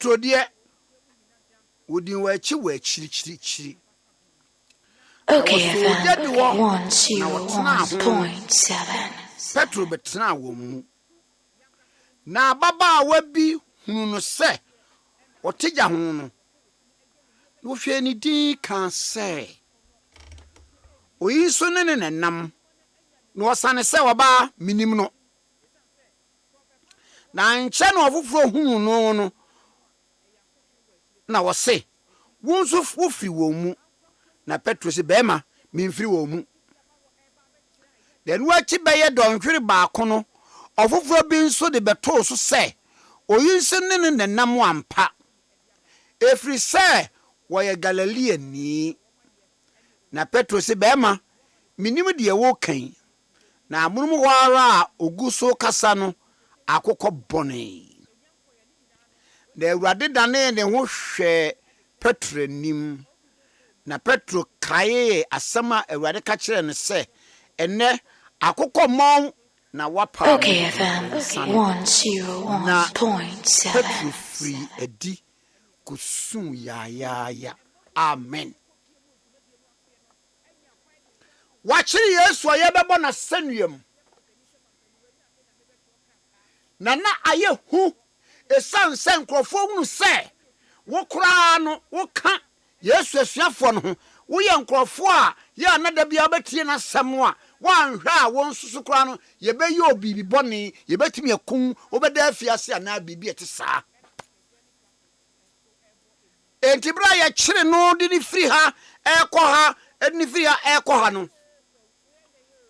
Petro deɛ wodin wa chiri. Okay, FM 101.7. Petro betena wo mu. Na baba wabi hunu no se otegya ho no. No hwe ni din kan se. Oyi so ne nenam. No osane se oba minim no. Na nche no ofoforo hunu no na wo se wonso fofiri wo mu. Na Petro se bema mimfiri wo mu. Den wachi beye donhwere baako no ofoforo bi nso de beto so se oyinse ne nenam ampa. Efri se wo ye Galilea ni. Na Petro se bema minim de wo kan. Na amunum wara oguso kasa no akokọ bone. Na Awurade dane ne ho hwe Petro nim. Na Petro kaye asama Awurade ka kire ne se ene akokọ mon na wapa. Okay, FM 101.7. Petro free edi kusun ya. Amen. Wachiri Yesu ayebebo na senuam. Na aye hu esan sen nkrofo hunu se wo kra no wo ka Yesu asuafo no ho wo ye nkrofo a ye anada bia betie na sem a wanhwa a won susu kra no ye be ye obibi bone ye betimi akun obeda afiase ana bibi ete saa entibra ye kire no di ni firi ha ekọ ha eni firi ha ekọ ha no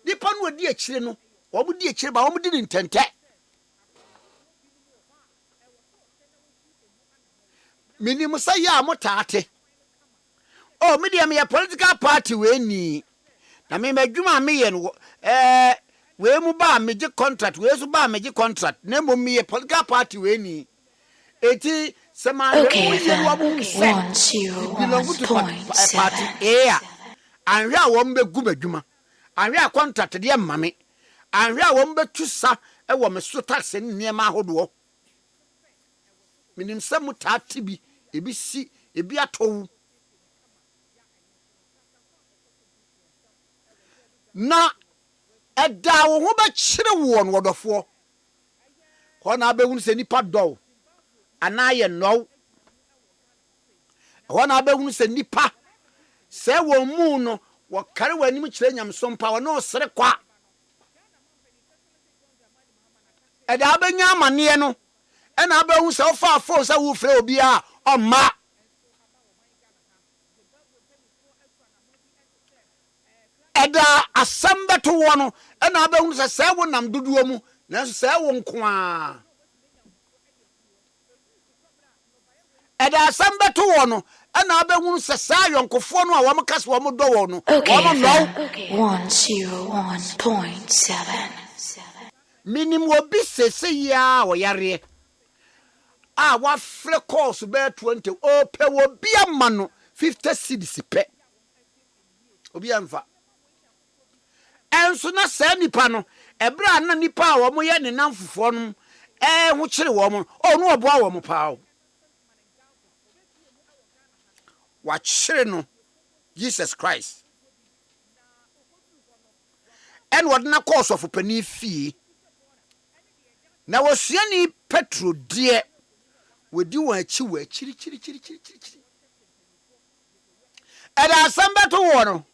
nipa no odi akire no wo mu di akire ba wo mu di ntente minim say ya motate oh me dia me political party we ni na me madwuma me ye no we mu ba me gi contract we so ba me gi contract na mo me political party we ni eti sema Okay, FM 101.7. party eh anhwe a wo mbegu madwuma anhwe a contract de mame anhwe a wo mbetu sa e wo me so tax ni niema ahodo minim se mutate bi ebi si ebi atowu na eda wo ho ba kire wo no wodofo ko na abehunu se nipa do ana ye no wo na abehunu se nipa se wo mu no wo kare wani mu kire nyamso mpa wo no sere kwa eda abenya amane no ena abehunu se ofa afo se wo fre obi a oma eda asambeto wono ena abehunu se wo nam doduo mu na se wo nko a eda asambeto wono ena abehunu se sa yonkofo no a wo mkase wo do wo no wo no 101.7. minim obi sese ya wo yare a wa fle course be 20 o pe wo bia ma no 50 cedis pe obi amfa enso na sa nipa no ebra na nipa a wo mo ye ne namfofo no ho kire wo mo o no obo a wo mo paawo wa kire no Jesus Christ en wodna course of pani fie na wosuani Petro die wodi wan achi wa chiri ada sambeto wo no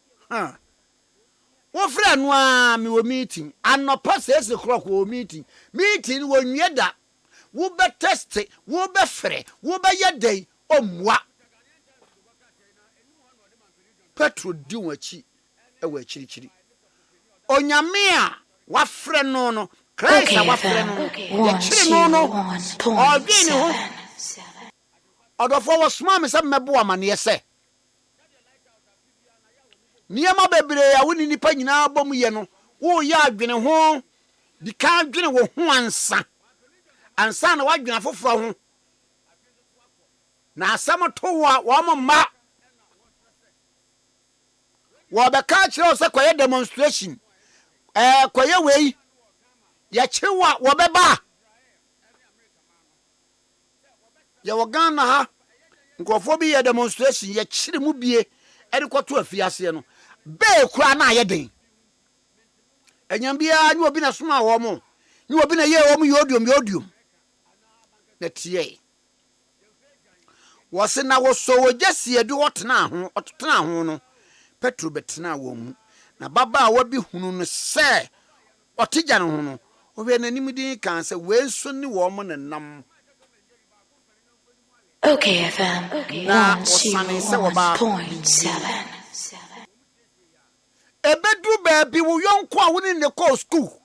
wo fra no a me wo meeting anopa 6 o'clock wo meeting wo nweda wo be test wo be frɛ wo be yedai omwa Petro di wan achi e wa chiri onyame a wa frɛ no Christ wa frɛ no ye chiri no ogini ho odofo wo sma me se mebo amane ye se niema bebre ya woni nipa nyina bom ye no wo ya adwene ho di ka adwene wo ho ansa na wadwene afoforo ho na asam to wo mma wo be ka kire se kwaye demonstration kwaye wei ya chiwa wo beba ya wagana ha nkrofo bi ye demonstration ye kyire mu bie ede kwoto afiase no be kura na ye den enyam bia nyi obi na soma wo mo nyi obi na ye wo mo yodium na tie wose na wo so wo jesi edu otena ho no Petro betena wo mu na baba a wabi hunu no se otigya no ho no obi nanim din kan se we nso ni wo mo nenam. Okay, FM 101.7. Ebedu baby wo yonko a woni ne call school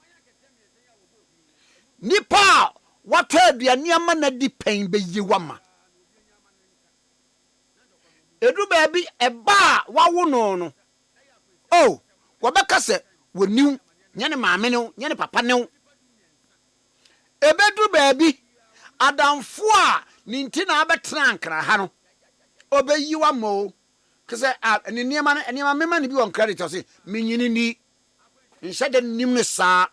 nipa wato aduane ama na di pen be yiwama edu baby eba wawo no oh wobeka se woniw nya ne maame ne nya ne papa ne ebedu baby adamfo a ninti na abetena ankra ha no obeyiwama o kese ni niema mema ni bi on credit o se menyini ni nhyade nim ne saa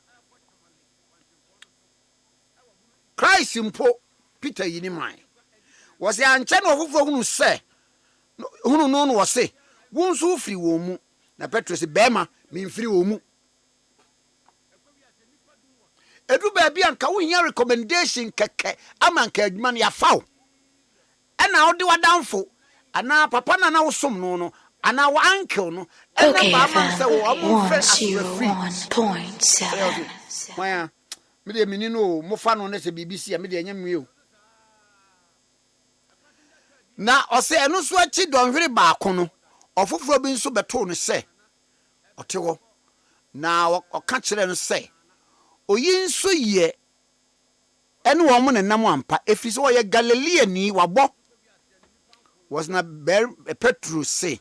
Christ mpo Peter yini man was ya nche na ofofo hunu se hunu no no wose wonso firi wo mu na Petro se bema memfiri wo mu edu ba bia nka wo hia recommendation keke amanka adwuma na ya faw ena wo de wadamfo ana papa na wo som no ana wo uncle no Okay, ba man se wo am friend 101.7. Waya me de mini no mo fa no na se BBC me de anya mi o na o se eno so achi donhwere ba ko no ofoforo bi nso beto no se otewo na o ka kire no se oyi nso ye ene wo mo ne nam ampa efiri se wo ye Galileani wabo was na Petro say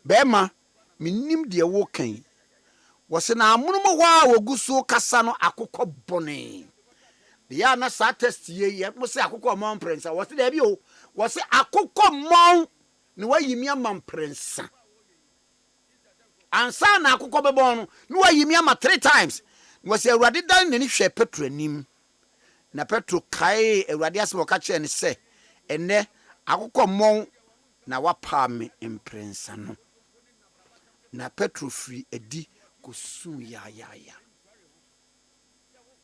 bema minim de wo kan was na amunumo wa woguso kasa no akokọ bone ya na sa test ye mo se akokọ mon prensa was there bi o was akokọ mon ne wayimi amam prensa ansa na akokọ bebon no ne wayimi ama 3 times was Awurade dan ne hwe Petro anim na Petro kai Awurade asem ka kye ne se enne akokọ mon na wapa me imprensa no na Petro free edi kusu ya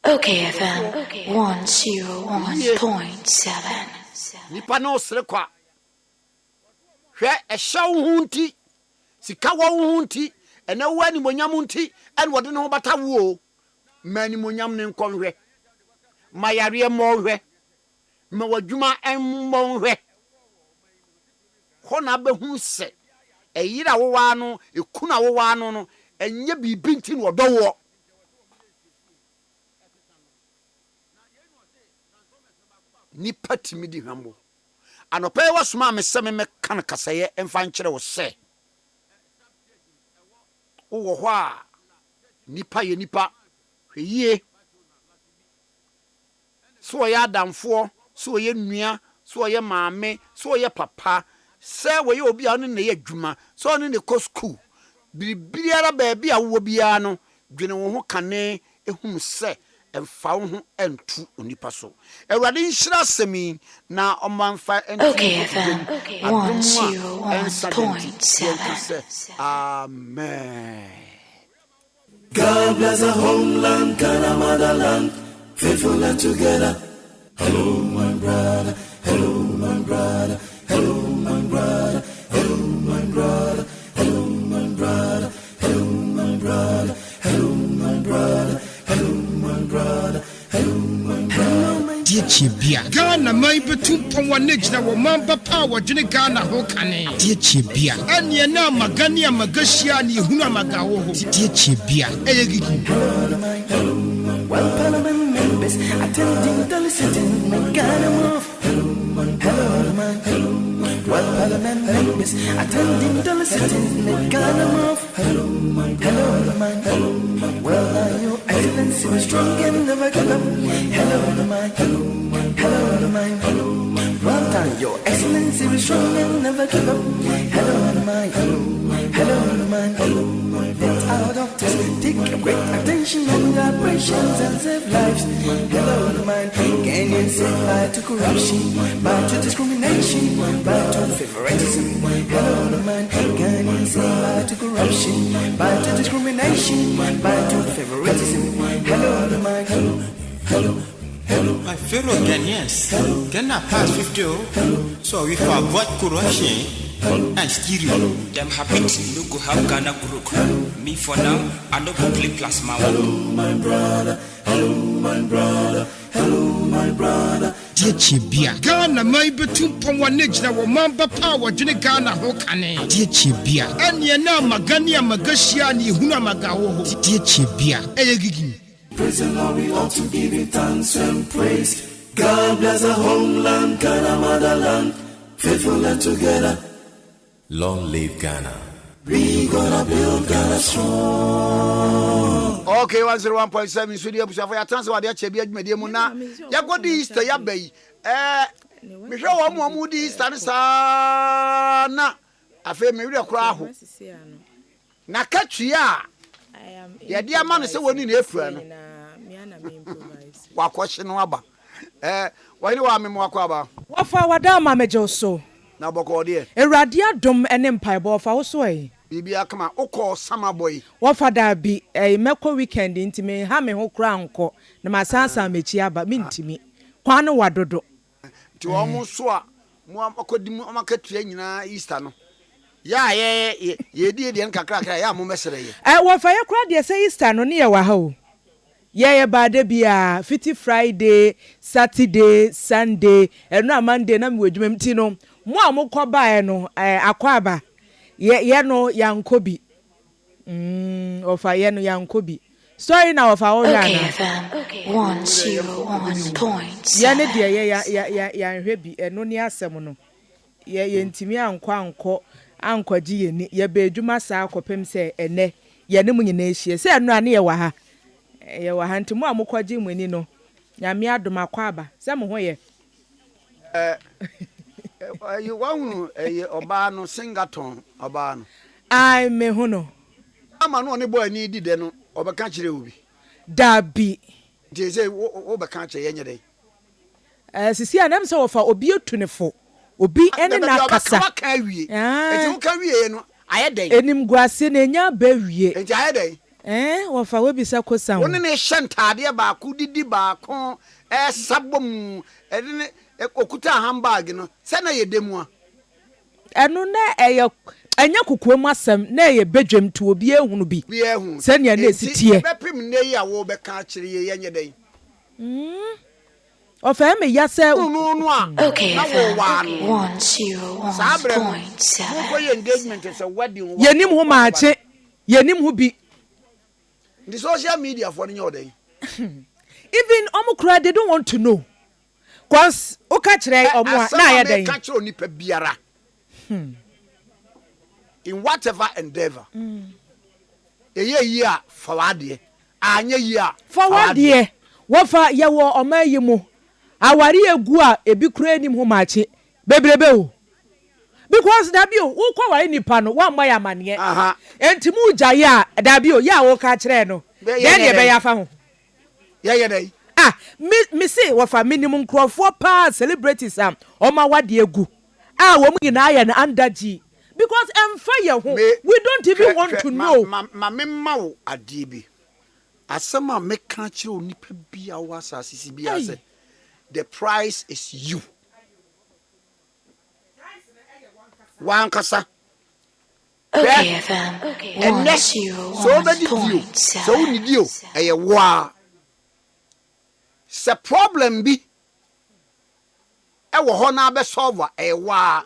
Okay, FM 101.7. nipa no sere kwa hwe ehya wo hunti sika wo hunti ene wo ani monyam hunti ene wode ne ho bata wo mani monyam ne nkonhwe mayare mo hwe me wadwuma en mo hwe hona behu se eyira wo wa no ekuna wo wa no enye bibi nti no dowo ni pati mi di hwambo anope wasoma me se me kan kasaye emfa nkyere wo se wo ho a nipa ye nipa hweye so ya adamfo so ye nua so ye maame so ye papa se we ye obi a no ne ye adwuma so no ne ko school biribiara ba bia wo bia no dwene wo ho kane ehum se emfa wo ho entu onipa so Awurade nhyira semi na omanfa entu Okay, FM 101.7. Amen. God bless our homeland, Ghana motherland, faithful and together. Hello, my brother. Hello, my brother. Hello, my brother. Hello, my brother. Hello, my brother. Hello, my brother. Hello, my brother. Hello, my brother. Hello, my brother. Diechibia Ghana mai betu pon negina wo mamba power dwene Ghana ho kane Diechibia anye na magani amagashia ni hunu amagawo ho Diechibia eyegigi Well, Parliament members attending the sitting, my Ghana move. Hello, man. Well, Parliament members attending the sitting, my Ghana move. Hello, man. Well, are your excellency was strong and never give up. Hello, man. Hello, man. Well, Your Excellency is strong and will never give up. Hello, my, hello, hello, my, hello, my. Let our doctors take great attention on the operations and save lives. Hello, my. Kenyans say bye to corruption, bye to discrimination, bye to favoritism. Hello, my. Kenyans say bye to corruption, bye to discrimination, bye to favoritism. Hello, my. Hello, hello. Hello. My fellow Ghanaians, Ghana past 50, so if I avoid corruption and stealing, them happy to go have Ghana group. Me for now, I don't go play plasma. Hello, my brother. Hello, my brother. Hello, my brother. Chibia Ghana mai betum pamwanage na wamamba power jene Ghana ho kane die chibia ene na magani amagashia ni huna magawo ho die chibia eyegigi. Praise the Lord, we ought to give him thanks and praise. God bless our homeland, Ghana motherland, faithful and together. Long live Ghana. We gonna build Ghana strong. Okay, 101.7 studio push for your transfer Ade Akye Abia dwumade mu na ya godi Easter ya bai me hwe wo mo di Easter ne sa na afa me wure kura ho na katwia ya dia ma no se woni na efura no wakɔhye no aba wani wa me mo akɔ wafa wada ma mejo so na bɔkɔ de Awurade adom ene mpaebɔ wafa wo so yi bibia kama ukɔ sama boy wafa da bi mekɔ weekend ntimi ha me ho kra nkɔ na masansa mechi aba mintimi kwan no wadodo ti wo mo so a mo akɔdi mo makatua nyina Easter no ya ye di nkakra ya mo mesere ye wafa ye kra de say Easter no ne ye wa ha o ye baade bia fiti Friday Saturday Sunday eno a Monday na me wadwuma mti no mo a mo kɔ bae no akɔ aba ye no yankobi ofa ye no yankobi sorry na ofa o ya na 101.7 ye ne de ya nhwe bi eno ne asɛm no ye ntimi ankɔ ankɔgye ye ni ye ba adwuma saa akɔpem sɛ ene ye ne mu nyina ehie sɛ eno ane ye wa ha ntimo a mo kɔgye mu ni no nyame adom akɔ aba sɛ mo ho ye you want oba no Singaton oba no ai me hu no ama no ne boy ni di de no obeka kire obi dabi je say obeka kire yenye dey sisi anam sɛ wofa obi etunefo obi ene na kasa ka wie enti wo ka wie no aye dey enim guase na nya ba wie enti aye dey wofa we bisa kosan wo ne hyentade ba ko didi ba ko sabom ene okuta handbag no se na ye demu a eno na anya kukuo asem na ye bedwam to obi ehunu bi se ne na esitie bepim ne yi a wo be ka kire ye yenye dey ofa me ya se no a okay 101.7 ko ye engagement so wedding yenim ho maache yenim ho bi the social media for nyo dey even omukura they don't want to know cause o ka kire omo na ya dey ka kire onipa biara in whatever endeavor eye yi a fawade anya yi a fawade wofa ye wo omayi mu awari egu a ebi kura enim ho maache bebrebe o because dabi o wo kwa wari nipa no wa mma ya mane entimu jaye a dabi o ya wo ka kire no den de be ya fa ho ye dey me say wofa minimum nkrofo pa celebrities oma wade egu wo mu gina ya na andaji because emfa ye ho we don't even want to know ma memma wo ade bi asema me ka kire onipa bia wo asase bia say the price is you one kasa okay fam so bedi dio so ni dio eye wa se problem bi e wo ho na be solve e wa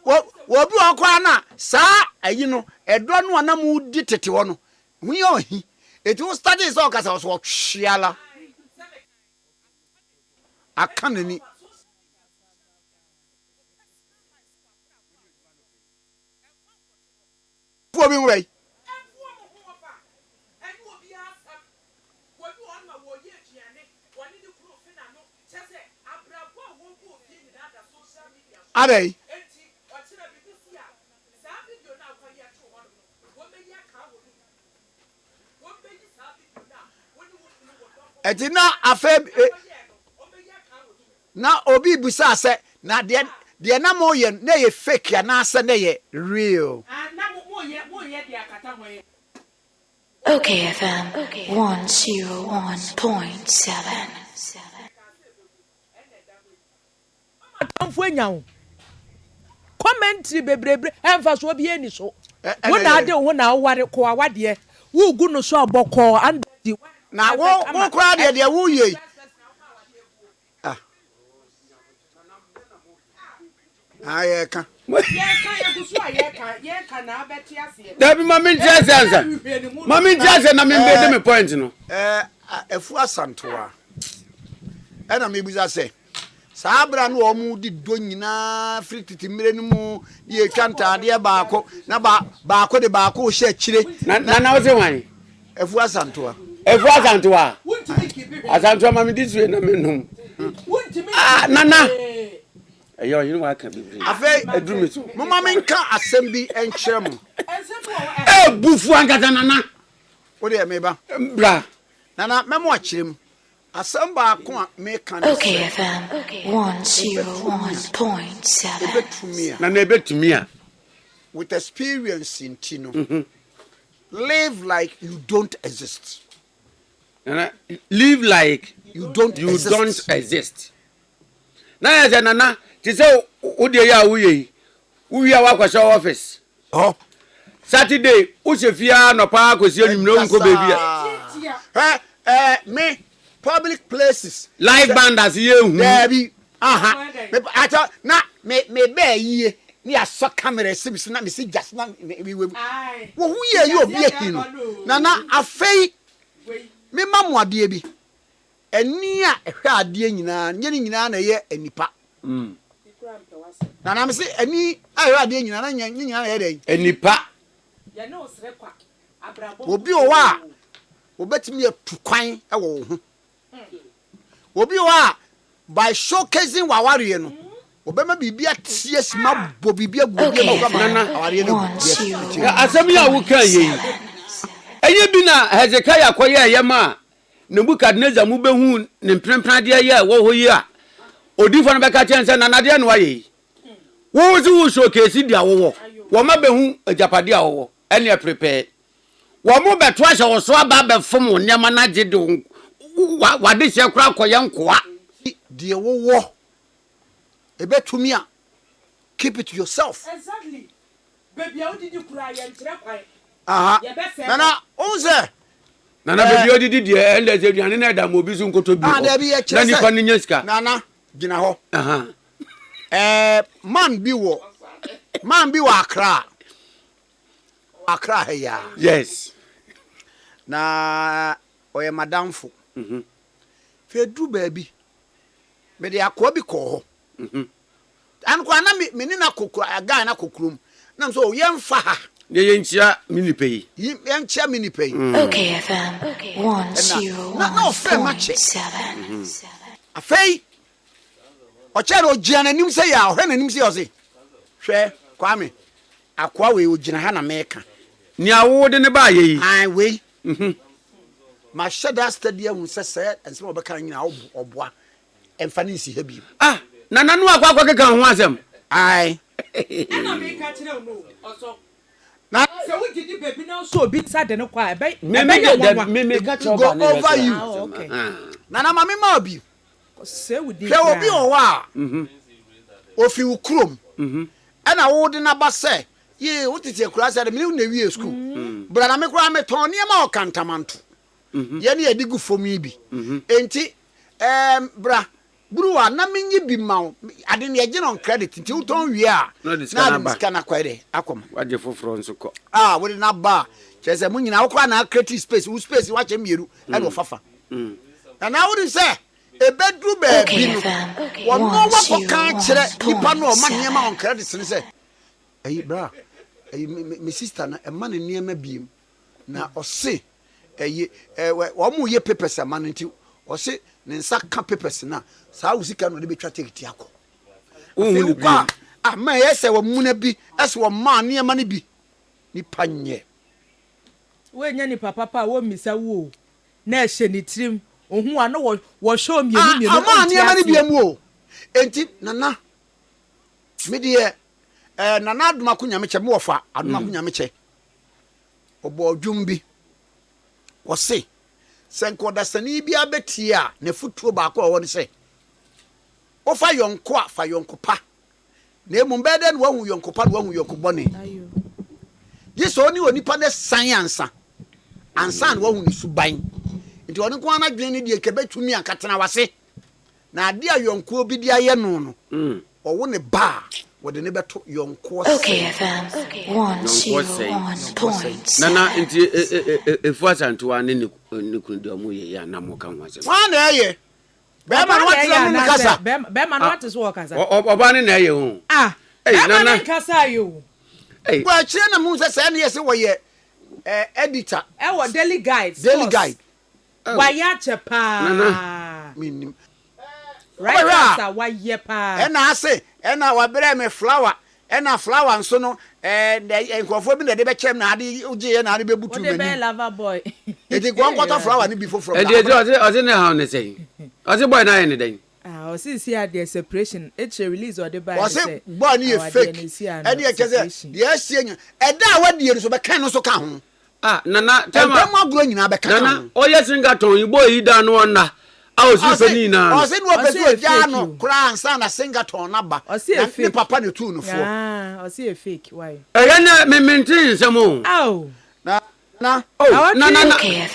wo bi okwa na sa ayi no edo no na mu di tete wo no hu ye ohi eti wo study so kasa so hwiala akanani for me way Ade. Eti na afa na obi busa se na de na mo ye na ye fake ya na ase na ye real. Okay, FM 101.7. Atamfo enyawo. Commentary bebrebe emfa so bi eni so. Wo na ade wo na aware ko awade. Wo gu no so aboko and Na wo kwa de wo ye. Ayeka. Dabi mami ntiasansa. Mami ntiasansa na me me point no. Efu asantoa. Ena me buza se. Sabra no omu di do nyina free titimire no mu ye twanta ade baako na baako de baako hye akire. Na wo se wan? Efu asantoa. Efu asantoa. Asantoa mami di suwe na me num. Nana. Ayo you know what can be. Afa edumi so. Mama menka asem bi enkyere mo. Bufu ankata nana. Wo de me ba. Bra. Nana memo akire mu. Asem ba ko a me kan. Okay, FM 101.7. Ebetumi a. Nana ebetumi a. With experience in Tino. Live like you don't exist. Nana live like you don't exist. Na ya nana ti say wo de ya wo yi. Wo wi a wa kwasha office. Oh. Saturday wo se fia no pa akosi enyum no nko baby a. Me public places. Live band as ye hu. There be na me be yie ni aso camera sibisi na me si just na we wo hu ye you obi ehi no. Na afei me mamuade bi. Eni a ehwe ade nyina nye nyina na ye enipa. Na me say eni ehwe ade nyina na nye nyina na ye dey. Enipa. Ye no sre kwa abrabo. Obi o wa obetimi atukwan e wo ho. Obi o wa by showcasing waware no. Obema bibia tie sima bo bibia gubi ma nana aware no. Asem ya wo kan yi. Eye bi na Hezekiah koye yema Nebukadnezar mu behu ne mprempran de ye wo ho yi a odifo no beka chense na nade no waye wo zu showcase dia wo ma behu ajapade a wo ene prepare wo mo beto ahye wo so aba be fom nyama na gide wade hye kura koye nkoa de wo ebetumi a keep it to yourself. Exactly. Baby how did you cry and tire kwai? Nana onze Nana baby odidi de ende ze duane na da mo bi su nkoto bi. Da bi e chese. Nani kwa ni nyeska. Nana gina ho. Man bi wo Accra. Accra ya. Yes. Na oye madamfo. Fe du baby. Me de akwa bi ko ho. An kwa na me ni na kokura aga na kokurum. Na so ye mfa ha. Ye nchia minipei. Ye nchia minipei. Okay, FM 101.7. Afei. Ochero ogina nanim se ya, ohwe nanim se yose. Hwe, Kwame. Akwa we ogina ha na meka. Ni awo de ne ba ye yi. Ai we. Ma sheda stadium se ense obeka nyina oboa. Emfa ni si ha bi. Nana no akwa keka ho asem. Ai. Na me ka kire no. Oso. Na se we didi baby na so obi sade no kwa ebe me ka choba over you. Okay. Nana mama ma obi. Se we di. Hwe obi o wa. Ofi ukrom. Ana wo de na ba se ye wotete kura se de me na wie school. Bra na me kura me ton ne ma o kantamanto. Ye ne yedi gu fomi bi. Enti bra buruwa na menyi bi ma ade ne ye on credit nti uton wie a na diska na kwere akom waje foforo nso ko wo de na ba chese mu nyina wo kwa na creative space wo space wa che mieru e no fafa na wo de say ebedru ba bi no wo no wa ko kan kire nipa no ma niema on credit ni say ayi bra ayi me sister na e ma ne niema bi na o se ayi wo mu ye papers ama nti o se ne nsa ka papers na saa usika no de betwa ticket akọ ma yɛsɛ wɔ muna bi ɛsɛ wɔ ma nneɛma no bi nipa nyɛ wonya ni papa wo misa wo na ɛhyɛ ne tirim ohu ano wo show mienu ama nneɛma no bi mu o enti nana me de nana adoma ko nyame kyɛ me wɔfa adoma ko nyame kyɛ ɔbɔ dwum bi wɔse sɛ nkɔdasani bi abetie a ne futuo baako a wɔn sɛ ofa yonko a fa yonko pa na emu bɛdɛ no wahu yonko pa no wahu yonko bɔne yeso oni onipa ne san ansa na wahu ne suban nti ɔno ko ana dwen ne de kebetumi akatena wase na ade a yonko bi di ayɛ no no ɔwo ne ba wɔde ne bɛto yonko sɛ Okay, FM 101.7. Nana nti efu asantoa ne kunu de omo ye ya na mo kan ho asem wa na ɛyɛ bɛma no watela mu kasa bɛma no wate so wɔ kasa oba ne na ye ho bɛma no kasa yo kwa kyerɛ na mu sɛ sɛ ne yɛ sɛ wɔyɛ editor ɛwɔ daily guide wayɛ akyɛ paa minim right answer wayɛ paa ɛna ase ɛna wabrɛ me flower ɛna flower nso no nkɔfo bi na de bɛkyɛm na ade ugye na ade bebutu mani be lover boy eti kwa nkɔtɔ flower ni before from ɔse ne ha ne sɛ ɔse boy na ye ne den ɔse si ade separation it release or the by ɔse boy ni ye fake ɛde yɛ kyɛsɛ de asie nya ɛda a wadie no so bɛkan no so ka ho nana tema agro nyina bɛka nana ɔyɛ singaton yi boy yi da no ɔna awo si fani na ɔse no opeso gya no kura ansa na singaton na ba ne papa ne tu no fo ɔse e fake why ɛyɛ na me maintain nsɛm o na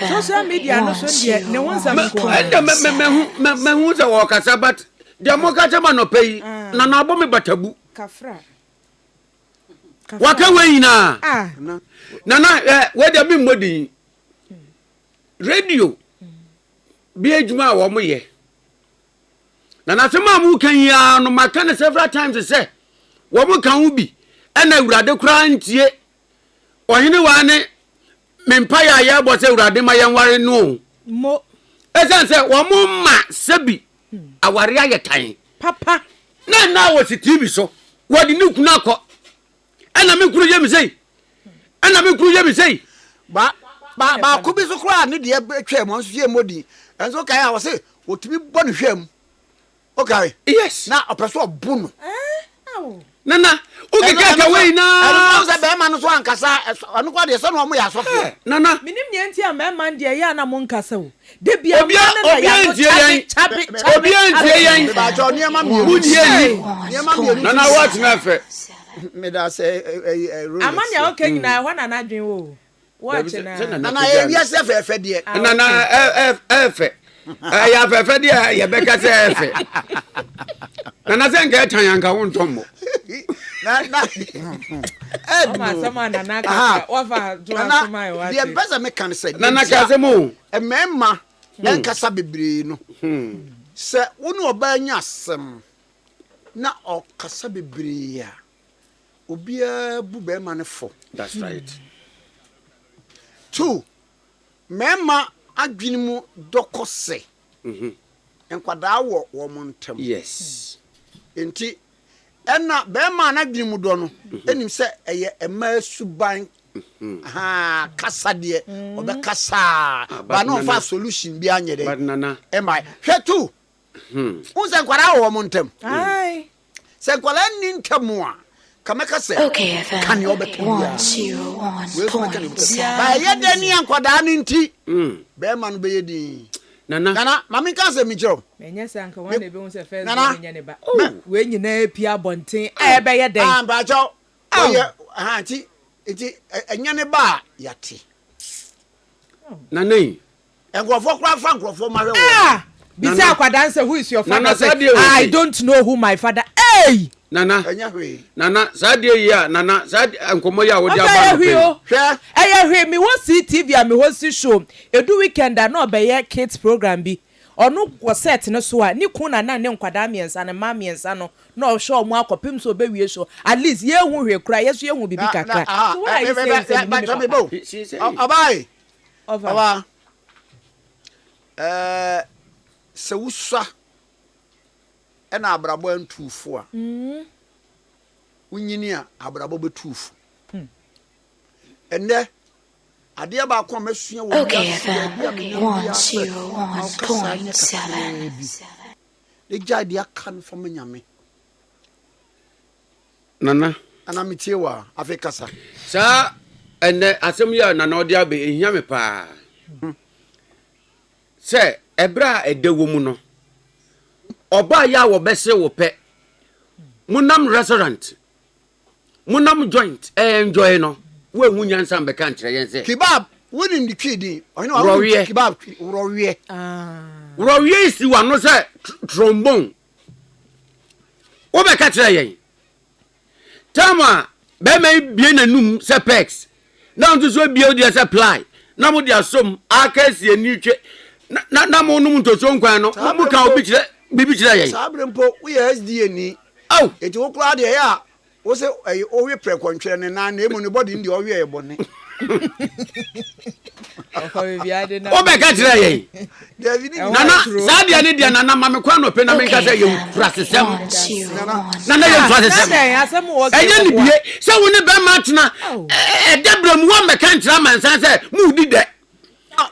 social media no so de ne won sam ko me hu sɛ wɔ kasa but de mo ka chama no pɛyi na na abɔ me batabu kafra waka we nyina nana we de bi mmodi radio bi adwuma a wo mo ye nana sema mu kan ya no maka ne several times say wo mo kan wo bi ɛna awurade kura ntie ɔhene wa ne mempa ya ya bo se awurade ma yan ware no mo esan se wo mo ma sebi aware ayɛ tan papa na wo si TV so wo de ne kunu akɔ ɛna me kuru ye mi sei ba ko bi so kura ne de atwa mo nso ye modi enso kai a wo se otumi bɔ ne hwam okay yes na opeso obu no nana o ke ka we na ɛno sɛ bɛma no so ankasa ɔno kwa de sɛ no mo yɛ asɔfo nana minim ne anti a bɛma de ya na mo nkasa o de bia obi antie yan ba jo niema mienu nana what na fe me da sɛ amanya okay nyina hɔ na na dwen wo watch na nana ye bia sɛ fɛfɛ de nana efe ya fɛfɛ de ya bɛka sɛ efe nana sɛ nka tan yanka wo ntommo sama nana ka wafa do asoma e wa de pesa me kan sɛ nana ka sɛ mo emema enkasa bebre no sɛ wo ne oba nya asɛm na ɔkasa bebre ya obia bu be ma ne fo that's right 2 mema adwene mu dokose enkwada wo mo ntem yes enti ɛna be ma na adwene mu do no enim sɛ ɛyɛ ema suban kasa de obekasa ba no fa solution bi anye de but nana ema hwɛ 2 unse enkwada wo mo ntem ai se enkwada ni ntem a kameka se Okay, FM 101.7. ba ye de ni enkwada ni nti be ma no be ye din nana mami ka se mi jero menye sanka wan na be hu se first menye ne ba we nyina pia bonten e be ye den ba jo oye ti enya ne ba yate nana engrofo kra fa engrofo ma hwe wo bisa akwadanse who is your father Nana, I don't know who my father hey nana enya hwe nana sadie ya nana sadie enkomo ya wo dia ba no hwe hwe hwe mi wo CTV a mi wo si show edu weekend na obeye kids program bi ono wo set ne so a ni kun na ne nkwada miensa ne ma miensa no na o show mo akopim so obewie show at least ye hu hwe kura yeso ye hu bibi kakra so why you say abai aba se wusa ena abrabo antufo a unyini a abrabo betufu ende ade ba ko mesua wo Okay, FM 101.7. de jade akan from nyame nana ana metie wa Africa sa sa ene asem ya nana odi abe ehia me pa se ebra edewo mu no oba ya wo bese wo pe munam restaurant munam joint enjoy no we hu nyansa mbe kan kire yen se kebab woni ndi twidi ono Rowie. wa kebab rowie rowie si wa no se trombone wo be ka kire yen tama be me bie nanum se pex na nso so bie odi se ply na mo dia som akasi ani twe na mo num ntoso nkwan no mo ka obi kire bibi kire yen sabre mpo we SDA ni aw eti wo kura de ya wo se owe prekontwere ne na emu ne body ndi owe ebone o be ka kire yen David ni nana sadia ne dia nana ma me kwa no pe na me ka se ye frasesem nana ye frasesem eye ni bie se wo ne be ma tena debram wo me ka nkira mansan se mu di de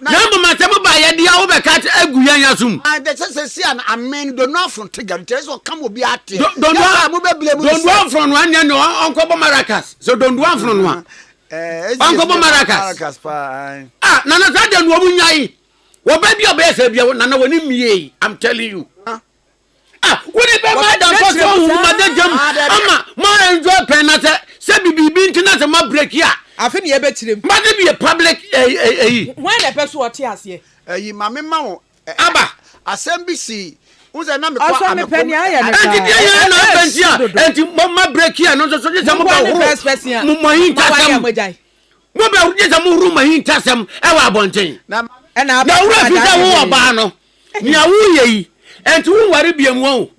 na mo ma se mo ba ye dia wo be ka agu yan yasum de se an amen do no front tiga de so kam obi ate don't mo be blame don't one from one ne onko bo maracas so don't one from one onko bo maracas pa nana sadia no mu nyai wo ba bi obese bia nana woni mie I'm telling you woni be ma dan for so hu ma de jam ama ma enjoy penate se bibi ntina se ma break ya afi ne be kirem ma de be public when the person what ase ma me ma wo aba assembly uze na me kwa also me penny aya na enti dia na pentia enti ma break ya no so je se mo ba mo hin tasem mo be je se mo ru mo hin tasem e wa abonten na na wura fi se wo oba no nia wo yi enti wo ware biam wo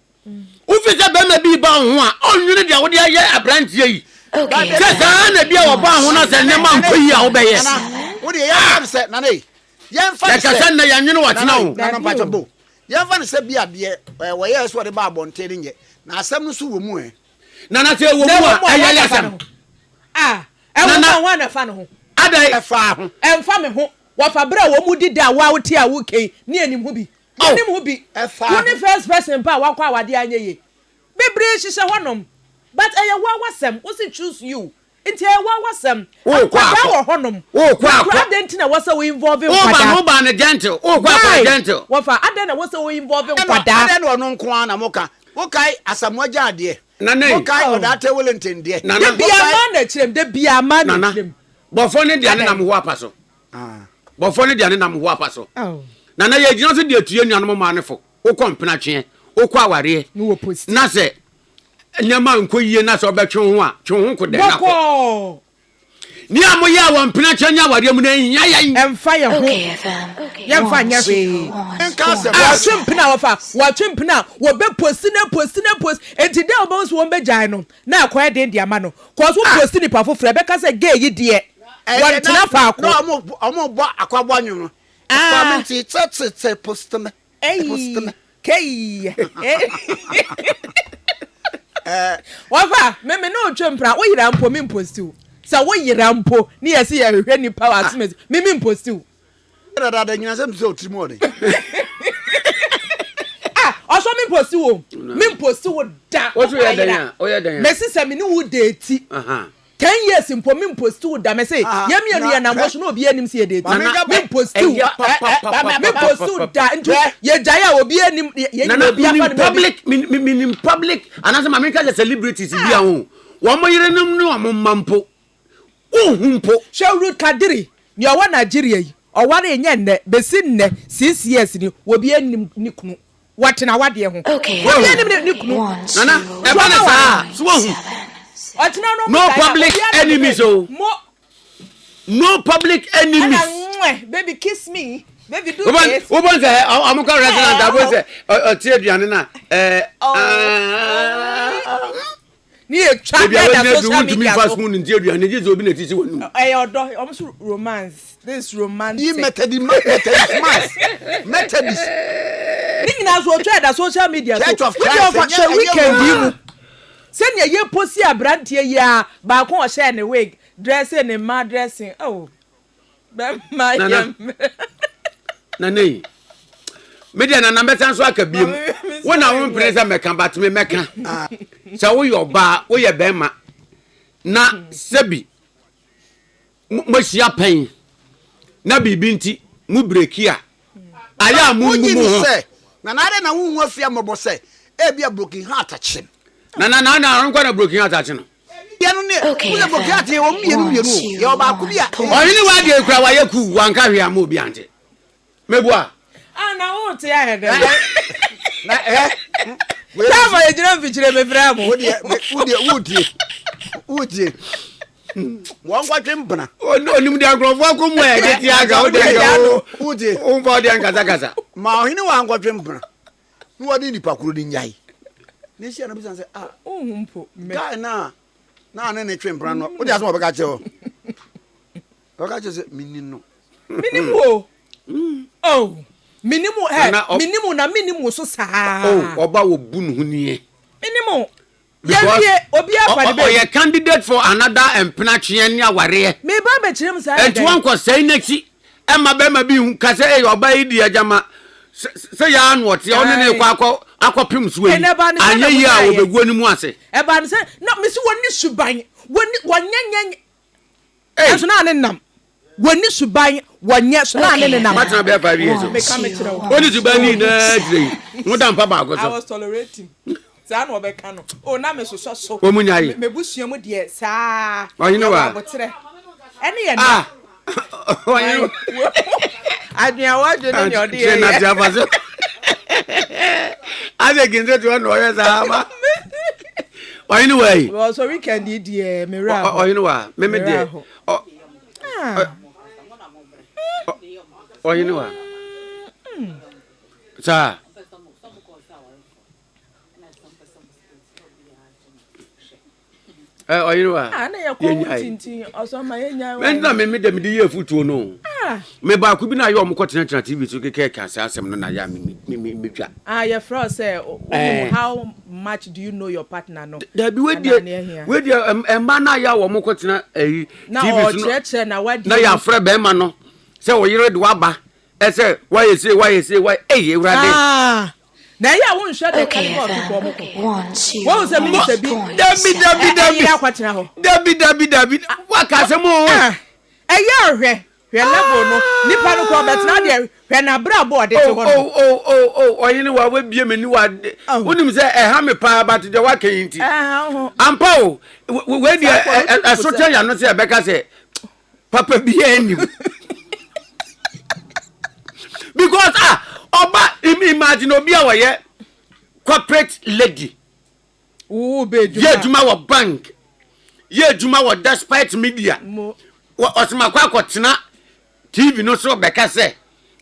fi se be ma bi ba ho a onwene dia wo de aye abrantie yi se sa na bia wo ba ho na se ne ma nkoyi a wo be ye wo de ya se na ne yen fa ya ka se na ya nwene wo tena wo na pa chambo yen fa ne se bia de wo ye so de ba abonten nye na asem no so wo mu na na se wo mu a ayale asem e wo ma na fa no ho adai e fa ho emfa me ho wa fa bra wo mu dida wa wo ti a wo kei ne anim ho bi anim ho bi woni first person pa wa kwa awade anye ye bebre hihye honom but eye wa wasem wo si choose you nti eye wa wasem wo kwa honom wo kwa dentina wo se wo involve kwada wo ba ne gentle wo kwa gentle wo fa aden na wo se wo involve kwada aden no no nko na moka wo kai asamoja ade nana wo kai odate Wellington de de bia ma na kirem de bia ma na kirem bofo ne dia ne nam ho apaso bofo ne dia ne nam ho apaso nana ye gina so de atue nuanom ma ne fo wo kompena twe wo kwa aware na se nyama nkoyie na se obetwe ho a twe ho ko de na ko ni amoye a won pena twe nya aware mu na nya yan emfa ye ho yemfa nya hwe atwempena wo fa watwempena wo be post enti de obons wo be gyan no na akoya de ndi ama no cause wo post ni pa foforo be ka se gay yi de wantena fa ko no omo bo akwabo anyu no family tete post me kei wafa meme no twempra wo yira mpo me postu sa wo yira mpo ni yesi ya hwehwe ni power asmet me postu da nyina sem so trimo de also me postu wo da wo so ya dan o ya dan mesi se me ni wo date 10 years mpo me postu da me say yemianu ya na mo so no obi anim se date me postu da ntu ye jaya obi anim ye obi afa no public anasa America celebrities bi a ho wo mo yire nam no mo mampo ohumpo Shawrut Kadiri ni owa Nigeria yi oware enye nne besi nne 6 years ni obi anim ni kunu watena wade ho obi anim ni kunu nana e ba na sa so hu no public enemies no public enemies baby kiss me baby do this oban say am ko restaurant abo say tie aduane na ni e twa da social media fast food ntie aduane je obi na tisi wonu odo almost romance this romantic you method ni na so twa da social media so weekend mu senya ye posi abrantie ya ba ko o share ne wig dressing ne ma dressing oh be ma yam na nei media na nambeta nso aka biem wona wo mpresa meka but me meka sa wo yo ba wo ye bema na sebi mo hia pen na bibi nti mu breki a aya mu mu na na na wo hu afia mobo se e bia broken heart ache na nkwa na broken heart ache no ya no ne wo broken heart ye wo mienu ye oba ku bia oyini wa de kura wa yaku wanka hwe am obi ante mebua na wo te ya hede na Tama ye jira mfichire mefra mo wodi won kwa twempna onim de agrofo akomu e de ti aga o de ga wodi o mbo de nkasa ma ohini wa nkwa twempna no wodi nipa kuro ni nyai ne sia na bi san se ohumpo ga na ne twempna no wodi aso obeka che o obeka che se minino oh minimu so saa oba wo bunu hunie minimu ye obi afade be ye candidate for another empnachie ne aware me ba be kirem saa enti wan ko sai nachi ema be ma bi hu kase oba idi agama se ya anu ote oni ne kwa akopim so yi anye yi a obegu ani mu ase e ba ne se no me si woni suban wonyenyen eso na ne nam woni suban wonye so na ne nam matna be 5 years me ka me kire wo oni suban ni na dire mu dan pa ba go I so was tolerating za na obeka no o na me so so omunyai me busua mu de saa you know what ene ye na oyin adua wajo ne ne ode ye na java so ade ginze to no ye za ma oyin way well so weekend die me ra oyin wa me de oyin wa sa oyin wa na ye ko tintin oso ma ye nya wa na me de ye futuo no me ba ku bi na ye omko tena TV so keke kase asem no na ya me twa your friend say how much do you know your partner no da bi we dey emma na ya wo mko tena TV so na wadi na ya frɛ be ma no say wo yire de waba e say why ewrade na ya won hwe de kan go to mo wo se mi se bi dabi ya kwatena ho dabi wa ka se mo ya hwe level no nipa no ko betena de hwe na bra bo de te ho oyini wa we bie meni wa wonim se ha me pa but de wa kan yinti ampa o we de asotan ya no se be ka se papa bi anim because oba imagine obi awoye corporate lady be ye juma wo bank ye juma wo despite media osma kwa akotena TV no so beka se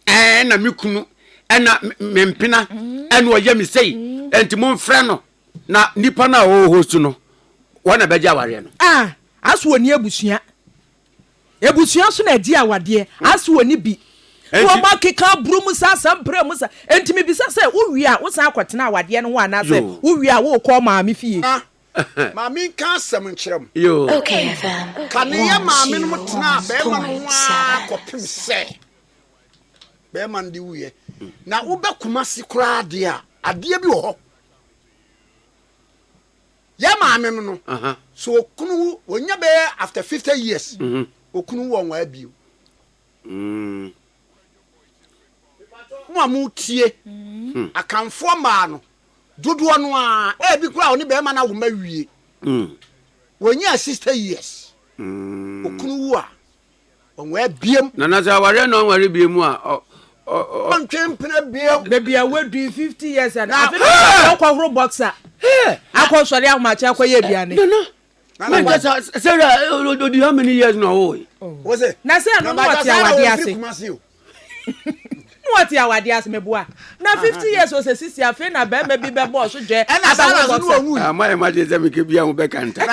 na mekunu na mempina na oye me sei enti mo mfrɛ no na nipa na host no wona beja aware no aso oni ebusua so na di awade aso oni bi wo ma keka brum sa sampre mu sa enti me bisa se wo wi a wo san akotena awade no ho ana se wo wi a wo ko maame fie maame kan asem nkyerem okay fam kan ye maame no mutena be ma no akopim se be ma ndi wuye na wo be kuma si kura de a ade bi wo ho ye maame no so okunu wonya be after 50 years okunu wo nwa abio mo amutie akanfo ma no dodo no a bi kura oni be ma na wo mawie wonya 60 years okunu wo a onwa abiem na za ware no ware biem a on twempena biem baby a we do 50 years and akwa boxer akwa sori amachi akwa ye biane na Sarah do how many years no was it na say no what ya wade ase what ya wade ase mebua na 50 years was a 60 afi na be bi be boss je aba boxer ama ma je se me ke bia wo be kanta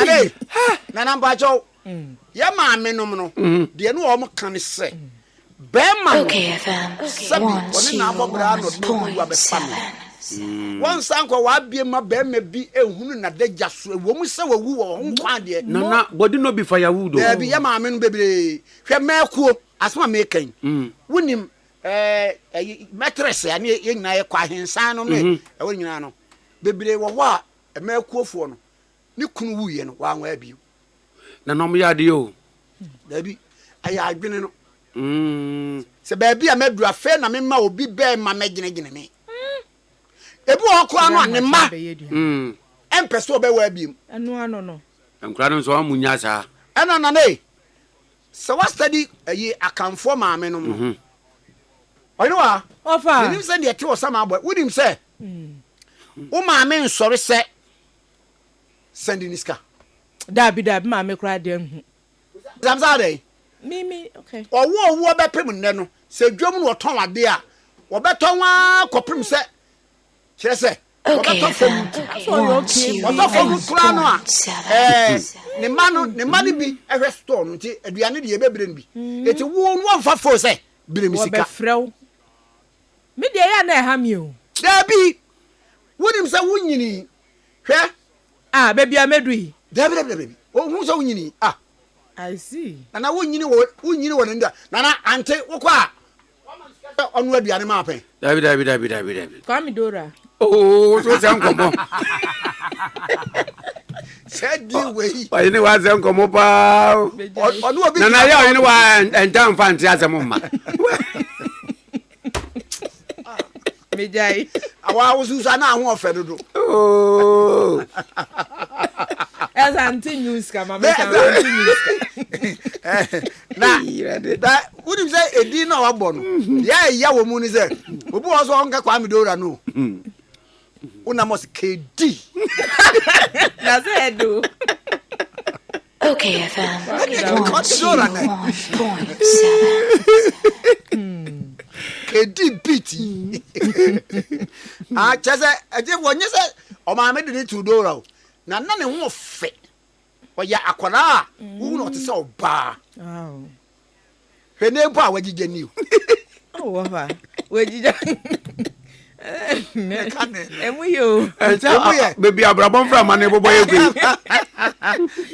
na namba cho ye ma me no no de no o mo kan se be ma okay fam sabi oni na abobra no do wa be fam One sanko wa bie ma be me bi ehunu na da jaso wo mu se wawu wo ho kwan de na body no be firewood o be ya ma me no bebre hwe mekuo asoma me kan wonim mattress ya ne nyina ye kwa hensan no me e wo nyina no bebre wo wa mekuo fo no ni kunu wuye no wa nwa abi na no ya de o da bi aya adwene no se ba bi a medu afa na me ma obi be ma megene me ebu okwa no ne ma empeso be wa biem ano no enkura no so amunya sa ena na ne so what study ayi akanfo maame no mo oyino wa ofa nim se de te o sama boy wonim se wo maame nsori se sandiniska dabi maame kura de hu zamza de mimi okay owo be pem ne no se dwom no ton ade a wo beton wa kopem se kire se Okay, ne manu bi ehwe store no nti aduane de ye bebrem bi eti wo no fa fo se brem sika frew me de ya na ha mi o da bi wonim se wonyini hwe baby amedu yi da bi o hu se wonyini I see na wonyini wo nda na ante wokwa onu aduane ma pen dabi Kwame Dora oh so say nkomo said we why ni wa say nkomo pa onu obi na ya oyini wa entam fanti asem ma mejai awa uzuza na ho ofe dodo oh as anti news ka mama anti news na da wonim say edi na wabọ no ya wo mu ni say obi wo so onka Kwame Dora no una must KD na say do Okay, FM. KD pity chese aje wonye say o ma me de to Dora na ne ho fe oya akwara wo no te say oba hwene po a wagige ni wafa wagige emu yo baby abrabon fra mane bobo yegu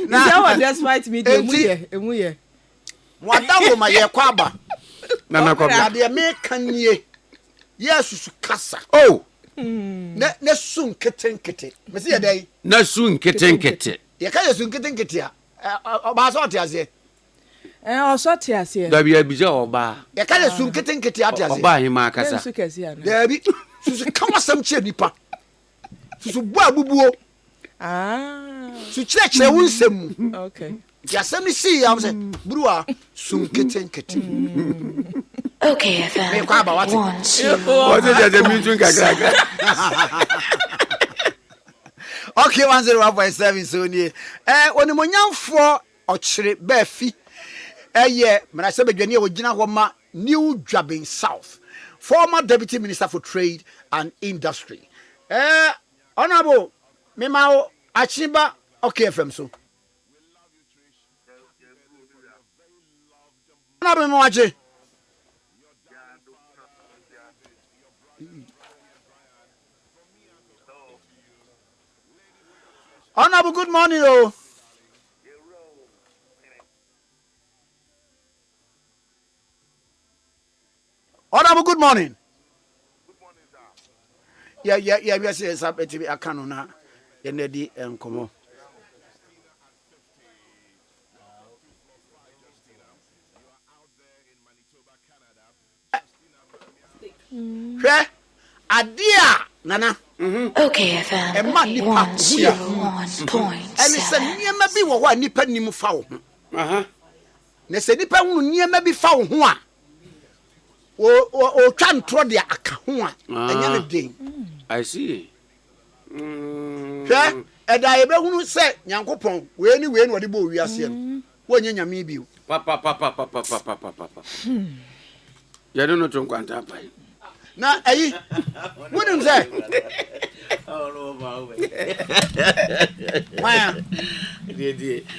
na what despite me emu ye wadawo ma ye kwaba na ko de me kanie yesusu kasa na sun ketenkete me se ye dai na sun ketenkete ye ka yesun ketenkete a ba so te ase o so te ase da bi abija oba ye ka yesun ketenkete ate ase oba hima kasa su kesi ana da bi susu kawasam che nipa susu bu abubuo su chire wunsem okay ya sami si ya se bruwa sun ketenkete Okay, FM. me kwa ba wati what is the meeting gaga Okay, 101.7 so ni oni monyamfo ochire Baafi ye mena se badwani e ogina ho ma New Dwabin South, former Deputy Minister for Trade and Industry. Honorable Mimao Achiba, okay FM so. Honorable Mwaje. Honorable, good morning, oh. Honorable, good morning. Good morning, sir. Yeah, we say something to be a canona. You need and come on. Adia, Nana. Okay, FM. 101.7. And it's a near maybe what nipa nimu foul. Ne se nipa hu near maybe foul one. O try and throw their account. I see. And I ever who say, Yankopon, we anyway, what the boy we are seeing. When you me be. Papa. You don't know to quanta pie. Now, wouldn't say. Why? When you say,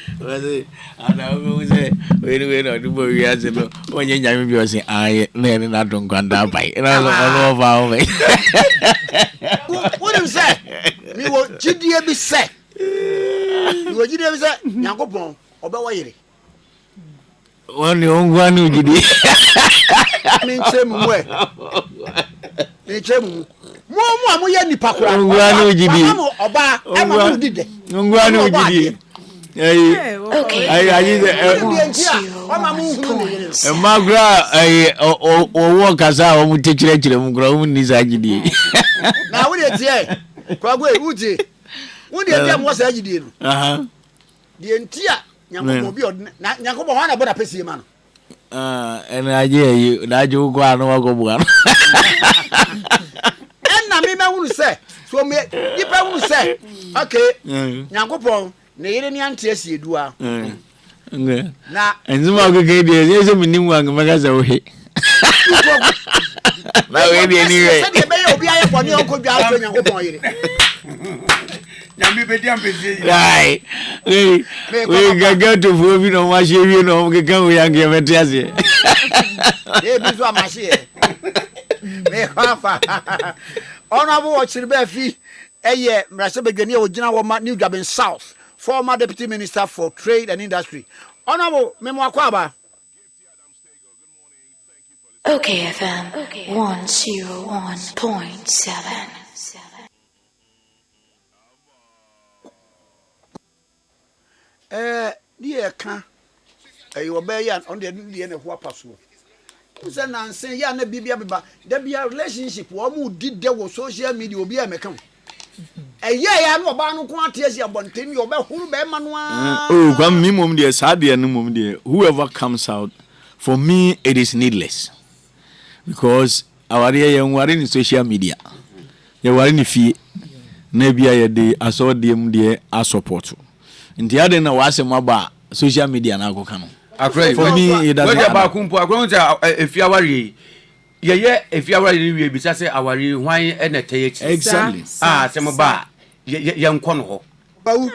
I never don't quanta pie. And I don't know about me. wo gidie bi se wo gidie bi se Nyankopɔn obewo yire One ongwanu gidi. Minchemu mo amoye nipa kura Ongwanu gidi. Oba ema mo dide. Ongwanu gidi. Magra owo kasa o mu tekirekire mu gra o mu nisa gidi. Na wo de tie. Kwagwe uti. Wo de tie mo sa gidi no. Aha. De ntia Nyankopɔn bi Nyankopɔn wana boda pesi ma no. And I you that you go and walk over. And na me wunu say so me nipa wunu say okay Nyankopɔn na yire ni ante asie dua. Na enzuma go ke dey say me nim wan magaza wo he. Na we dey anyway. Say dey be obi aye boni onko dua aso Nyankopɔn yire. Nyambi be di ampezi. Right. We gaga to for bi no ma she wi no ke kan we yang ke metiase. Eh bizu amashi e. Me hafa. Honorable Achille Baafi eye mrase bedwani e ogina wo ma New Durban South, former Deputy Minister for Trade and Industry. Honorable Memo Akwaba. Okay, FM 101.7. Die ka obeya on the die ne ho apaso. Say nansen ya na bibia beba da bia relationship wo mu dide wo social media obi ameka. Ya no oba no ko atesi abonten yo be huru be ma no a. Oh, kwam me mom dey sad dey no mom dey. Whoever comes out, for me it is needless. Because our area ware in social media. You ware ni fie. Na bia ye dey aso dem dey a support. Nti ade na wasem aba social media na akoka no. For me it doesn't matter. Ba kumpo akron ta efia ware ye efia ware ni wie bisa say aware hwan e na teye chi. Exactly. Sem ba ye nko no ho. Bawu.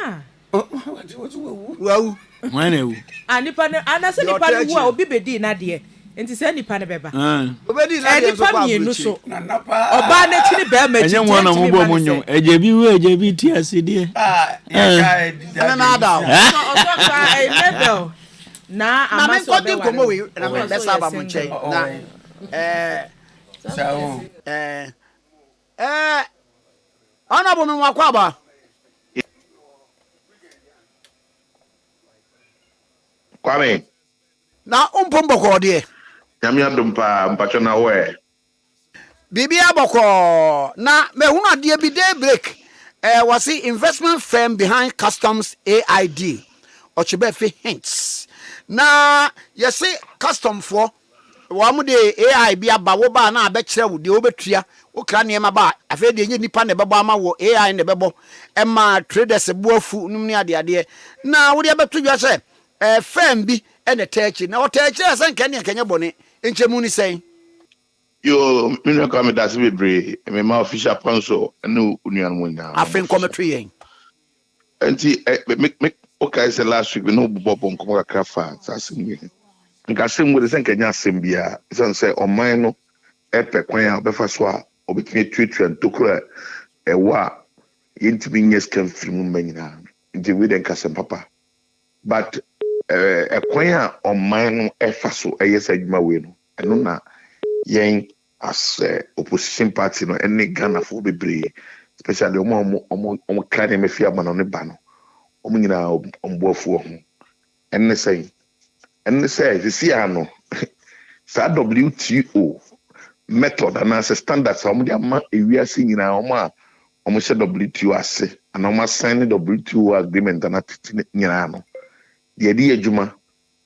Wow. Hwan ewu. Nipa ne anase nipa ne wu a obi bedi na de. Nti se nipa ne beba. Obedi na de so kwa mienu so. Oba na chiri be ma chi. Enye won na mo bo mo nyon. Ejebi wu ejebi ti aside. Na da. Oba ka e level. Na amaso be wa. Komo we na me besa ba mo nche. Na Sawo. Honorable Memo Akwaba. Kwame. Na umpombo de. Nyamia dumpa mpacho na we. Bibia boko na mehunu ade bi day break. Was the investment firm behind Customs AID. Ochibefi hints. Na yesi custom for wamu de AI bi aba wo ba na abekire wo de obetua wo kra ne ma ba afa de nye nipa ne bebo ama wo AI ne bebo ema traders buafu num ne ade na wo de abetu dwa se firm bi ene techi na o techi ase kenye bone enchemu ni sen Yo minno Kwame das bebre me ma official panso no union mo nya afin kometri yen enti me okay say last week we no bobo nko ka krafa sasim nka sem wo sen kenya sem bia sen say oman no epe kwan a obefa so a obetumi twetwe ntokura ewa yentimi nyes kan film manyina nti we den kasem papa but kwan a oman no efa so eyesa adwuma we no eno na yen as opposition party no any Ghana for bebre especially omo kane mafia bana no ba no omo nyina omboafu ho enne say this year no sa WTO method and as standards omo dia ma ewiase nyina omo se WTO ase and omo sign WTO agreement na nyina no de di adwuma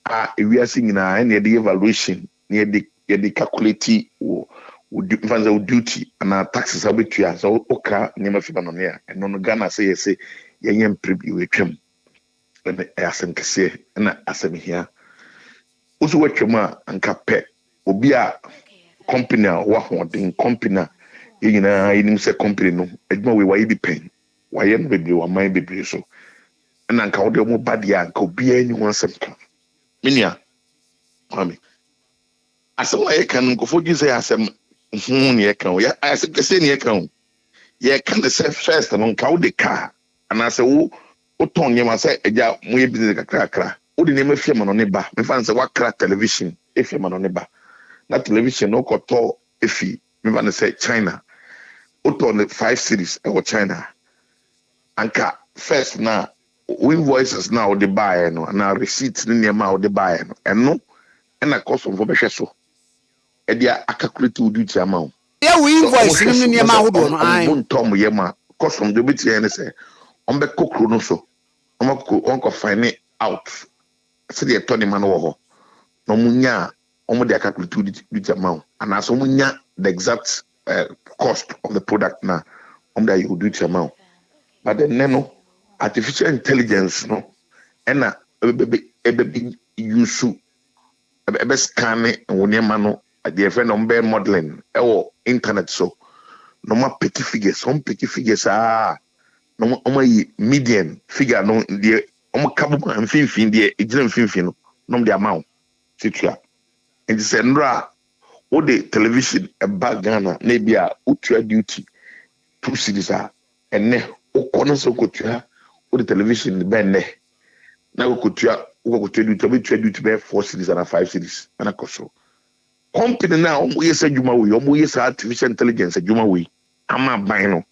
a ewiase nyina na de evaluation na de calculate wo duty and taxes abetua so oka nyema fi bano ya eno no Ghana say yes yenye mprebi wetwam na asem kese na asem hia usu wetwam a anka pe obi a company a wa hoden company yina yinim se company no adwuma we wa yi pen wa ye no bebre wa man bebre so na anka wo de mo bade anka obi anyi ho asem ka minia Kwame asem wa ye kan ko fogi say asem ne ye kan ya asem kese ne ye kan ye can say first no nka wo de car ana say wo ton nyema say eja mo ye business kakra wo de nyema fie ma no ne ba me fan say wakra television efie ma no ne ba na television no koto efi me fan say China wo ton 5 series e wo China anka first na invoices now the buy no na receipts ni nyema wo de buy no eno na cost of obehwe so e dia calculate wo duty amount yeah we invoice ni nyema ahodo no ai bon tom yema cost of the bit here say on be kokro no so on ko find it out say the Tony man wo ho no munya on dey calculate duty amount and as munya the exact cost of the product na on dey you duty amount but then no artificial intelligence no ena ebe use ebe scan wonyema no the friend on be modeling internet so no ma petty figures some petty figures no my median figure no the kabu mfimfin the ejina mfimfin no the amount situa and say nra wo the television e bag Ghana na bia utua duty 2 cities enne ukono so kotua wo the television ben ne na kotua duty be 4 cities and 5 cities and akoso company now we say juma we yes artificial intelligence juma we ama ban no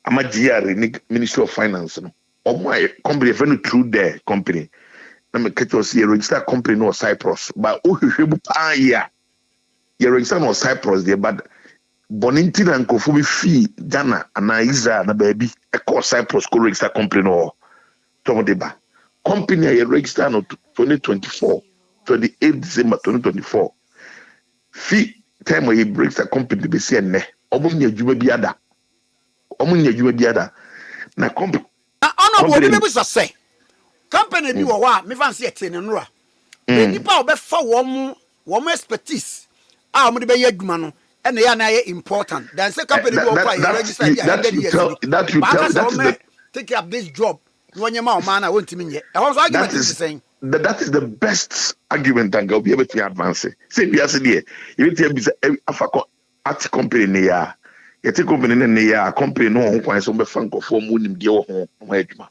ama GR Ministry of Finance no my company friend through their company na me catch us here register company no Cyprus but ohwehwe pa ya you register no Cyprus there but boninti na nkofo be fee Ghana and Israel na baby e call Cyprus go register company no to de ba company you register no 2024 28 December 2024 fee time he breaks the company be say ne omunya djuma biada na company ono bo bi be say company bi wo wa me fan say ete ne nura e nipa obefa wo expertise a mo de be ye adwuma no e na ya na ye important then say company bi wo kwa you register that take up this job no nyema o man na wontimi nye e ho so argument is saying that is the best argument and go be able to advance say we are there you tell be afako at company ne ya yete company ne ya company no ho kwan so be franco for mu nim de ho adwuma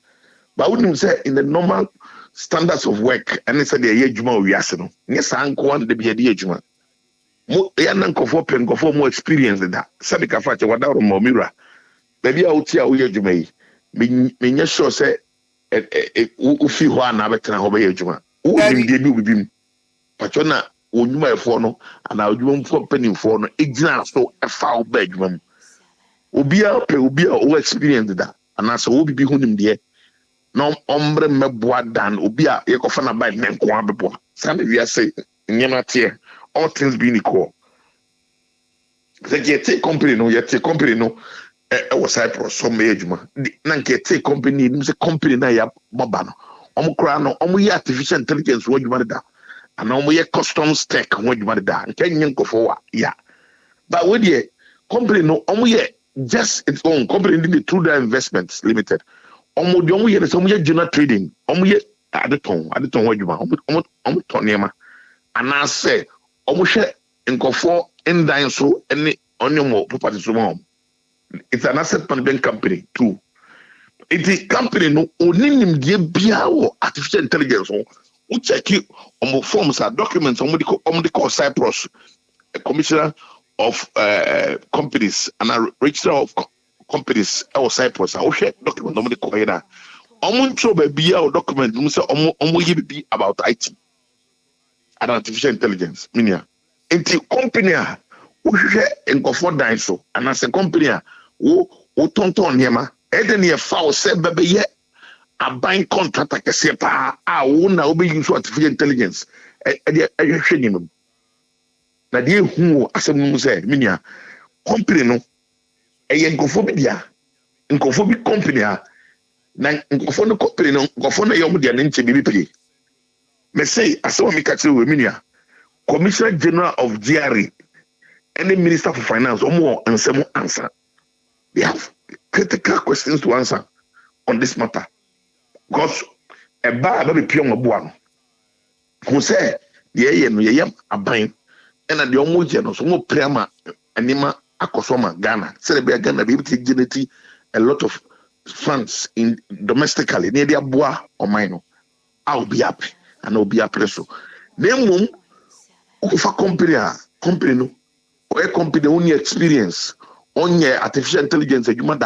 but we say in the normal standards of work and say the ye adwuma o wiase no nye sanko and de be de adwuma mo ya nan kofo pen kofo mo experience that sabi ka fa che wada ro mo mira baby a uti a wo ye adwuma yi me nye sure say u fi ho ana betena ho be ye adwuma wo nim de bi ubibim patona onwuma efo no ana odwuma mfo penifo no egina so efa oba adwuma mu obi a o experience that ana so obi bi hunim de no ombre meboa dan obi a ye kofa na ba ne nko abeboa san we say nyema tie all things being equal the get company no e was Cyprus so me adwuma na nke take company nim say company na ya boba no omkra no omo artificial intelligence wo adwuma da ana omo customs tech wo adwuma da nke nyen nkofo wa ya but we the company no omo just its own company in the True Investments Limited omo de omo general trading omo adeton wo adwuma omo tonema ana say omo hwe nkofo ndan so ene onyomo property so mo it's an asset management company too. It's company no oninim die bia wo artificial intelligence o check you on forms and documents on the call Cyprus a commissioner of companies and a register of companies or Cyprus o share document on the call here omo be bia o document no say omo be about IT and artificial intelligence minia enti company a wo hwe nkofo dan so and as a company a wo tonton niema eden ye fa o se bebe ye aban contractor kese pa a wo na obe use artificial intelligence e hwe nim na de hu asem no se minia company no ye nkofo bi dia nkofo bi company a na nkofo no company no nkofo na ye omo dia ne nche bi pie me say asem mi ka kire we minia Commissioner General of GRE and the Minister for Finance and some answer. They have critical questions to answer on this matter. Because a bar be pion abuano. Who say the a buying and at the omogen or some prema anima akosoma Ghana. Celebrate Ghana be able to generate a lot of funds in domestically. Near the bois or mine. I'll be happy and I'll be happy so. Then mum, ufa company no, or company only experience on your artificial intelligence and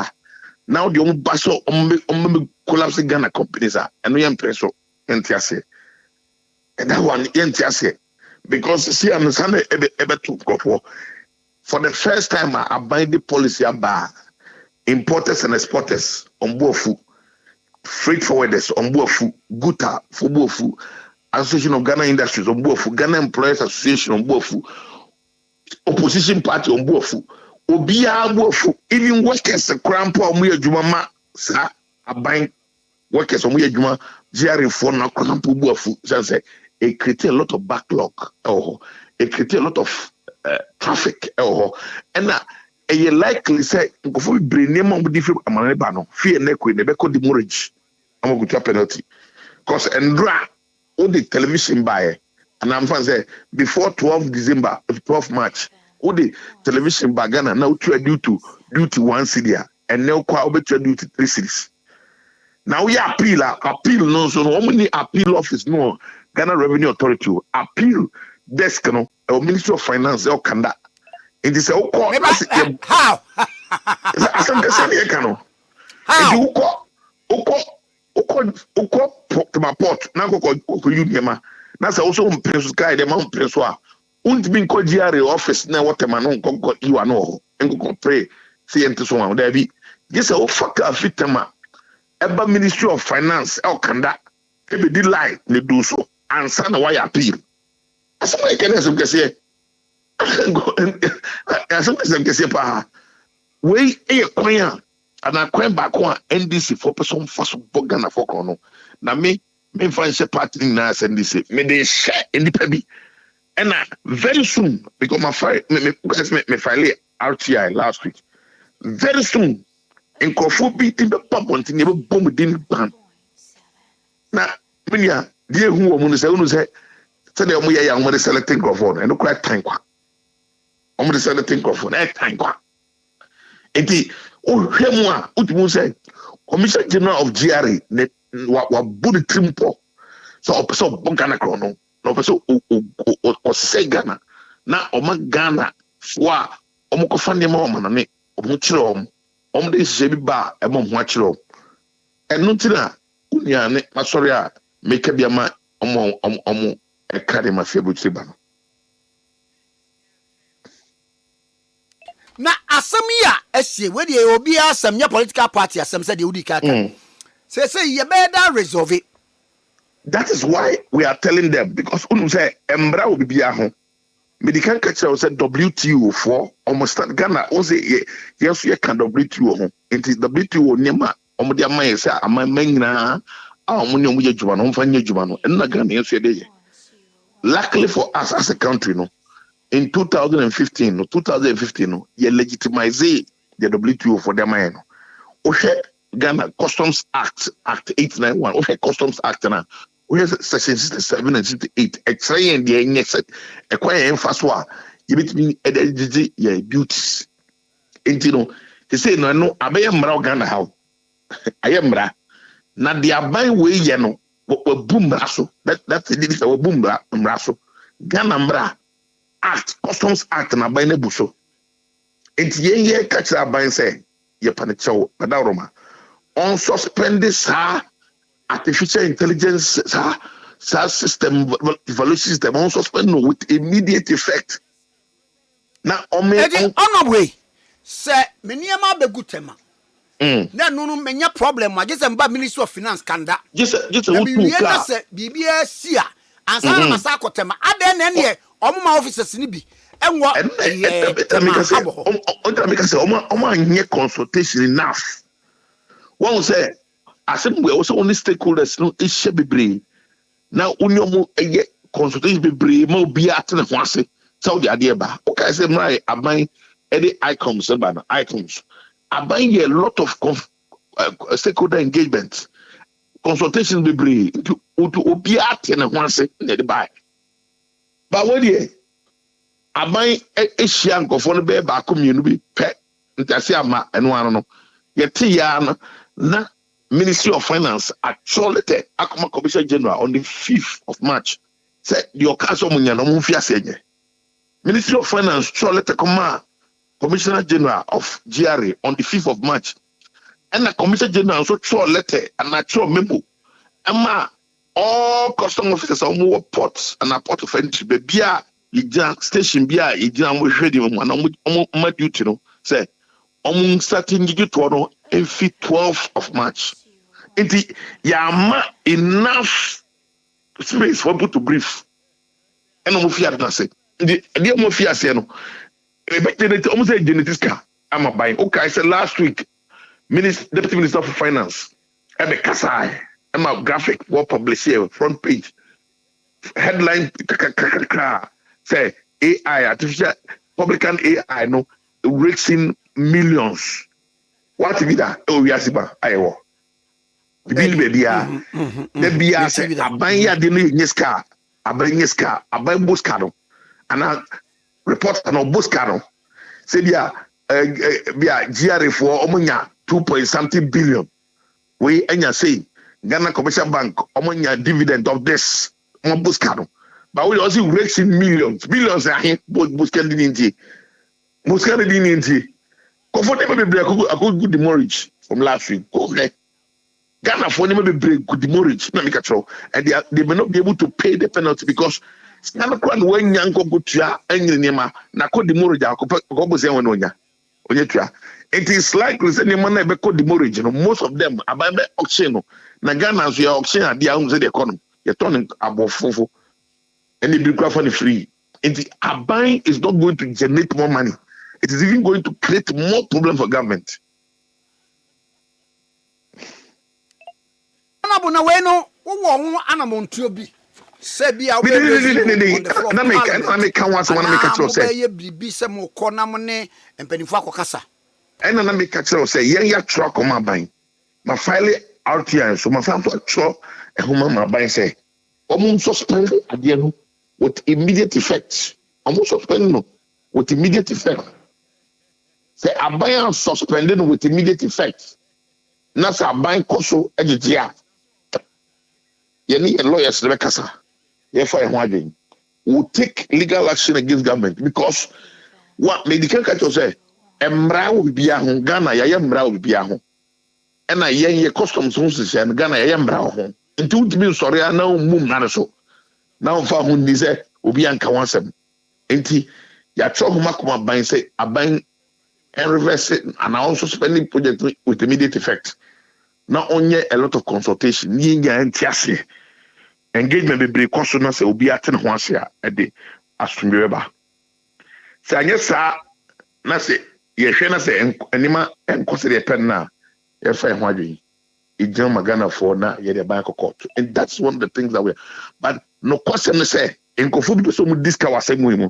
now the own basso on collapse Ghana companies are and we impress and that one because see I'm able to go for the first time I bind the policy about importers and exporters on board food. Freight forwarders on board food, Guta for board food, Association of Ghana Industries on board food, Ghana Employers Association on board food, Opposition Party on board food, Obia board food, even workers a cramp on Muya Jumama, sir, a buying workers on Muya Juma, GR for now cramp board food, say it created a lot of backlog, it created a lot of traffic, and you likely say, before we bring them on different amanebano, fear neck they call demurrage. I'm going to penalty. Because Endra, all the television buyer, and I'm going to say, before 12 December, 12 March, all the television buyer Ghana now trade due to 1 city, and now quite due to 3 cities. Now we appeal no, so how many appeal office no Ghana Revenue Authority appeal desk no, or Ministry of Finance or Kanda. It is how? As I'm saying, you can how? To my port. Now go you nema. That's also press guy the man press wa. Won't be called GRA office now. What man on go you are no and go pray. See into someone there be. Yes, oh fuck a fitema. Eba Ministry of Finance or Kanda. Ebe di lie ne do so. Answer na why appeal. As I can say. We a coin and I coin back on NDC for person first Bogana for Kono. Now me find a party in us NDC. Me they share in the pebby. And very soon, because my file RTI last week. Very soon, in Kofu beating the pump until never bomb didn't ban. Now, when you dear who woman say, so they are young when they selecting Kofu and no quite time. I'm going to say the thing of that time. Eti o hwemwa utimu say Commissioner General of GRA ne wa budi trimpo so opeso Ghana krono no opeso o say Ghana na o ma Ghana wa o mo kofa ne ma o ma ne o mo kire o mo de se bi ba e mo ho akire o enu tina unia ne masori a meka bia ma omo e kare ma fie butiri ba no. Na asem ya esie we dey obi asem nya political party asem say dey udi kaka. Say ye better resolve it. That is why we are telling them because unu say embra obi bia ho. Medical catcher say WTO for almost Ghana o say yes ye can WTO ho. It is WTO nyema omo dia man say amman nyina omo ne omo ye djuma no mfa nye djuma no. Na Ghana yes ye dey. Luckily for us as a country no. In 2015, you legitimize the WTO for them. Okay, Ghana Customs Act 891. Okay, Customs Act now. We have section 67 and 68. X-ray and the next acquire fast war. You between yeah beauties. And you know, he said no, I am Ghana how I am bra. Now the abide way you know, boom brasso. That's the boom brasso. Ghana bra. Act, Customs Act na by nebuso. It's ye catch that by say, ye panicho, Padaroma. On suspended sa artificial intelligence sa system evaluation system on suspend with immediate effect. Now on me on way. Say meniama be gutema. Na no menya problem ma just mba Ministry of Finance kanda. Just we say bibia sia ansa na masakotema ade na ne Omuma officers ni bi enwo nye consultation enough. One say assembly also only stakeholders no issue bebre. Now unyomu consultation bebre ma obi atene ho ase. So the idea ba. Okay say my aban any icons icons. Aban a lot of stakeholder engagement. Consultation bebre to obi atene ho ase na dey buy. But what ye? aban ehia nkofo no be ba komienu bi pe ntase ama eno ano no yete ya no na Ministry of Finance actually akoma Commissioner General on the 5th of March say the okaso munya no mfi asenye Ministry of Finance actually koma Commissioner General of GRA on the 5th of March and the Commissioner General also throw letter and actual memo ama all custom officers on more ports and a port of entry be bia yija station bia yija mo hwedi mo na mo duty no say starting to no every 12th of March. Inti yama enough space for people to brief. Eno mo fiat na say. Ndi mo fiat say no. Almost a genetics car. I'm a buying. Okay, I said last week, Deputy Minister for Finance, Ade Akye Abia, graphic what published here front page. Headline say AI artificial publican AI no raising millions. What be that? Oh, we are siba. Ayo. Bill baby ya. The biya say abanya de no nyeska, abanya buska no. Ana report no buska no. Say biya GRA for omunya 2.something billion. We enya say Ghana Commercial Bank omunya dividend of this buska no. But we also raising millions. Billions are here buska dinti. Buska dinti. Comfortable be good demurrage from last week. Okay. Ghana for never be good demurrage. And they may not be able to pay the penalty because Ghana kwan when yanko go tua enyinema na ko demurrage akobo se won onya. It is likely say nyema na be ko demurrage no most of them about auction no. Na Ghana so your auction ade ahun say the economy. You turn abofofo. And the big for the free. And the Aban is not going to generate more money. It is even going to create more problem for government. Anabona we no wo anamontuo bi se bia we na make kan once one make catch say ye bibi se mo konam ne empanifo akokasa ena na make catch say yen ya tro come Aban ma file RTI so ma fam to tro e homa ma Aban say omun suspend ade no with immediate effect omun suspend no with immediate effect. Say Aban suspended with immediate effect. Na say Aban koso ejijia. You need a lawyer to make kasa. Therefore, we'll take legal action against government because what medical culture say, Emra will be a home, Ghana, Yamra will be a home. And I ye customs houses and Ghana, Yamra home. Until to be sorry, I know moon so. Now for whom they say will be unconscious. Enti ya trouble Makuma Bain say Aban and reverse it and also spending project with immediate effect. Not only a lot of consultation, engagement be break consultation say obi aten ho ase a de asumreba. Say anya sa na say ye hwe na say enima enconsider pen na ye fa ho adwen. Ejin magana for na ye de bank court. And that's one of the things that we but no question say enkofu bi so mu disca wasemu mu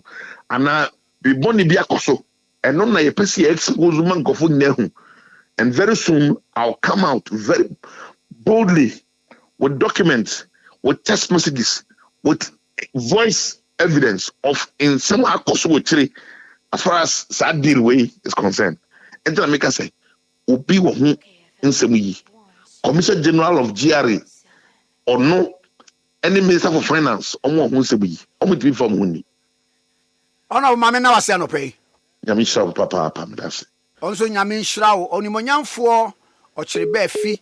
ana bi boni bi akoso eno na ye pese expose man enkofu nyahu. And very soon I'll come out very boldly with documents, with text messages, with voice evidence of in some tree as far as that deal way is concerned. And then I make say, Obi wo in some Commissioner General of GRA or no any Minister for Finance or more who say we to be from Hundi. Oh no, Mama na wase no pay. Yamisha papa that's Also nyame nhyira wo onimonyamfo ochire Baafi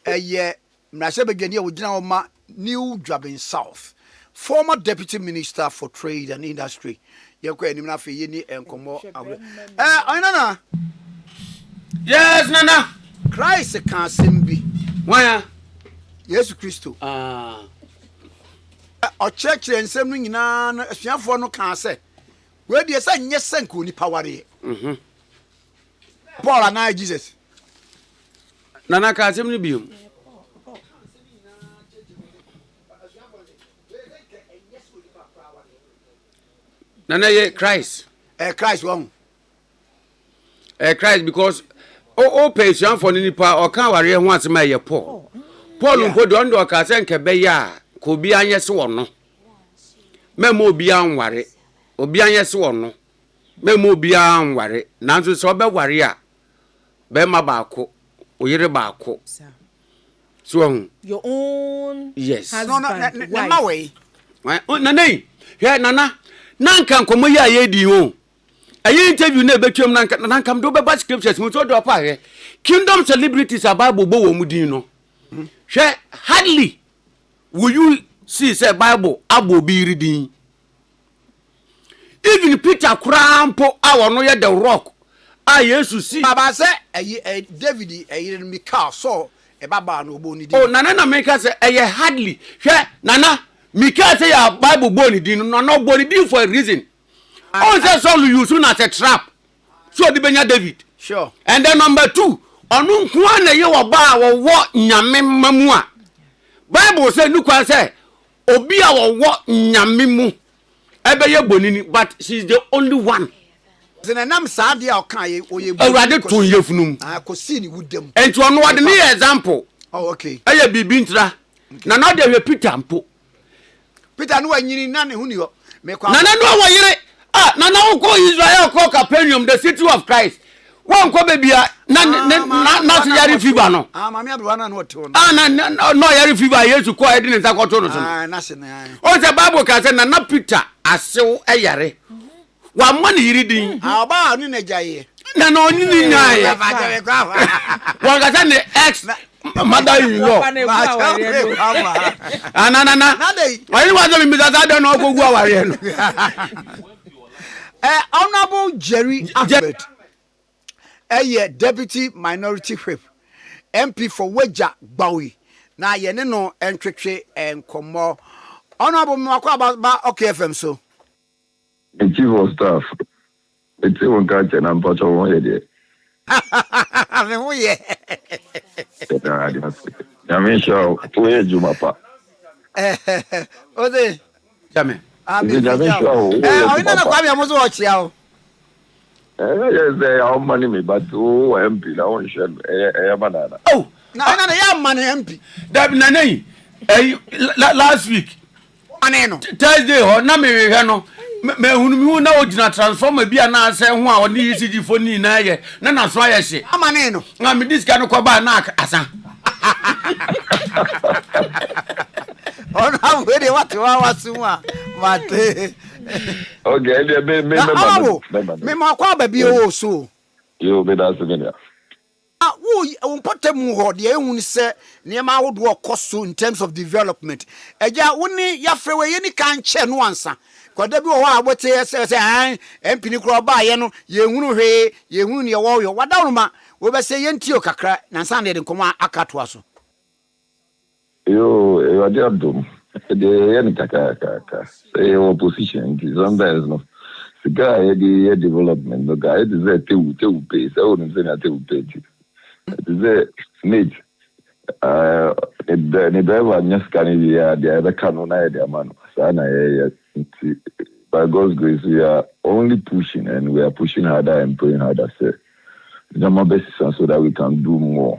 eye mrase bedwani wogina wo ma New Dwabin South former deputy minister for trade and industry yekwa anim na fe yeni enkomo nana yes nana Christ can sembi why Yesu Kristo ochekire nsem no nyina no asuafo no kan se we de se nye senko ni paware Paul and Jesus. Nana Kasim ni bium. Nana ye Christ. Christ one. Christ because patient for nipa or can worry once my ye Paul. Paul mpo do ndo ka se nke be ya ko bi anye se wono. Memo bi an ware. obi anyese wo no me mo obi anware nanso so be ware a be ma baako oyere baako so your own yes husband, no ma way nanai he nana nanka nkomo yi ayedi ho ayi interview na betwem nanka do be ba scriptures mu to do pa he kingdom celebrities are Bible bo wo mu din no hwe hardly will you see say Bible abo bi reading even Peter Krampo awo no ye the rock yesu see baba say David Michael so e baba no bo ni din oh nana na make say hardly hwe nana Michael say ya Bible bo ni din no bo ni din for a reason on say so you use as a trap so the benya David sure and then number 2 onu nko na ye wo ba wo nyame mamu a Bible say nukwa say obi a wo nyame mu ebe ye bonini but she's the only one zenenam saade a okan ye awurade ton yefunum ko si ni wudam enti ono wade ni example oh okay eye bibi ntra na na de hwe Peter mpo Peter no wanyini na ne hu ni ho me kwa na no wo yire na wo ko Israel ko Capernaum the city of Christ won ko bebia na so yare fiba no mama abro na no te ho no yare fiba Yesu ko edi ne nsakoto no so na se na o se Bible ka se na Peter asew eyare wa man yiri din ba ni na jaye na no ni ni nyaye wa ga se ne ex mother in law na why you want to be that don't know go aware no Honorable Jerry Ahmed Deputy Minority Whip MP for Weja Bawi na ye ne no entwetwe enkomo Honorable Mwakwa ba okay FM so the chief of staff it's one catch and I'm part of one idea oh yeah I'm sure we juma pa ode jame I'm sure na Kwame amozo o chia o yes they are money me but MP na won share banana oh na ya man MP that nanai last week aneno Thursday ho na me hwe no me hunu na ogina transformer bia na ase ho a oni ECG phone na ye na so aye hye amane no na me diska no kwa ba na asa ona we de what wa wasu a mate okay me makwa ba bi o so you be that again wo potem ho de ehun se niema wodo okoso in terms of development eja woni ya frewe ye ni kan che no ansa kwada bi wo abote se empini kro ba ye no ye hunu hwe ye hunu ne wo yo wada ma wo be se ye ntio kakra na nsa de nkomo akato aso yo ade adom de ye ni kaka say opposition is sometimes no the guy the development the guy is there te pay so no say na te pay the need the driver just can be the canoe na the man sana by God's grace we are only pushing and we are pushing harder and praying harder my best so that we can do more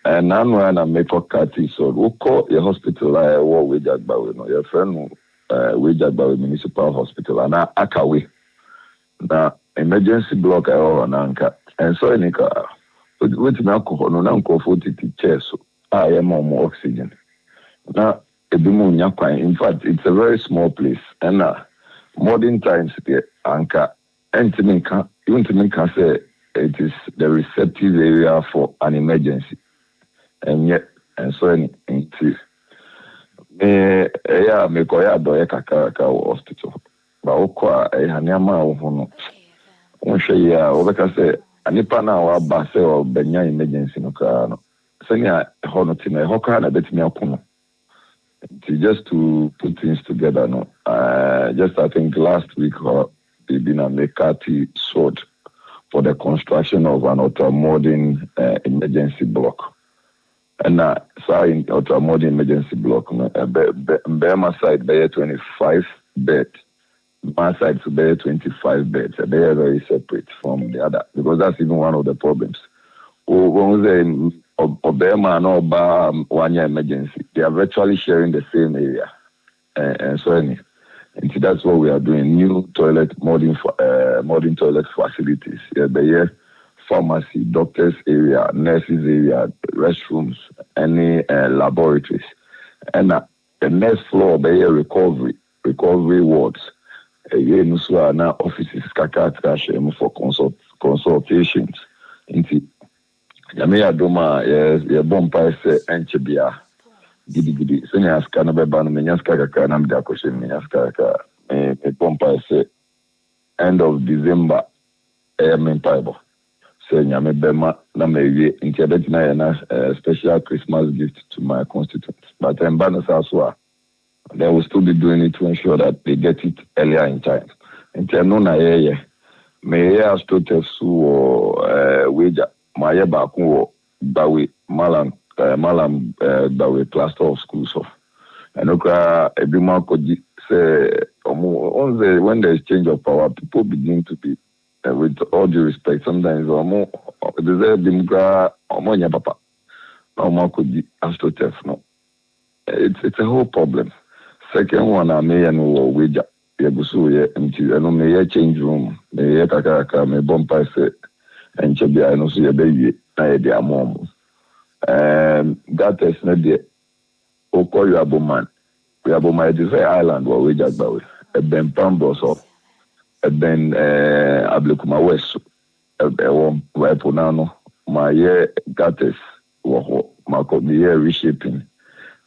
and now when I make a cut so we call your hospital what we just about your friend we just about municipal hospital and akawe na emergency block and so nika with me alcohol no na nko chair so I am more oxygen na ebimu nya kwan in fact it's a very small place and modern times there anka entimin can say it is the receptive area for an emergency and yet and so into me ko ya do ya kaka hospital ba okwa haniama wo no won hwe ya obeka say anipa na wa ba say o benya emergency no ka no senya ho no ti na ho ka na betimi akono just to put things together no just I think last week they been a Mekati sought for the construction of an ultra-modern emergency block and in ultra-modern emergency block no Bema side by 25 bed my side to bear 25 beds. They are very separate from the other because that's even one of the problems. When we say Obama and Oba 1 year emergency, they are virtually sharing the same area. And so And that's what we are doing. New modern toilet facilities. Yeah, the pharmacy, doctors area, nurses area, restrooms, any laboratories. And the next floor, the recovery wards. Now offices for consultations. Yame adoma ye bompa se enchebia gidi sene aska na beba no menya ska kaka na mda kwhye menya ska kaka me bompa se end of December me paibo se nyame bema na mewie nti abetina ye na special Christmas gift to my constituents, but I'm so they will still be doing it to ensure that they get it earlier in time. Nti no na ye me astotefsu wager my back Bawe Malam Bawe cluster of schools of and every month say when there is change of power, people begin to be with all due respect, sometimes deserve dimgra papa no. It's a whole problem. Second one I may and wager Yabusu and may change room, may kaka may bompa say and Chabia no see a baby. Their mom. That is not the Oko Yaboman. Yaboma is a island where we just bow. A Ben Pambos of a Ben Ablekuma West. A Weponano. My year Gates Waho Marco Mier reshaping.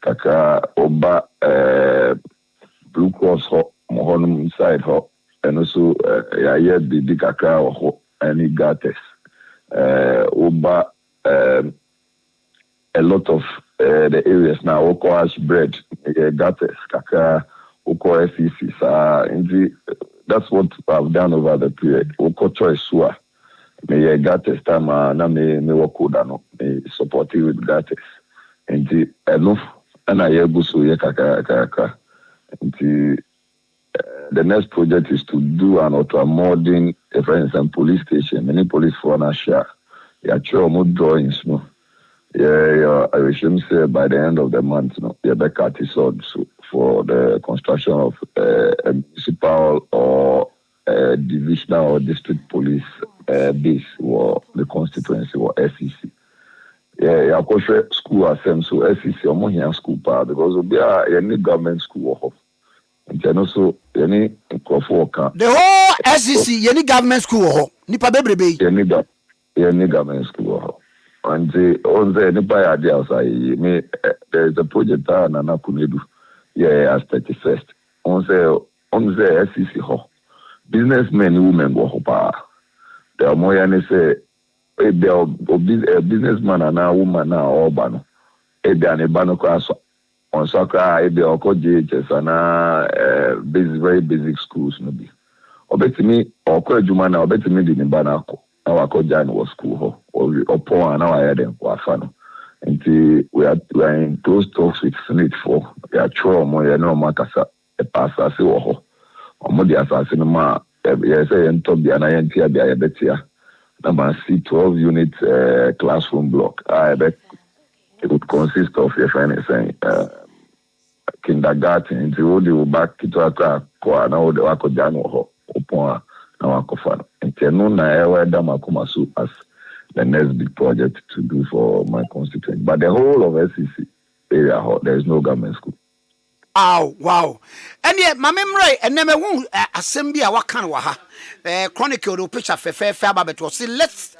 Kaka Oba Blue Cross Ho Mohonum side ho and also Yaya Bibi Kaka or any Gates. Oba a lot of the areas now oko ash bread gates kaka oko SEC that's what I've done over the period oko choice sua me gates time na me work no me support you with gates and enough and I go so ye kaka and the next project is to do an ultra-modern, for instance, police station. Many police for an share. Yeah, sure, more drawings, no. Yeah, I wish him say by the end of the month, no. Yeah, back at his for the construction of a municipal or divisional or district police base or the constituency or SEC. Yeah, of course, school are same so SEC or here school part because we are any government school. And also, any the whole SEC, any government school, Nipa Bebrebe, any government school. And on the Nipa idea, there is a project that Nana Kunedu, as 31st. On the SEC, businessmen, women go hopa. There are more than say, a businessman and a woman now, or bano, a bano class. On soccer, the Oko JHS and very basic schools, maybe. Or better me, or Jumana, or better me in Banako. Our Kojan was school, or poor, and now I had them Wafano. And we are in close talks with Senate for their chore, more no Macasa, a pass as a or Modia Cinema, yes, and top the Anayantia, the Ayabetia, number C12 unit classroom block. I bet it would consist of, if anything, kindergarten into all the back to a car, now the Wako Jano upon our Kofan. And Tenuna, I wear Damakumasu as the next big project to do for my constituency. But the whole of SEC area, there is no government school. Oh, wow. And yet, my memory, and never won't assembly a wakan waha. Chronicle the picture fair but was let's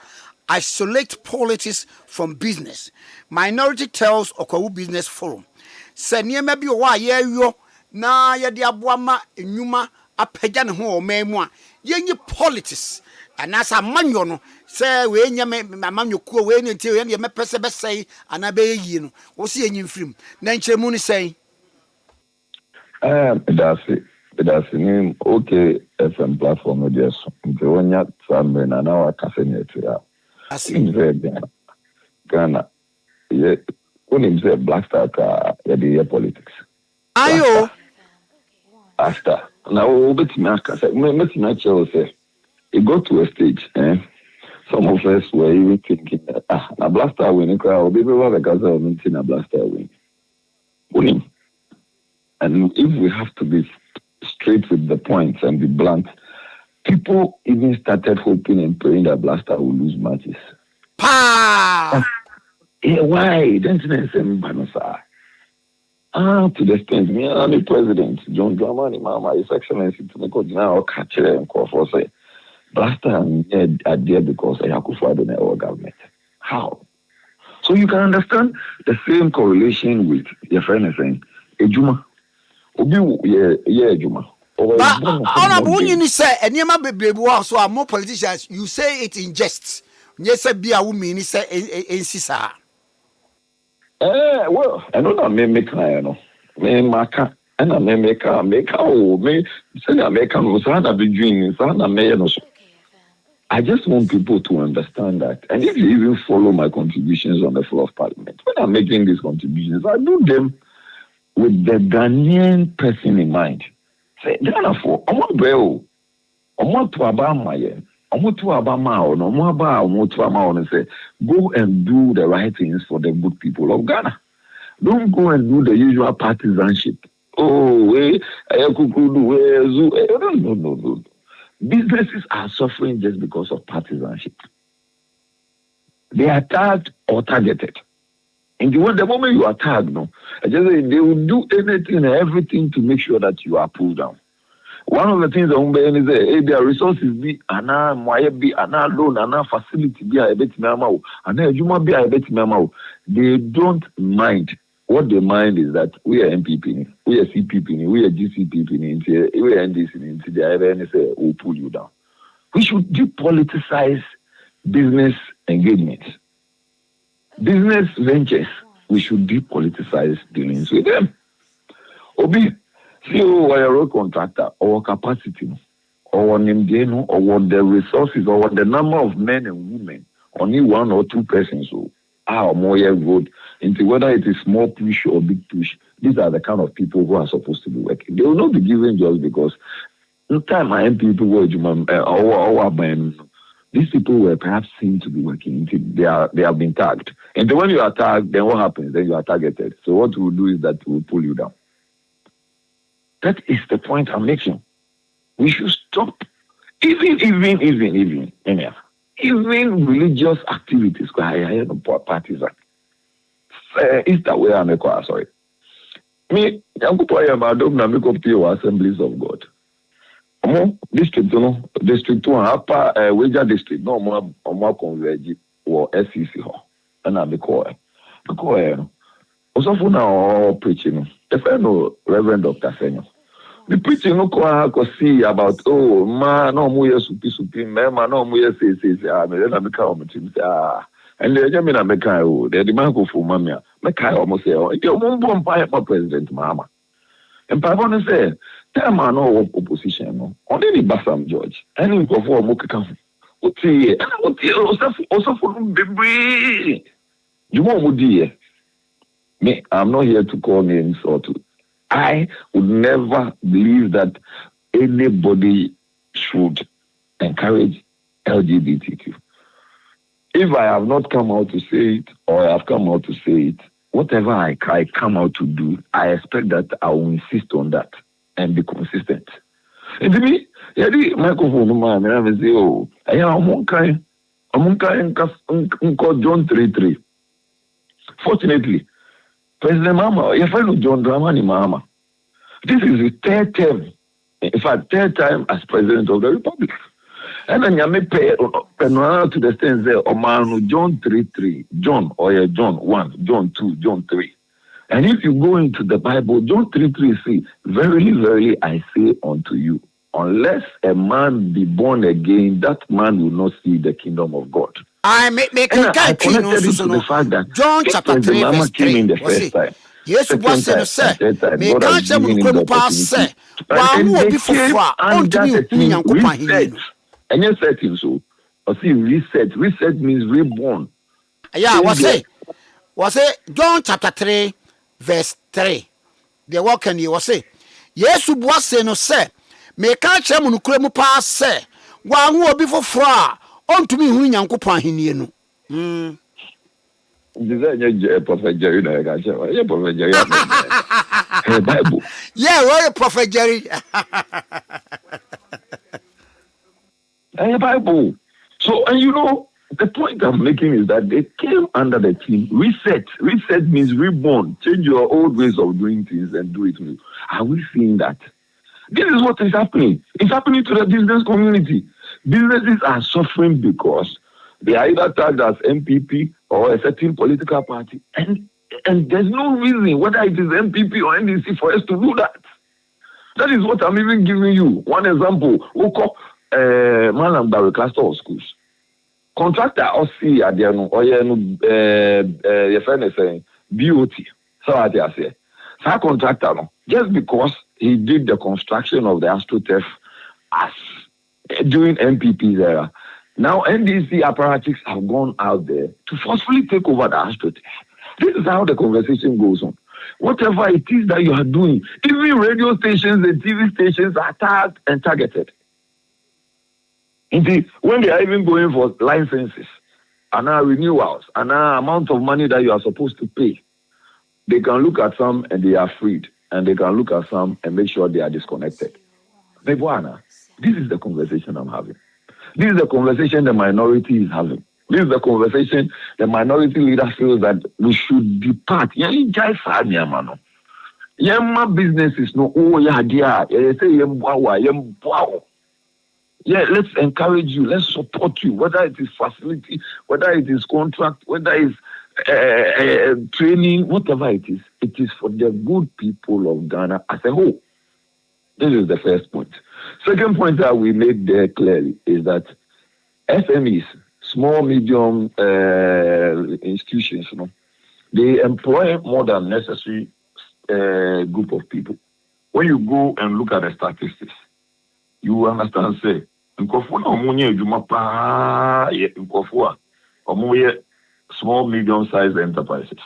isolate politics from business. Minority tells Okawu Business Forum. Say near maybe a while, yo, na ya diabuama, numa, a pagan ho, memwa, ye politics. And as a manual, say, when you make my manual cool way until you may perceive say, and I bay you. What's he in film? Nature Mooney say, that's it. That's the name. Okay, FM platform, yes. The one yet, some men are now a cafe. I think Ghana. Yeah, when him say Black Star car, the politics. Ayo. After now, bet me say, met me say, it got to a stage. Some of us were even thinking, na Black Star win, crowd, we will have a Gaza meeting a Black Star win. And if we have to be straight with the points and be blunt, people even started hoping and praying that Blaster will lose matches. Yeah, why? Don't you know? To the extent, me and the president, John Dramani, Mama, His Excellency, to make now catch and call for say, Blaster are there because I have to fight in our government. How? So you can understand the same correlation with your friend is saying, Ejuma. Yeah, Ejuma. But honorable, you say, and you might be so are more politicians. You say it in jest. Yes, be a woman, say, in Sisa. Well, I know that me cry, no. Me maka, and I make me say I make was I be doing, I just want people to understand that. And if you even follow my contributions on the floor of Parliament, when I'm making these contributions, I do them with the Ghanaian person in mind. Say, Ghana for, I want to Obama, say, go and do the right things for the good people of Ghana. Don't go and do the usual partisanship. No. Businesses are suffering just because of partisanship. They are tagged or targeted. And the moment you are tagged, they will do anything and everything to make sure that you are pulled down. One of the things that their resources be ana loan, ana facility be a bit mama, ana juma be a bit mama. They don't mind. What they mind is that we are MPP, we are CPP, we are GCPP, we are NDC, they are say will pull you down. We should depoliticize business engagements. Business ventures, we should depoliticize dealings with them. Obi, CEO or a road contractor or capacity or name or the resources or the number of men and women, only one or two persons who are more good into whether it is small push or big push. These are the kind of people who are supposed to be working. They will not be given jobs because the time I am people were these people were perhaps seen to be working. They have been tagged. And then when you are tagged, then what happens? Then you are targeted. So what we'll do is that we'll pull you down. That is the point I'm making. We should stop even religious activities. Partisan. Easter way I'm sorry. Me, I'm going to Assemblies of God. District 2 upper Wager district no more converge or SCC ho and I because also for now preaching the fellow Reverend Dr. Senyo the preaching no ko see about man no mo supi man no mo say me na me ka o metim and the German na me ka the man go for mamia me ka o mo say o mo bomb pa president mama and pa want say tell man no opposition no only the Basam George and him go for mo keka also for baby you want me I'm not here to call names or to I would never believe that anybody should encourage LGBTQ. If I have not come out to say it or I have come out to say it, whatever I come out to do, I expect that I will insist on that and be consistent. And to me, the microphone man, I say, I'm John 3:3. Fortunately, President Mama, your friend John Dramani Mama, this is the third term, in fact, third time as President of the Republic. And then you may pay to the extent there, John 3:3, John or John 1, John 2, John 3. And if you go into the Bible, John 3:3 see, verily, verily, I say unto you, unless a man be born again, that man will not see the kingdom of God. I connected it to the fact that John chapter 3 verse 3 came in the first time. Yes, was say me can't say we could pass say wa wo bi fofo on to me hu Nyankopon hini no enye setting so or see reset means reborn. Yeah, was say John chapter 3 verse 3 the what can you say yes was say no say me can't say mu nukure pass say wa wo bi fofo on to me hu Nyankopon hini no Prophet Jerry, Prophet Jerry. Bible. Yeah, where Prophet Jerry. Bible. So, and you know, the point I'm making is that they came under the theme reset. Reset means reborn. Change your old ways of doing things and do it new. Are we seeing that? This is what is happening. It's happening to the business community. Businesses are suffering because they are either tagged as MPP or a certain political party. And there's no reason, whether it is MPP or NDC, for us to do that. That is what I'm even giving you. One example, Malam Barry cluster of schools. Contractor or see at the end, or your friend is saying BOT. So I say, that contractor, just because he did the construction of the AstroTurf as during MPP's era. Now NDC apparatus have gone out there to forcefully take over the AstroTurf. This is how the conversation goes on. Whatever it is that you are doing, even radio stations and TV stations are tagged and targeted. Indeed, when they are even going for licenses and renewals and amount of money that you are supposed to pay, they can look at some and they are freed, and they can look at some and make sure they are disconnected. This is the conversation I'm having. This is the conversation the minority is having. This is the conversation the minority leader feels that we should depart. Yeah, business is no. Yeah, let's encourage you. Let's support you. Whether it is facility, whether it is contract, whether it's training, whatever it is for the good people of Ghana as a whole. This is the first point. Second point that we made there clearly is that SMEs, small, medium institutions, they employ more than necessary group of people. When you go and look at the statistics, you will understand, say, small, medium-sized enterprises.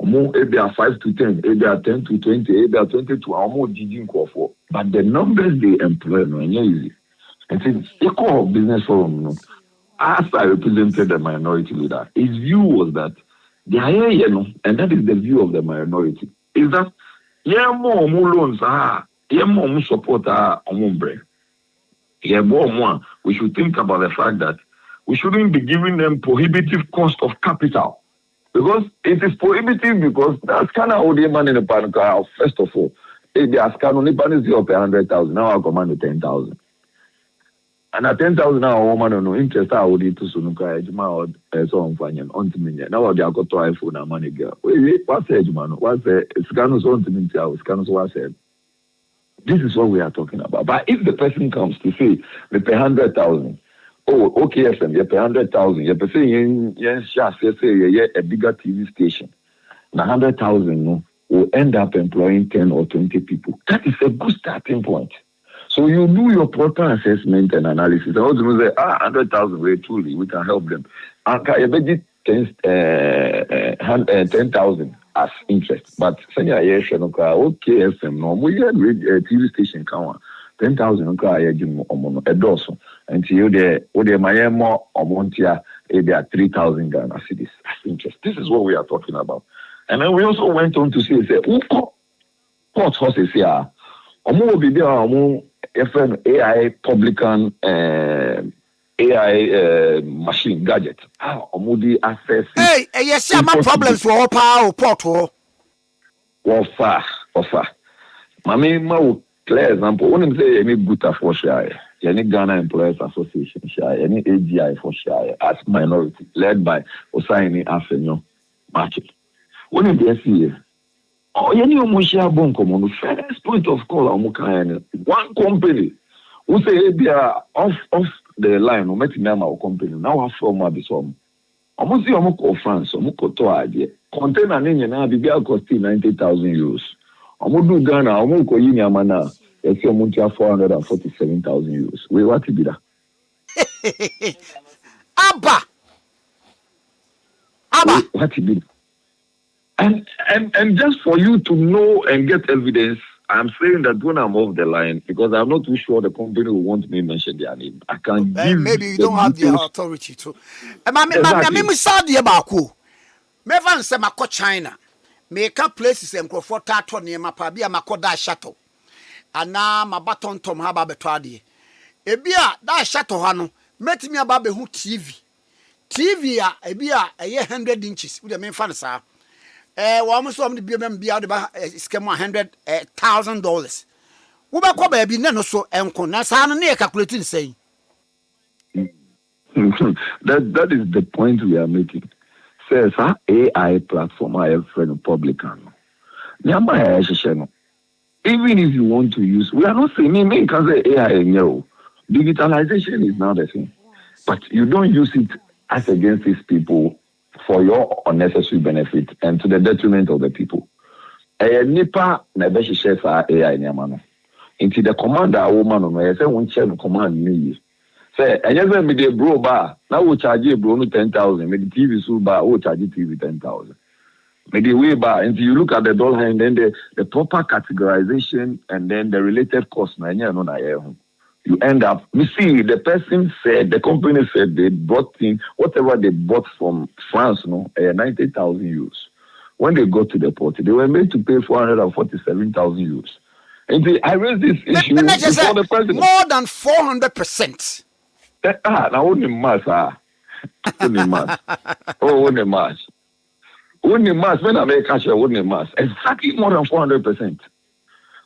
Maybe are 5 to 10, maybe are 10 to 20, maybe are 20 to but the numbers they employ no easy. And since equal business forum, as I represented the minority leader, his view was that the higher and that is the view of the minority, is that more loans more support we should think about the fact that we shouldn't be giving them prohibitive cost of capital. Because it is prohibitive because that's kind of how the man in the pan. First of all, if the Ascan only pan is up 100,000, now I command 10,000. And at 10,000 now, woman no interest, I would eat to Sunuka, Ejma, or so on Fanyan, on to me. Now they are got to iPhone and money girl. What's Ejman? What's a Scanus on to me? Scanus was said. This is what we are talking about. But if the person comes to say, they pay 100,000, oh, okay, FM, you pay 100,000. You pay say a bigger TV station. Now 100,000 will end up employing 10 or 20 people. That is a good starting point. So you do your proper assessment and analysis. I was going to say, 100,000, very truly, we can help them. And you budget 10,000 as interest. But say okay, FM, no, we had a TV station count. 10,000 a dozen. And you there, my more amount here, there are 3,000 Ghana cedis. That's interest. This is what we are talking about. And then we also went on to say, what horses here? Omo be there, FM AI publican AI machine gadget. Omo the access. Hey, yes, my problems for all power port. Offer. Mami ma clear example. When you say any good for share, any Ghana Employers Association share, any AGI for share as minority led by Osaini Afenyo Market. When you see any share bonko, first point of call one company who say they are off the line or making them our company now have from some. Almost the France, to idea. Container in now be cost 90,000 euros. Omodu Ghana, Omoko Yinyamana, it's 447,000 euros. We what to be that? Abba! What to be? And just for you to know and get evidence, I'm saying that when I'm off the line, because I'm not too sure the company will want me to mention their name. I can give maybe you don't have the authority to. I'm Saudi about who. Mevan say China. make up places and for tato near my pabia makoda shuttle. Ana ma baton tom ha ba betwade. Ebia da shuttle hano met me about who TV a ebia 100 inches. We the main fan sa. One so am the BM be out the scam $100,000. Wo ba ko ba bi na no so enko na sa no na calculating say. That is the point we are making. Says AI platform I have friend publican. Even if you want to use, we are not saying me can say AI no. Digitalization is not the thing. But you don't use it as against these people for your unnecessary benefit and to the detriment of the people. Nipa never share AI nyamano. Into the commander woman on I say one share command me. Say, I just me the bro bar. Now we charge you bro 10,000. Me the TV so bar, we charge TV 10,000. Me the way bar. And you look at the dollar and then the proper categorization and then the related cost. You end up. We see the person said the company said they bought in whatever they bought from France, 90,000 euros. When they got to the port, they were made to pay 447,000 euros. And I raised this issue before the president. More than 400%. Now only mass, only mass. Oh, only mass. Only mass. When I make cash, only mass. Exactly more than 400%.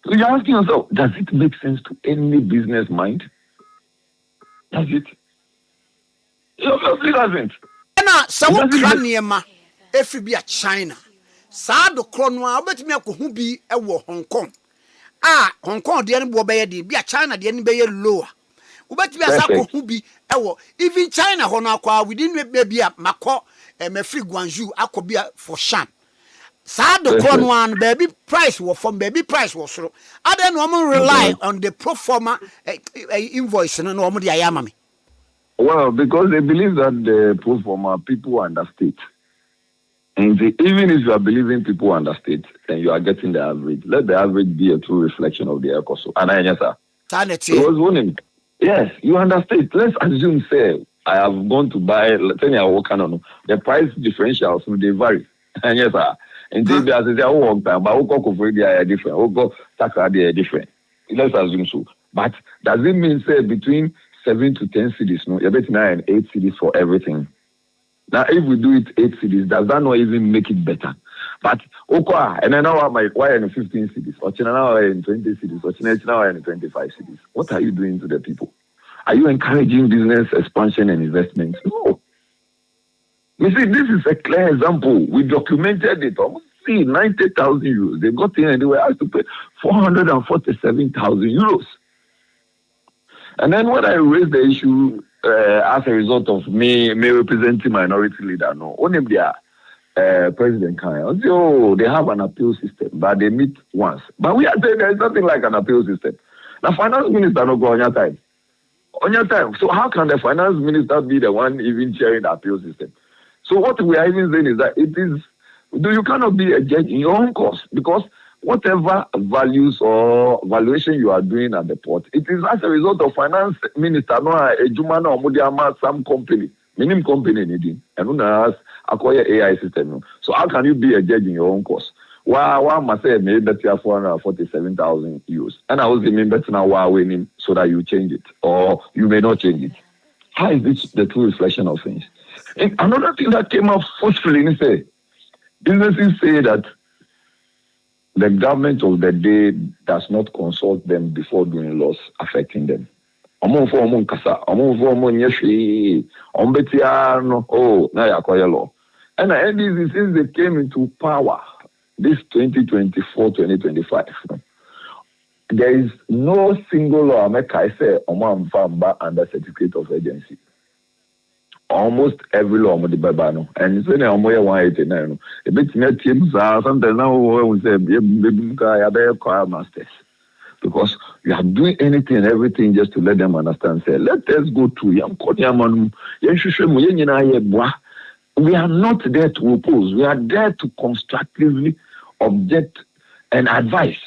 So you're asking yourself, does it make sense to any business mind? Does it? It obviously doesn't. Now, some craniema, if you be a China, Sado Cronwa, but me who be a Hong Kong. Hong Kong, the enemy be a China, the enemy be lower. But we are who be even China, Honakwa, we didn't be a Mako and me free Guangzhou, I could be for sham. Sado Cronwan, baby price was from baby price was so. I don't normally rely on the pro forma invoice and normally I am. Well, because they believe that the pro forma people understate. And even if you are believing people understate, then you are getting the average. Let the average be a true reflection of the ECOSO. And I answer. Yes, you understate. Let's assume, say, I have gone to buy, let's say, the price differentials, they vary. And yes, sir. And they say, oh, but they are different. Oh, tax are different. Let's assume so. But does it mean, say, between 7 to 10 cities, you're betting 9 and 8 cities for everything? Now, if we do it 8 cities, does that not even make it better? But, and then now why in 15 cities? Or now in 20 cities? Or now in 25 cities? What are you doing to the people? Are you encouraging business expansion and investments? No. You see, this is a clear example. We documented it. See, 90,000 euros. They got in and they were asked to pay 447,000 euros. And then when I raised the issue as a result of me representing minority leader, only their president can they have an appeal system, but they meet once. But we are saying there is nothing like an appeal system. The finance minister don't go on your time. On your time. So how can the finance minister be the one even chairing the appeal system? So what we are even saying is that you cannot be a judge in your own cause, because whatever values or valuation you are doing at the port, it is as a result of finance minister, some company, minimum company needing, and acquire AI system. So how can you be a judge in your own cause? Why must say maybe that you have 447,000 euros? And I was thinking better now why winning so that you change it, or you may not change it. How is this the true reflection of things? And another thing that came up forcefully is say businesses say that the government of the day does not consult them before doing laws affecting them. Oh, now you acquire law. And the NDC, since they came into power, this 2024-2025, there is no single law I say under certificate of agency. Almost every law on the Babano. And it's only 189. A bit near teams are sometimes now we say masters. Because you are doing anything and everything just to let them understand. Say, let us go to we are not there to oppose. We are there to constructively object and advise.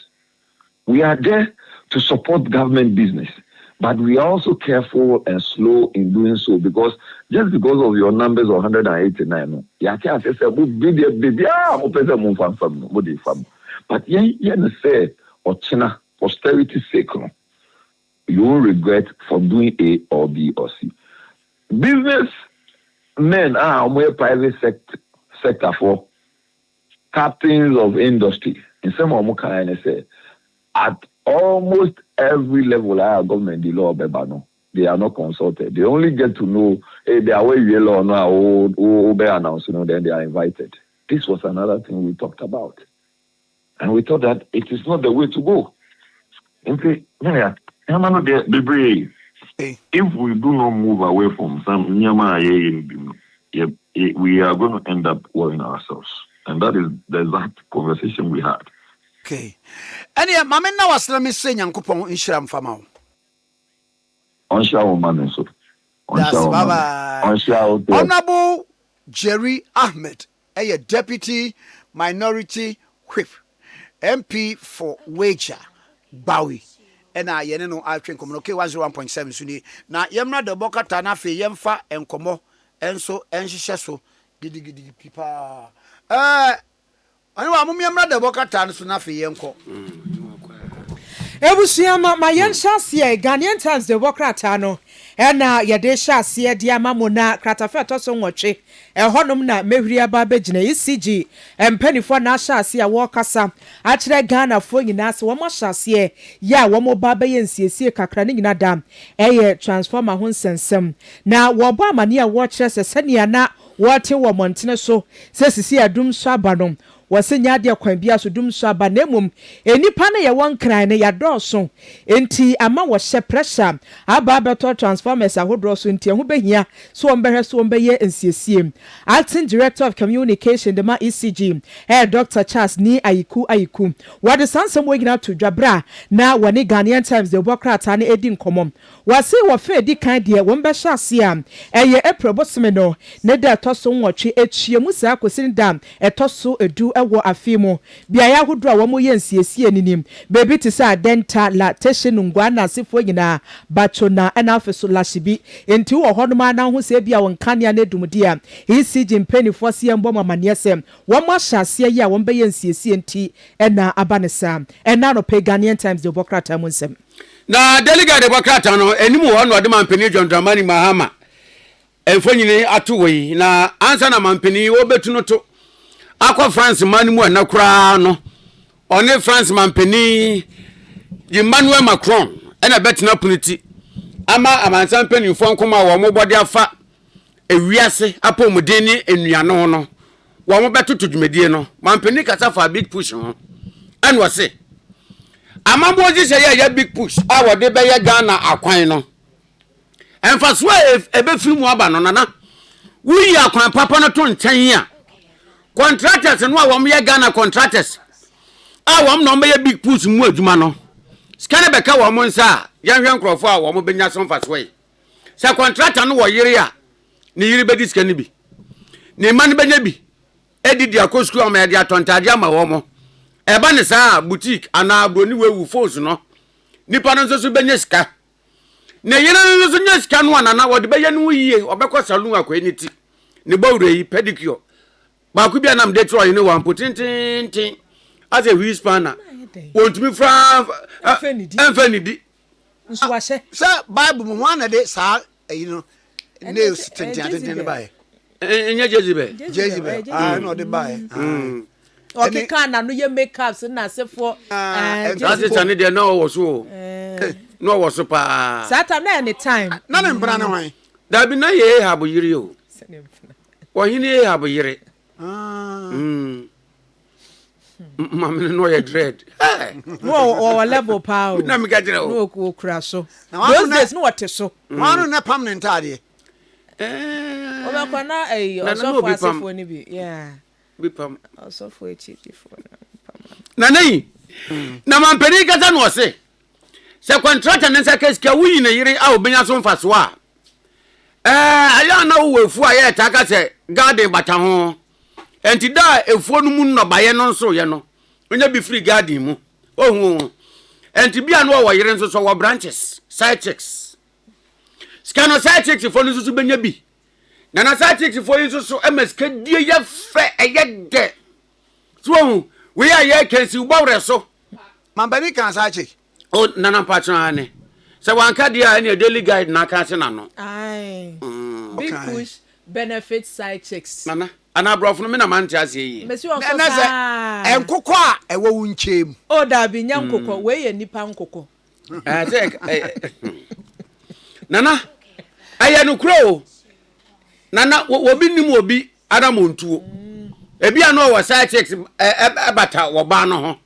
We are there to support government business. But we are also careful and slow in doing so because just because of your numbers of 189, you can't say, but you say, or China, austerity's sake, you won't regret for doing A or B or C. Business men are more private sector for captains of industry. In some of them, say, at almost every level, our government, the law, they are not consulted. They only get to know, hey, they are way yellow or no, or announce, then they are invited. This was another thing we talked about. And we thought that it is not the way to go. If we do not move away from some, we are going to end up worrying ourselves. And that is the exact conversation we had. Okay. And yeah, Mama, now was let me say, Yankupon in Shram Famao. On show man, so. Honorable Jerry Ahmed, a deputy minority whip, MP for Wager, Bowie. And I know I think okay 1.7 suni. Na yemna de boka tana fe yemfa enkomo enso enhihye so gidi pipa. Ani wa mum yemna de boka tana so na fe yenko. Ebusia ma yen hyasie Ghanaian Times de Bokrata no na ye de hyasie de amamona kratafe to so nwotwe ehonum na mehwiri aba begina ECG empanifo na hyasie a wo kasa a kire Ghana fo nyina se wo ma hyasie ya wo mo ba be yensiesie kakra ne nyina dam eye transformer ho nsensem na wo bo amane a wo kire se senia na wo te wo montene so se sisi adum so abanom wasenya de kwan bia so dum so aba na mum enipa na ye won kran ne ya dɔso enti ama wo hye pressure aba beto transformers ahodro so enti ho behia so on behwe so on beye nsiesie acting director of communication de ma ECG Dr. Charles ni ayiku what the sansem we gina to dwabra na woni Ghanaian Times de Bokrata na edi nkomom wase wo fe di kan de won be hyase a eye April bosome no ne da toso nwotwe echie musa akosin dam etoso edu ewo afimo bia ya hodo a wo mo yensiesie ninim baby ti sa denta la teshin ngwa na sefo nyina bachona na afeso lashibi enti wo hodoma na ho se bia won kanea na dumdi a ECG mpanifo se mbom amaniesem wo mo hyase ya wo be yensiesie enti na abanesa na no pe Ghanaian Times de Bokrata munsem na delegate de Bokrata no enimu ho no de mampani John Dramani Mahama enfonyini atuwe na ansa na mampani wo betuno to akwa France manimu anakura no one France mampani Emmanuel Macron ena betina puniti ama amansan panifo nkoma wo mobode afa ewiase apomudeni enuano no wo mobetoto dwumedie no mampani kasa fa big push ho and wase amamboji se ya big push a wo de be ye Ghana akwan no emfaso ebe filmu aba no nana wuyi akwan papa no to ntan a contractors no awom ye Ghana contractors awom no me big push mu adwuma no skane beka wo mo nsa ya hwe nkrofo a wo mo benya so mfaso yi se contractor no wo yire a ni yire be diskane bi ni man benya bi edidi akosku am ya dia tontaje ama wo mo eba ne sa boutique ana broni wewu force no nipa no so benya ska na yire no so nya ska no anana wo de be ye no yie obekọ salon akwaniti ni bawure yi pedicure ba ku bia nam Detroit ni wan putintin as a whisper want me from Infinity nso wa hye sir Bible mu wan na de sa nails tintin by enye Jezebel no de by okay kana no ye makeups na sefo that's it and there no was so no was so pa sata na any time na me mbra na wan da bi na ye habo yire o wo hini ye habo yire Mama no ye dread no level power na me ga jira o no ko kura so those days no what so wanu na permanent ade obakwa na osofo asefo ni bi yeah bi pam osofo echitifo na nei na mampeni kasa no se se contractor nsa keska wuyi na yire a obenya so mfaso a aya na wo wefu a ye taka se garden bata ho enti da efuo no mu no baye no nso ye no onya bi free garden mu ohun enti bia no wo yere nso so wo branches side chicks skano side chicks fo no so benya bi na side chicks fo yi so emeska die ye fe eye de so we are ye can see wo so mambani kan side chick o nana patron ne se wanka dia na daily guide na ka se na no ai big push benefit side chicks nana ana brofo no me na man tia se yi mesi o so sa enkokọ a ewo wunchem o da bi nya nkokọ we ye nipa nkokọ nana aya no kro nana obi nim obi adam ontuo ebi ano wo side chicks bata wo ba no ho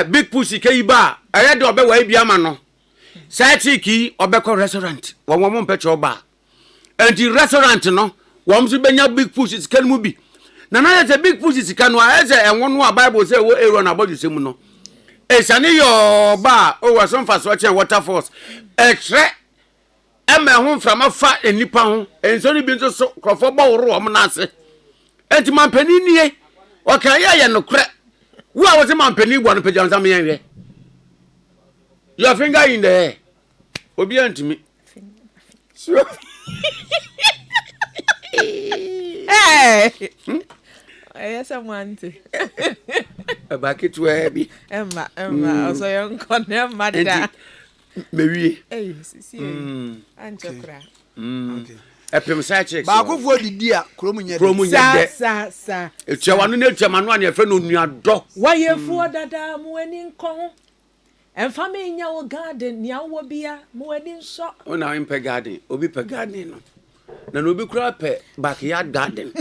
big pussy kai ba aya de obe wa bia ma no side chick obekọ restaurant wo mo mpecho ba anti restaurant no wo mso benya big pussy sika mu bi nana ya big pussy sika no eze enwo no bible say wo ero na bodu semu no esane yo ba o wa some fast watch waterfalls etre ema ho mframa fa enipa ho enso ni bi nso so krofo ba woro om na ase enti mampani nie o kan ya no kre wo a wo se mampani gbo no pejam sam yen hwe your finger in the air obi antimi so yes someone bucket we bi emma so yon konem mada mewie sisi anchokra okay epem side chicks ba ko fo didi a kromunya de sa etua wanu na etua manu an efe no nuado wayefu dada mu ani nkon emfa me nya wo garden nia wo bia mu ani nso ona impe garden obi pe garden no na no obi kura pe backyard garden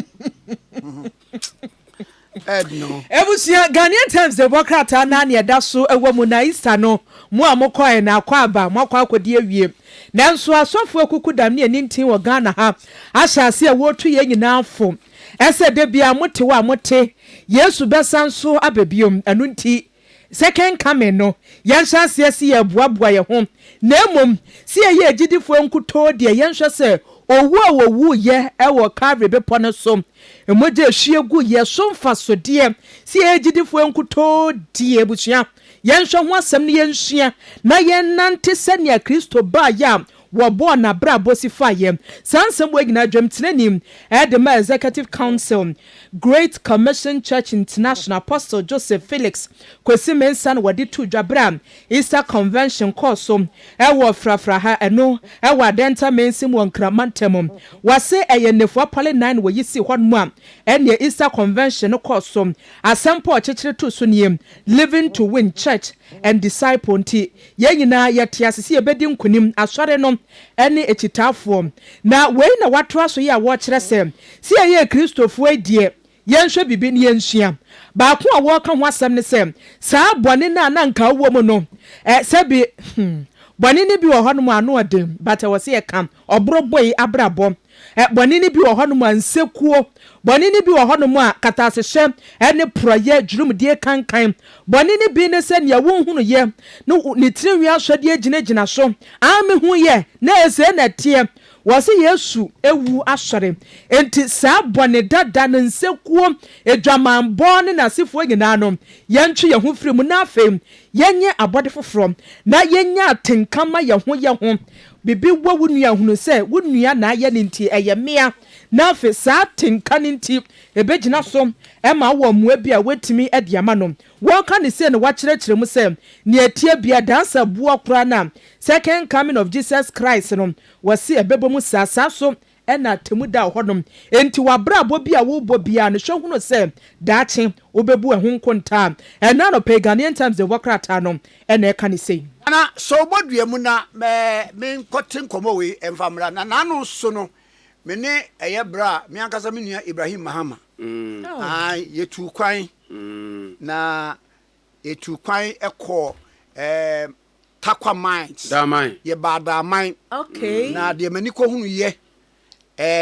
no ebusia Ghanaian Times the bokrata na na eda so ewo mu na Easter no mu amokoe na akwa aba mu akwa akodi awie nanso asofo akuku dam ne nintin wo Ghana ha ahyase a wotu ye nyina afo ese de bia mote wa mote Yesu besanso ababiom anu nti second coming no yanhyase se ye boaboa ye ho na emom se ye agidifo nkuto de yanhwe se owu a wowu ye ewo Calvary bepo no so emoje ehwiegu ye so mfa so de se ye agidifo nkuto de ebusua yanhwe ho asem ne yanhua na yennante senia Kristo ba ya wo na bra bosifaye sansem we gina dwam tenanim edema Executive Council Great Commission Church International Apostle Joseph Felix kwesi mensan wadi tu dwabra Easter Convention course ewo frafra ha eno ewo adenta mensim wonkramantem wase eyenefo pale 9 we yisi honmu a ene Easter Convention course asempo ochechire to so niem Living to Win Church and Disciple nti yenyina yetiasisi ebedi nkunim asore no ene echitafo na we na watro so ye a wo kire se si ye Kristofo adie yenhwe bibi ne yenhua ba ko a wo ka ho asem ne se saa bone na nka wo mu no sebi bone ni bi wo ho no mu ano odem but wo se ye kam obroboi abrabo bone ni bi wo ho no mu ansekuo bone ni bi wo ho no mu a katasehye ene proye dwurumdie kankan bone ni bi ne se ne wo hunu ye no ne tirinwi ahwade agina so amehu ye na ese na tie wose Yesu ewu asore enti saa bone dada ne nsekuo edwamanbo ne nasifo nyina no yentwe ye ho firi mu na afem yenye abode foforo na yenya atenkama ye ho bibi wo wunua hunu se wunua na ye ne nti eye mea na afe saa tenka ne nti ebegina so ema wo mu abi a wetimi ediama no wo ka ne se ne wa kyerɛkyerɛ mu se ne atie bia dansa buo kora na second coming of Jesus Christ no wasi ebebo mu sasa so ena temu da hodom enti wabra bobi a wo bobia no hwe hunu se daache obebu ehun konta ena no Ghanaian Times the wakrata no ena e ka ne sei na so bodua mu na me nkote nkomo we emfamra na nanu so no me ne eye bra me ankasa me nua Ibrahim Mahama yetu kwan na yetu kwan ekọ takwa minds da mine ye bada mine okay na de mani ko hunu ye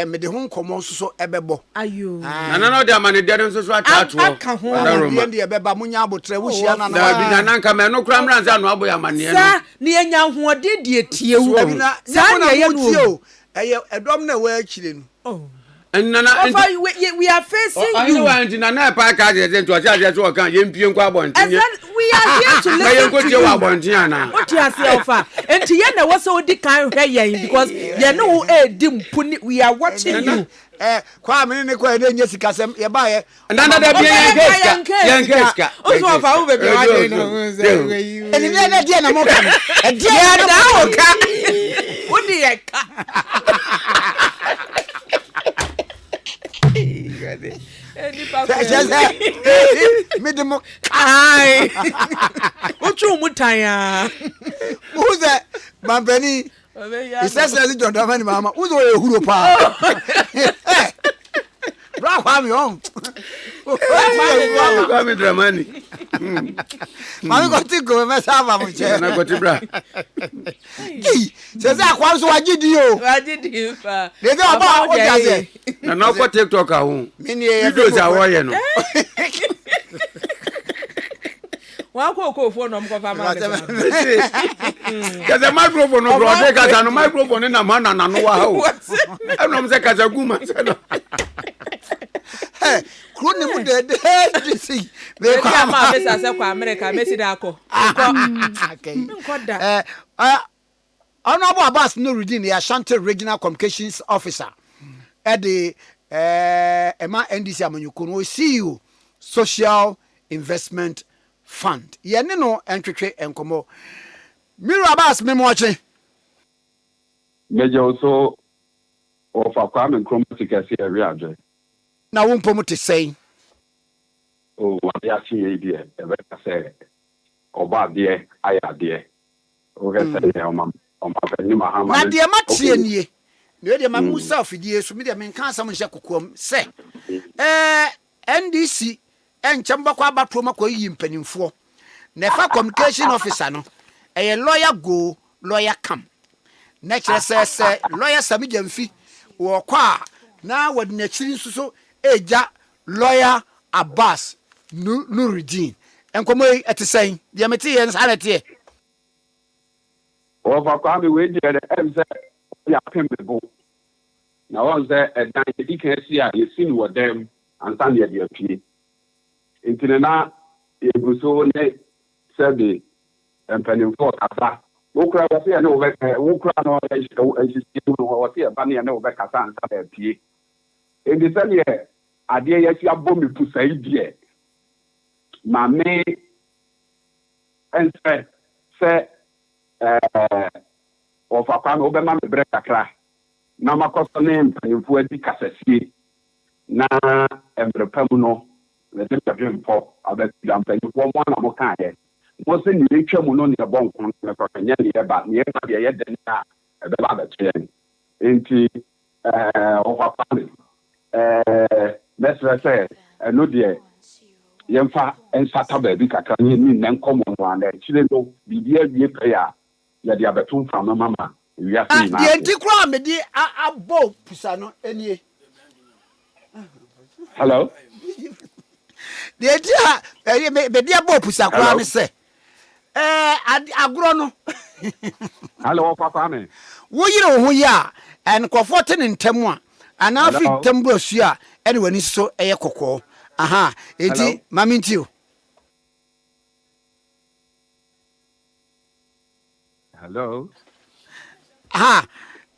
me de ho nkomo so ebebo ayo na de amane de nso so atatu ye de ebeba munya abotre wo hia na da bi na nanka me no kura mranza no aboya amane no sa ne enya hoode de tie wu sa ne ye no eye edom na wa akire no And Nana, we are facing you. I want to Nana Paka to a charge to account Yimpian Quabon. We are here to listen to you. What you are saying, and Tiana was so declined because you know, dim puni. We are watching you. Kwame Nkrumah Jessica sem ye ba ye. Nana da bien Yankeska. Also fa ube be wa dey no. Eni na dia na mo kan. E dia na mo ka. Odi ye ka. Me demo ai otu mutanya who's that Mampeni he says that John Dramani mama who's the huro pa bra Kwame on Kwame Dramani mama go ti go me sa ba mo che na go ti bra se za kwa so wagidi o wagidi fa de de oba o ja se na na ko TikTok ahun videos a wo ye no wa ko phone no mko fa ma kaza microphone no bro de kaza no microphone na ma na no wa ho enom se kaza guma se no kro ne mu de see me kwa ma be sa se kwa America me si da ko okay Honorable Abbas Nuruddin the Ashanti Regional Communications Officer at the Emma NDC Amanyuku no CEO Social Investment Fund. Ye ne no entwetwe enkomo. Miru Abbas me mo ache. Meje also of Kwame Nkrumah Tikese area adwe. Na wo mpom te sei. Oh, Ade Akye Abia e be ka say oba de ayade. O ga say o ni mahama. Na de matie nie. Ne de ma musa ofidie so me de men kan asam hye kokom se. NDC enchemba kwa abatro makwa yi mpanimfo. Nefa communication officer no eye lawyer go lawyer come. Na kire se lawyer Sami Jamfi wo kwa na wodi na chiri nsuso eja lawyer Abbas Nuruddin. Enkomo etisen de meti ye nsa nete. O fa kwa me we de emse ya pembo. Na won say edan di kan si a ye sin wo dem ansan ye de apie. Intine na e guso ne sebe empanimfo kasa. Wokra wa se na wokra no e wa se ba ne na wo be kasa ansan de apie. E de se ne ade ye si abomi pusa idie. Ma me ense se o fa kwa no be ma me bre kakra na makoso ne mpanimfo adi kasasie na embrepam no le de dwempo abet mpanimfo mo na mo kan ye mo se ni etwa mu no ne bonkon na kwa nya ne ye ba ne ye na ye de na e be ba betre enti o fa kwa mesra se no de yemfa ensata ba bi kakra ni nenkomo no ana chire no bibia wie prayer ya dia betum from mama we are seeing na di kura me di abo pusa no enie. Hello de dia me di abo pusa kura me se agro no hello papa me wo yire ho ya en kofote ne ntemu a ana fi tembo asu a ene wani so eye kokko aha eti mami ntio. Hello. Aha.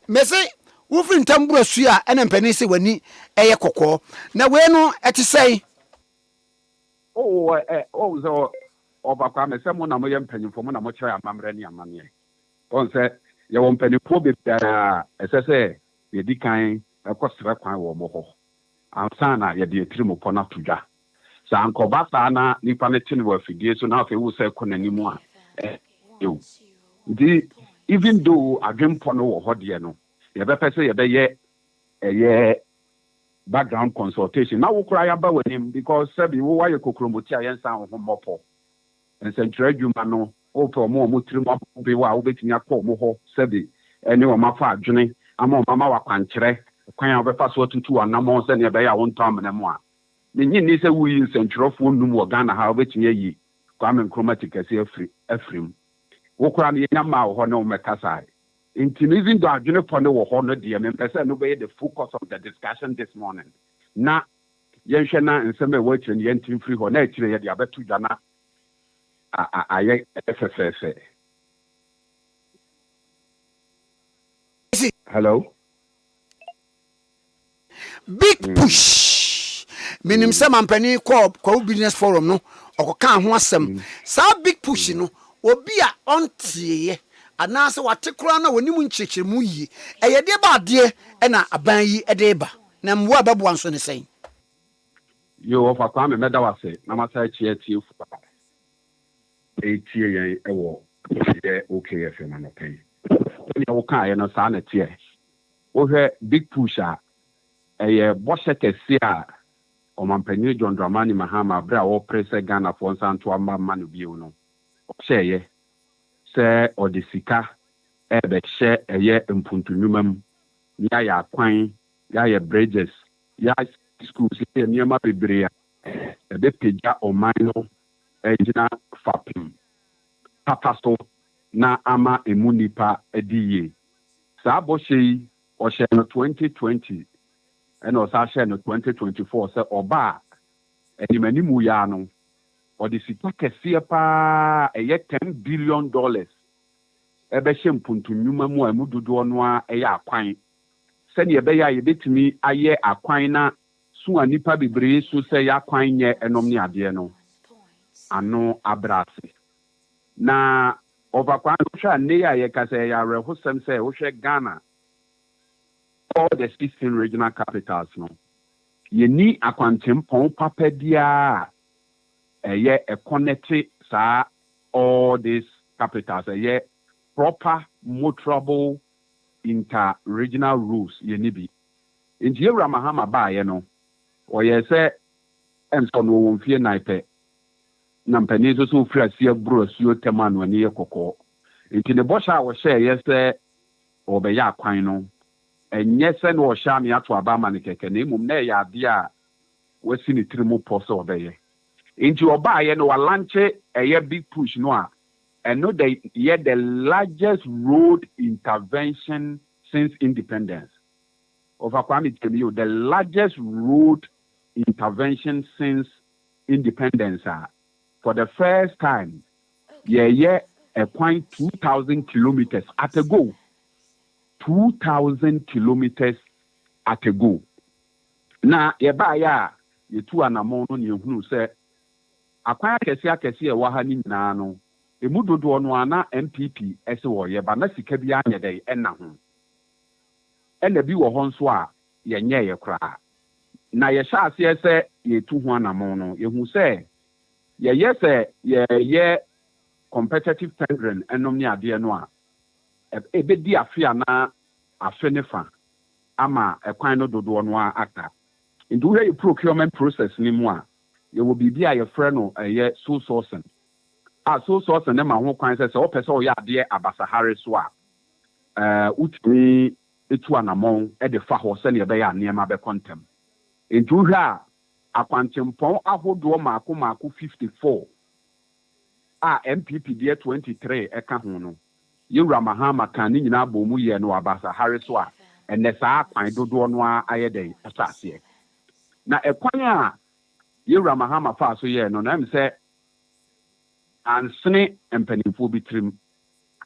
Mese wo fi ntambu asu a ene mpani se wani eye kokko. Na we no eti sei. So obakwa me se mo na mo ye mpanyimfo mo na mo kire amamre ne amane. On se ye wo mpanyimfo be bia esese ye dikan ekosere kwan wo mo ho. Ansa na ye de etiri mo pona tudwa. Sa ankoba sa na nipa ne tini wo afidie so na afi wo se konanimu a even though adwempo no wo hode no ye be pese ye be ye background consultation na wo kura ya ba wanim because sabi wo wa ye kokromoti a yensa ho mopo ensentre adwuma no o to mo tiri mo be wa wo betimi akọ mo ho sabi ene wo mafa adwene ama mama wa kwankyere kwan a wo be fa so tutu anamo se ne be ya wo ntam na mo a ni se wo yi sentrofo num wo Ghana ha wo betimi yi Kwame Nkrumah Tikese afrim wo kura ne nyama wo ho ne wo mekasa Even though I didn't find out what no dear member said nobody the focus of the discussion this morning. Now, Yenshana and some words and Yentin free or nature the other two Jana. I FFS. Hello? Big push. Minim some ampani ko business forum no or kan ho asem. Sa big push no obi a ontie anase watekura na woni mu nchechire mu yi. Eye de ba de na aban yi de ba. Na mwo ababo anso ne sen. Yo of Kwame meda wase na masa tie fu. Tie yen ewo ye okay FM no pay. Ni wo kan ye no sa na tie. Wo hwe big push a eye boshe kese a Omampani John Dramani Mahama bra wo prese Ghana for nsanto amba manu bio no. Cheye se odisika ebe she eye mpuntunumam ya ya kwan ya ye bridges ya schools ye niema bebre ebe peja omano ejina fapim papaso na ama emunipa ediye sa bo shey o she no 2020 and also share no 2024 say oba enimani mu ya no odisika kese pa eye $10 billion ebe she mpuntunuma mu amu dodo no a eye akwan se ne ebe ya yebetimi aye akwan na so anipa bebre so se ya akwan nye enom ne ade no ano abrase na overkwan hwa ne ya ye ka se ya rehosem se wo hwe Ghana all the 16 regional capitals no yeni akwantempon papadia a connected sa all these capitals proper motorable inter-regional routes yeni bi inji Ewura Mahama ba ye no o ye se enso no won fie naipe na mpani so fira sia bro suo temanu ani ye kokko inji ne bosha wo share ye se obeya akwan no enye se no sha me ato abama ne keke na imum na ya ade a wasi ni trimu poso obeye inti obaye no walanche eye big push no a eno the largest road intervention since independence of Kwame Nkrumah the largest road intervention since independence for the first time a point 2,000 kilometers at a go 2,000 kilometers at a go. Na yeba ya yetu anamon no yehunu se akwan akese e waha ni nyina no emu dodo no ana MPP ese wo yeba na sika bi anye dai ena ho ena bi wo ho nso a yenye ye kra na ye sha ase ese yetu ho anamon no yehu se ye competitive tendering enom ni ade no a ebe di afia na afenefa ama ekwan no dodo no aka ndu we procurement process ni mu a ye wo bibia ye frɛ no ye sole sourcing sole sourcing na ma ho kwan sɛ o pɛ sɛ o ya ade abasahare so a utumi etu anamon e de fa ho sɛ ne be ya nneɛma be kontem ndu hwe a akwantempɔn ahodoɔ maako 54 MPP de 23 eka ho no Ewura Mahama kan ni nyina bɔ mu ye no abasa hare so a ene saa kwan dodo no ayɛ den asase na ekwan a Ewura Mahama fa so ye no na em sɛ ansene mpanimfo bi trim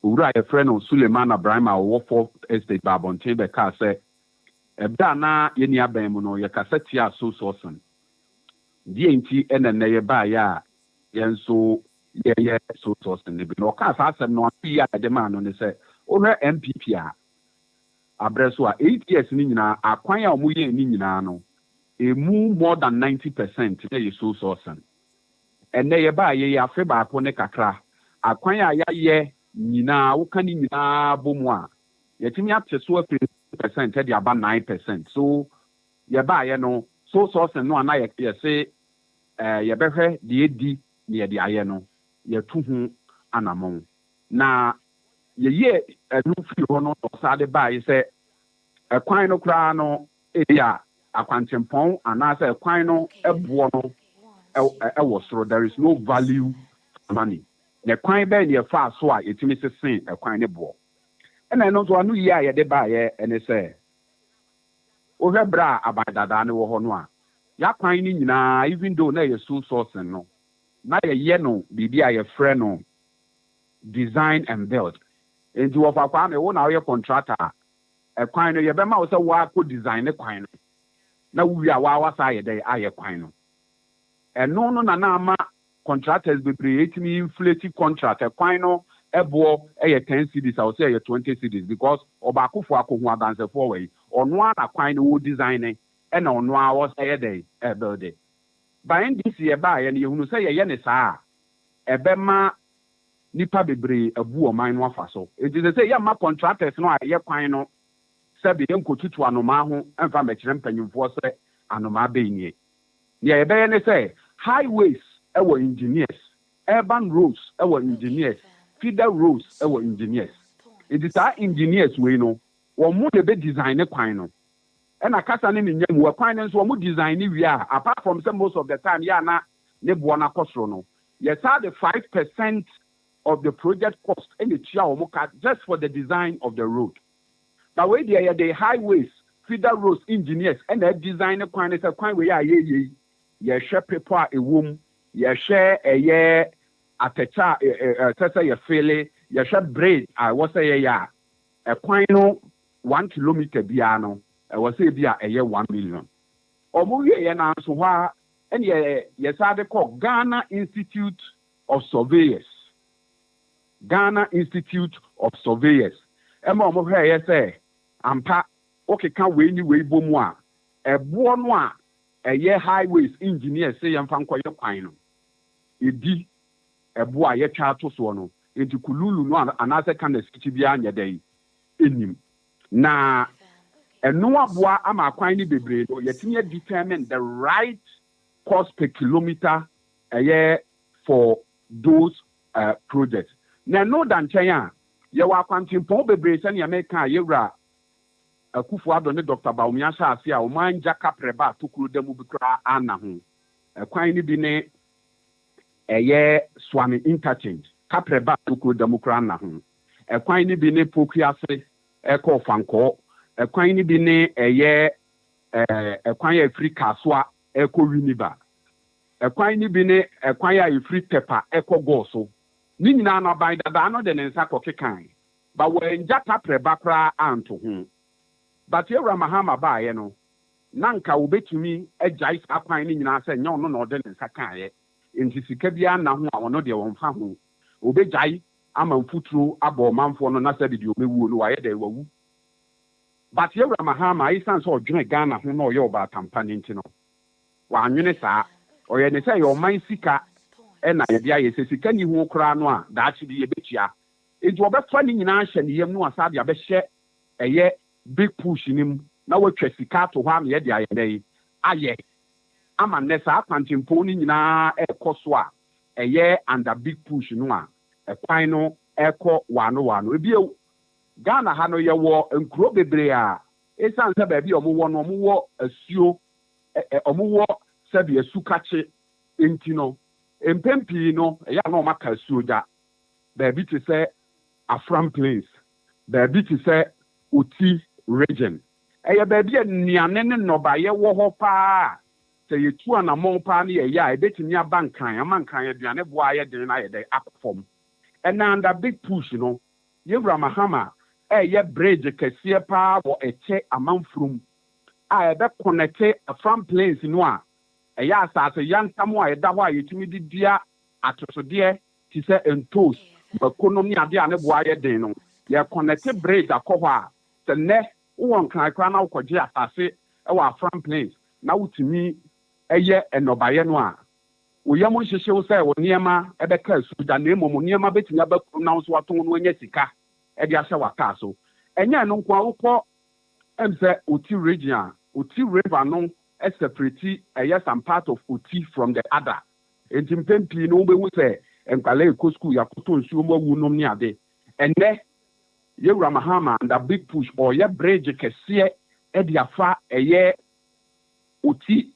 owura ye frɛ no Suleiman Abraham a wo for estate Babonten be ka sɛ ebda na ye ni aban mu no ye kasati a so sourcing die nti ene na ye ba ya yenso ye so sourcing ne bi no ka sa asem no ya de ma no ne sɛ ohwe MPP a abreso a 8 years ni nyina akwan a omu ye ni nyina no emu more than 90% na ye so sourcing ene ye ba ye afe ba ko ne kakra akwan a ya ye nyina wo ka ni nyina bomu a yetimi ate so 3% de aba 9% so ye ba ye no so sourcing no ana ye se ye behwe de edi ne ye de aye no ye tu hu anamon na ye enu fi ho no sa de ba ye se ekwan no kra no edia akwantempɔn ana se ekwan no eboɔ no ɛwɔ soro there is no value for money na ekwan be ne fa so a yetimi sesen ekwan ne boɔ And I know to anu ye aye de ba ye ene say o hwe bra abadada ne wo ho no a ya kwan ni nyina even though na ye so source no na ye no bibi a ye frɛ no design and build enti wo fa kwa me wo na ye contractor e kwan no ye be ma wo say wa ko design ne kwan no na wo wi a wa wasa ye de aye kwan no eno no na ama contractors be create me inflated contract e kwan no ebo e 10 cedis I will say 20 cedis because obakofo akohu agansefo we ono ana kwan no wo design e na ono a wo say dey e build it by this year ba ye ne hunu say ye ne saa ebe ma nipa bebre abu o man no afa so it is say ya ma contractors no a ye kwan no sabi ye nkotutu anoma ho emfa mekire mpanyimfo se anoma be nie ye ebe ye ne say highways our engineers, urban roads, our engineers, feeder roads, our engineers. It is our engineers we know. Or more the design a quino. And a casanin in young work finance or more design we are, apart from some most of the time, yana nebuana costrono. Yes, are the 5% of the project cost in the Chiaomoka just for the design of the road. But where they are the highways, feeder roads, engineers, and the design a quine is a quine we are ye. Yes, share paper a womb. You share a year at a cha, a fele, you share braid. I was a year a quino 1 kilometer piano. I was a year 1 million. Or more ye and answer why, and yes, I call Ghana Institute of Surveyors. Ghana Institute of Surveyors. And more of her, say, I'm pa, okay, can't wait anyway, bomois. A bournois, a year highways engineer say, I'm from Quino. Edi ebo a ye twa to so no enti kululu no anase kan na siki bia anya dai enim na eno aboa ama kwan ni bebre no yetime determine the right cost per kilometer for those projects na no dan chen a ye wa kwantimpon bebre se na me kan yewra akufo ado ne Dr. Baumia sha ase a o man jaka preba tokuru damu bikra ana ho kwan ni bi ne Swami interchange kapreba toko demokra na ho ekwan ni bi ne pokuase eko fanko ekwan ni bi ne ekwan ya Afrika so eko winiba ekwan ni bi ne ekwan ya free pepper eko goso ni nyina na ban dada no de nsa kokekan ba wenja kapreba kra anto ho but Yewra Mahama ba ye no nanka obetumi agya akwan ni nyina se nya no na ode nsa kan ye nti sika bia na ho a wono de won fa ho obejai ama mfuturo abo manfo no na sabi de omewu no waye de wawu but Yewra Mahama isan so odwene Ghana ho na oye oba tampa ni nti no wa anwene saa oye ne say yo man sika e na ye bia ye sika ni ho kra no a da achi bi ye betua nti obefa ni nyina hye ne yam no asade abehye eye big push nim na watwa sika to ho am ye de aye dai aye ama nesa akwantimpo ni nyina ekoso a eye under big push no a ekwan no eko wano ebie Ghana ha no ye wo nkuro bebre a esan se ba bi omo wo asuo omo wo se bi asukache enti no empempi no ya na maka asuo ja ba bi te se Afram Plains ba bi te se Oti region eye ba bi niane ne no ba ye wo ho pa say you two and a mon pan ye a bit in your bank a man can aduane boa ye den na ye dey apform and under big push you know Yewra Mahama ye bridge kese pa wo eche amanfrum a be connect Afram Plains no a ya asase yantam a ye da ho a yetumi didua atosode ti se entos economy ade ane boa ye den no ye connect bridge akọ a se ne won kan kra na ukoje asase e wa Afram Plains na wutumi eye enobaye no a oyamo hyehye wo say wo niema ebeka suda na emom niema betumi abaku na so waton no anya sika e de ahye waka so enya no nko awokọ emse Oti region Oti river no separate some part of Oti from the other entimpempi no be wu say enkwale eko school yakoto nsuo mawu nom ni ade enne Yewra Mahama and the big push or ye bridge kese e de afa Oti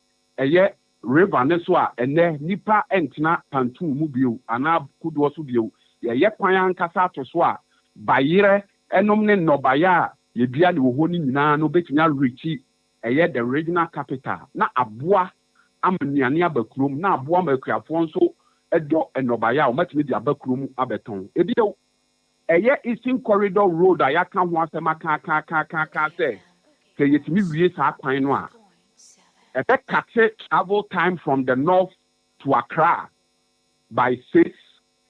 river ne so a ene nipa entina pantu mu bio ana kudo so bio ye kwan ankasa to so a bayire ɛnom ne nnɔbaeɛ a yɛdua ne wɔ hɔ no nyinaa no wobɛtumi arechi ɛyɛ the regional capital na aboa ama nnuane aba kurom na aboa ma akuafoɔ nso ɛdɔ nnɔbaeɛ a wɔmatumi de aba kurom abɛtɔn ebio ɛyɛ eastern corridor road a yɛaka ho asɛm aka sɛ yɛtumi wie saa kwan no a ɛbɛkate travel time from the north to Accra by 6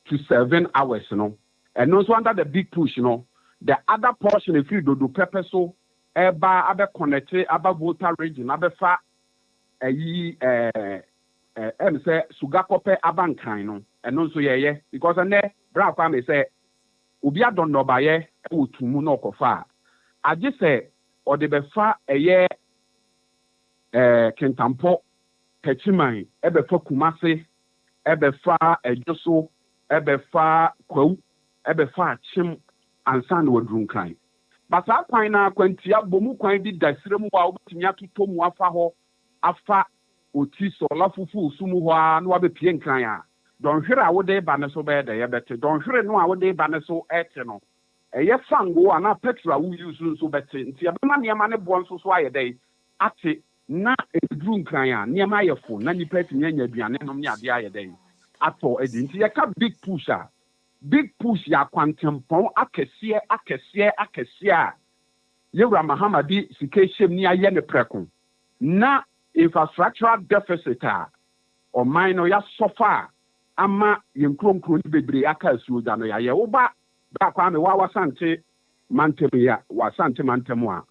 to 7 hours no and also under the big push the other portion if you do pepper so eba abe connect aba Volta region abefa eyi say sugakope abankan no and also ye because ane bra Kwame say obi adon no ba ye wotumu no kofa age say o de befa eye Kentampo Pechiman ebefa Kumase ebefa Ejoso ebefa Kwawu ebefa Chim ansan wadrun kan basa kwan na kwantia bomu kwan bi dasire mu wa obetimi atoto mu afa ho afa oti so lafufu sumu ho a na wabepie nkran a donhwere a wode ba ne so be de yebete donhwere no a wode ba ne so ete no eye fango ana petrol a wo use so bete nti abema niam ne bo nso so ayede ate na edru nkran a niam ayefo na nipa timi anya aduane nom ne ade ayede ato edi nti ye ka big push ya kwantempon akɛseɛ a yewura Mahamadi sikeshem ni ayɛ ne prɛko na infrastructural deficit a ɔman no ya sɔfa ama yɛnkronkron bebree aka asuo da no yɛayɛ woba ba Kwame wasante mantem a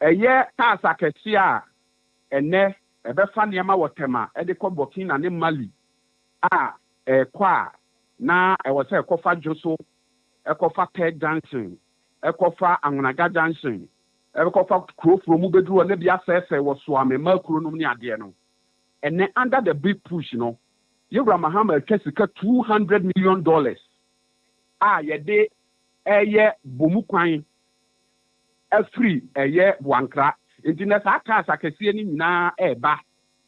ɛyɛ cars akɛseɛ a ɛnɛ ɛbɛfa nneɛma wɔ tema ɛde kɔ Burkina ne Mali a ɛkɔ a na ɛwɔ sɛ ɛkɔfa Joso ɛkɔfa Peg Junction ɛkɔfa Angunaga Junction ɛkɔfa kurofuro mu beduru ne bia sɛsɛ wɔ so amema kuro nom ne adeɛ no ɛnɛ under the big push no yewura Mahama atwa sika $200 million a yɛde ɛyɛ bomu kwan afiri ɛyɛ Buankra nti na saa cars akɛseɛ ne nyinaa ɛɛba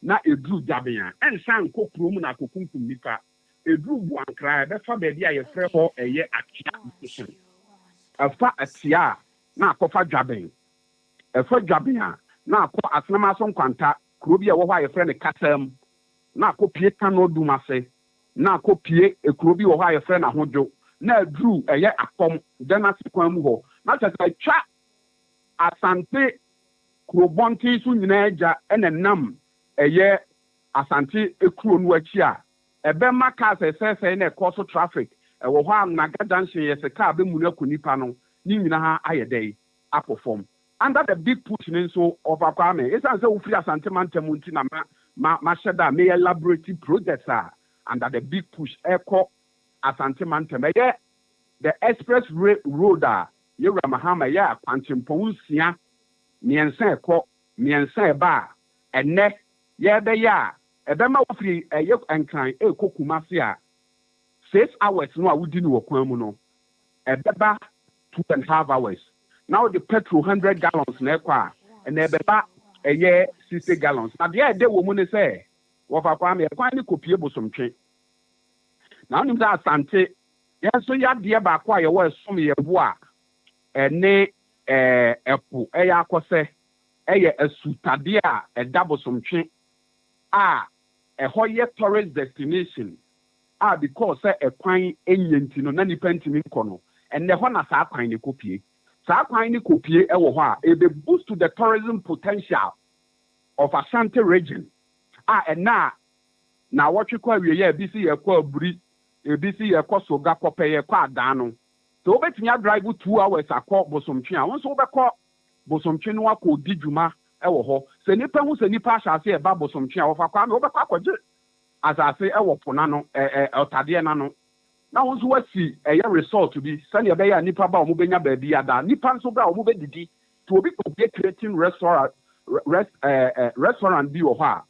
na eduru Dabea ɛnsan kɔ kurom na kokunkum nipa edru Buankra befa baabi a yɛfrɛ hɔ ɛyɛ Atia afa Atia na akɔfa Dwaben ɛfa Dwaben a na akɔ Asenama so nkwanta kuro bi a wɔ hɔ a yɛfrɛ ne Kasam na akɔpie Kano Dumase na akɔpie ekuro bi wɔ hɔ a yɛfrɛ na Hodwo na edru ɛyɛ Akɔm Denasi kwan mu hɔ na kyerɛ sɛ atwa Asante kurobɔnten so nyinaa agya ɛna nam ɛyɛ Asante ekuro no akyi a ebema cars ɛsɛsɛ na ɛkɔ so traffic ɛwɔ hɔ a Naga Junction yɛsɛ car bɛmu no akɔ nipa no ne nyina ha ayɛ dɛ apɔfɔm under the big push ne nso ɔfa Kwame ɛsiane sɛ wofiri Asante mantam nti na mahyɛ da meyɛ laboratory projects a under the big push ɛkɔ Asante mantam ɛyɛ the express road a yɛwura Mahama yɛ akwantempɔn 6 mmiɛnsa ɛkɔ mmiɛnsa ɛba a ɛnɛ yɛbɛyɛ a ebema wofiri ɛyɛ nkran ɛkɔ Kumasi a 6 hours no a wodi no wɔ kwan mu no ɛbɛba 2.5 hours now the petrol 100 gallons na ɛkɔ a ɛna ɛbɛba ɛyɛ 60 gallons na deɛ ɛde wɔ mu ne sɛ wɔfa Kwame ɛkwan ne kopie bosomtwe na onim sɛ Asante yɛnso yɛadeɛ baako a yɛwɔ ɛsom yɛbo a ɛne ɛpo ɛyɛ akɔsɛ ɛyɛ asutadeɛ a ɛda bosomtwe a ɛhɔ yɛ tourist destination a because ɛkwan enye nti no na nipa ntimi nkɔ no ɛnɛ hɔ na saa kwan ne kopie ɛwɔ hɔ a ebe boost to the tourism potential of Ashanti region a ɛna na wɔtwe kɔ awie yɛ ebi si yɛkɔ aburi ebi si yɛkɔ soga kɔpɛ yɛkɔ adan no so wobɛtumi drive 2 hours akɔ bosomtwe a wɔn nso wobɛkɔ bosomtwe no akɔ di dwuma ɛwɔ hɔ sɛ nipa hu sɛ nipa ahyase ɛba bosomtwe a wɔfa Kwame wobɛkɔ akɔgye asase ɛwɔ po na no ɔtadeɛ na no na wɔn nso wasi ɛyɛ resort bi sɛnea ɛbɛyɛ a nipa ba wɔn bɛnya baabi ada nipa nso ba wɔn bɛdidi to obi kɔ bie creating restaurant bi wɔ hɔ a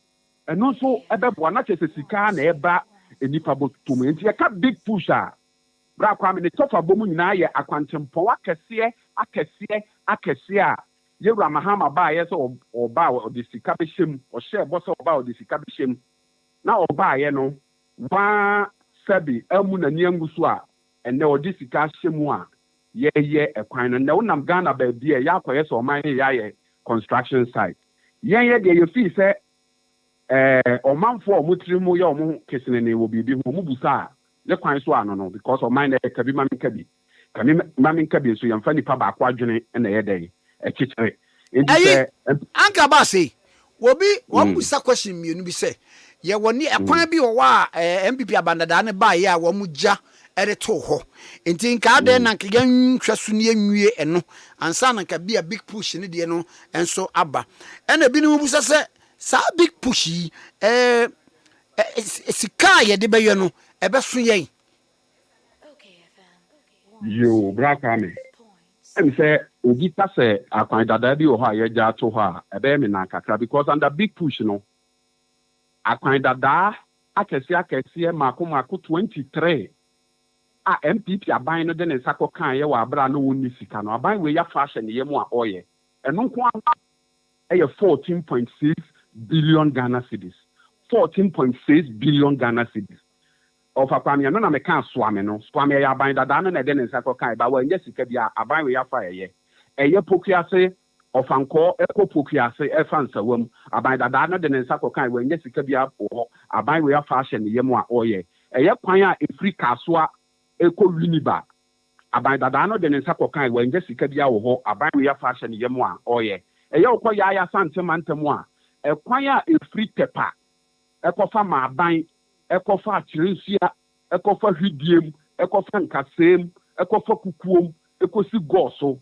ɛno nso ɛbɛboa na kyerɛ sɛ sika na ɛba nipa bɔtɔm nti yɛka big push a bra Kwame ne tɔfa bɔ mu nyinaa yɛ akwantempɔn akɛseɛ a yewura Mahama baa yɛ sɛ ɔbaa ɔde sika bɛhyɛ mu ɔhyɛ bɔ sɛ ɔbaa ɔde sika bɛhyɛ mu na ɔbaa yɛ no waa sɛbi ɛmu n'ani angu so a ɛnɛ ɔde sika hyɛ mu a ye a kwan no na unam Ghana baby ya koye so man ya construction site ye de you feel say omanfo omutirimu ya omu kesene ne wo bibi ho mubusa le kwan so ano no because of mine e kabi mami nkabi so yamfa nipa ba kwa adwene na ye dey e kikere enti anka ba say wobi wobusa question mienu bi say ye woni ekwan bi wo wa MPP abandada ne ba ye a wo mugya ere to ho enti nka de na nka yanhwa so ne anwie eno ansa na nka bia big push ne de no enso aba ena bi ne mubusa say sa big push sika ye de be no ebe so yen yo Kwame say obi ta say akwan dada bi o ha ye ja to ha ebe me na kakra because under big push no akwan dada akesi mako 23 a MPP aban no de ne sako kan ye wa abra no woni sika no aban we ya fashion ye mu a oye eno nko a 14.6 billion Ghana cedis 14.6 billion Ghana cedis of Kwame no na me kan swame ya aban dada no na de ne sako kan ba wa nya sika bia aban we ya fa ye pokuase of anko eko pokuase e fansa wam aban dada no de ne sako kan wa nya sika bia ho aban we ya fashion ye mu a oye kwan a efri kasoa eko winiba aban dada no de ne sako kan wa nya sika bia ho aban we ya fashion ye mu a oye okọ ya santema ntemu a kwan a efri tepa ekofa ma aban ekofa achirinsia ekofa hwidiem ekofa nkasem ekofa kukuom ekosi goso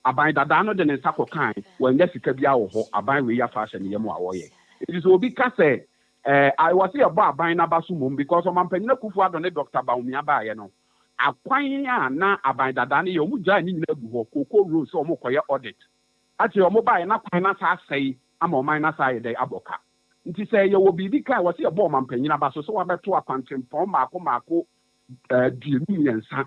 aban dada no de ne sako kan wa nya sika bia ho aban we ya fashion ye mu a oye it is obi ka say I was here about aban na basu mum because of mampanyina kufu ado ne Dr. Baumia ba ye no akwan a na aban dada ne ye omu gya ni nyina gu ho koko rules so omu koye audit ati omu ba na kwan na sa sei ama oman na sa ye dey aboka nti say ye wo bibi kai was here about mampanyina basu so wa beto akwantempon mako dienu nyensa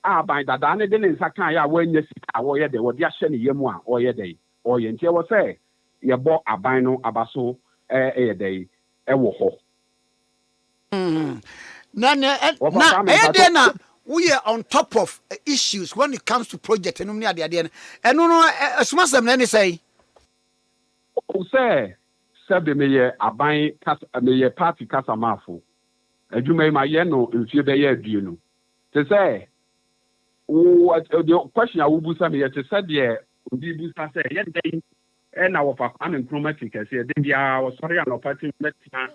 aban dada ne de ne nsa kan ya wa nya sika wo ye de wo de ahye ne yemu a o ye dey o ye nti wo say ye bo aban no abaso ye dey ewo ho na we are on top of issues when it comes to project enu ni ade ade enu no sumasem na ni say o say sabe me ye aban me ye party kasamafo adwuma ma ye no mfie be ye aduenu te say the question I will busa me ye te say de obi busa say ye den na wo fa Kwame Nkrumah Tikese de bia wo sori an opportunity metina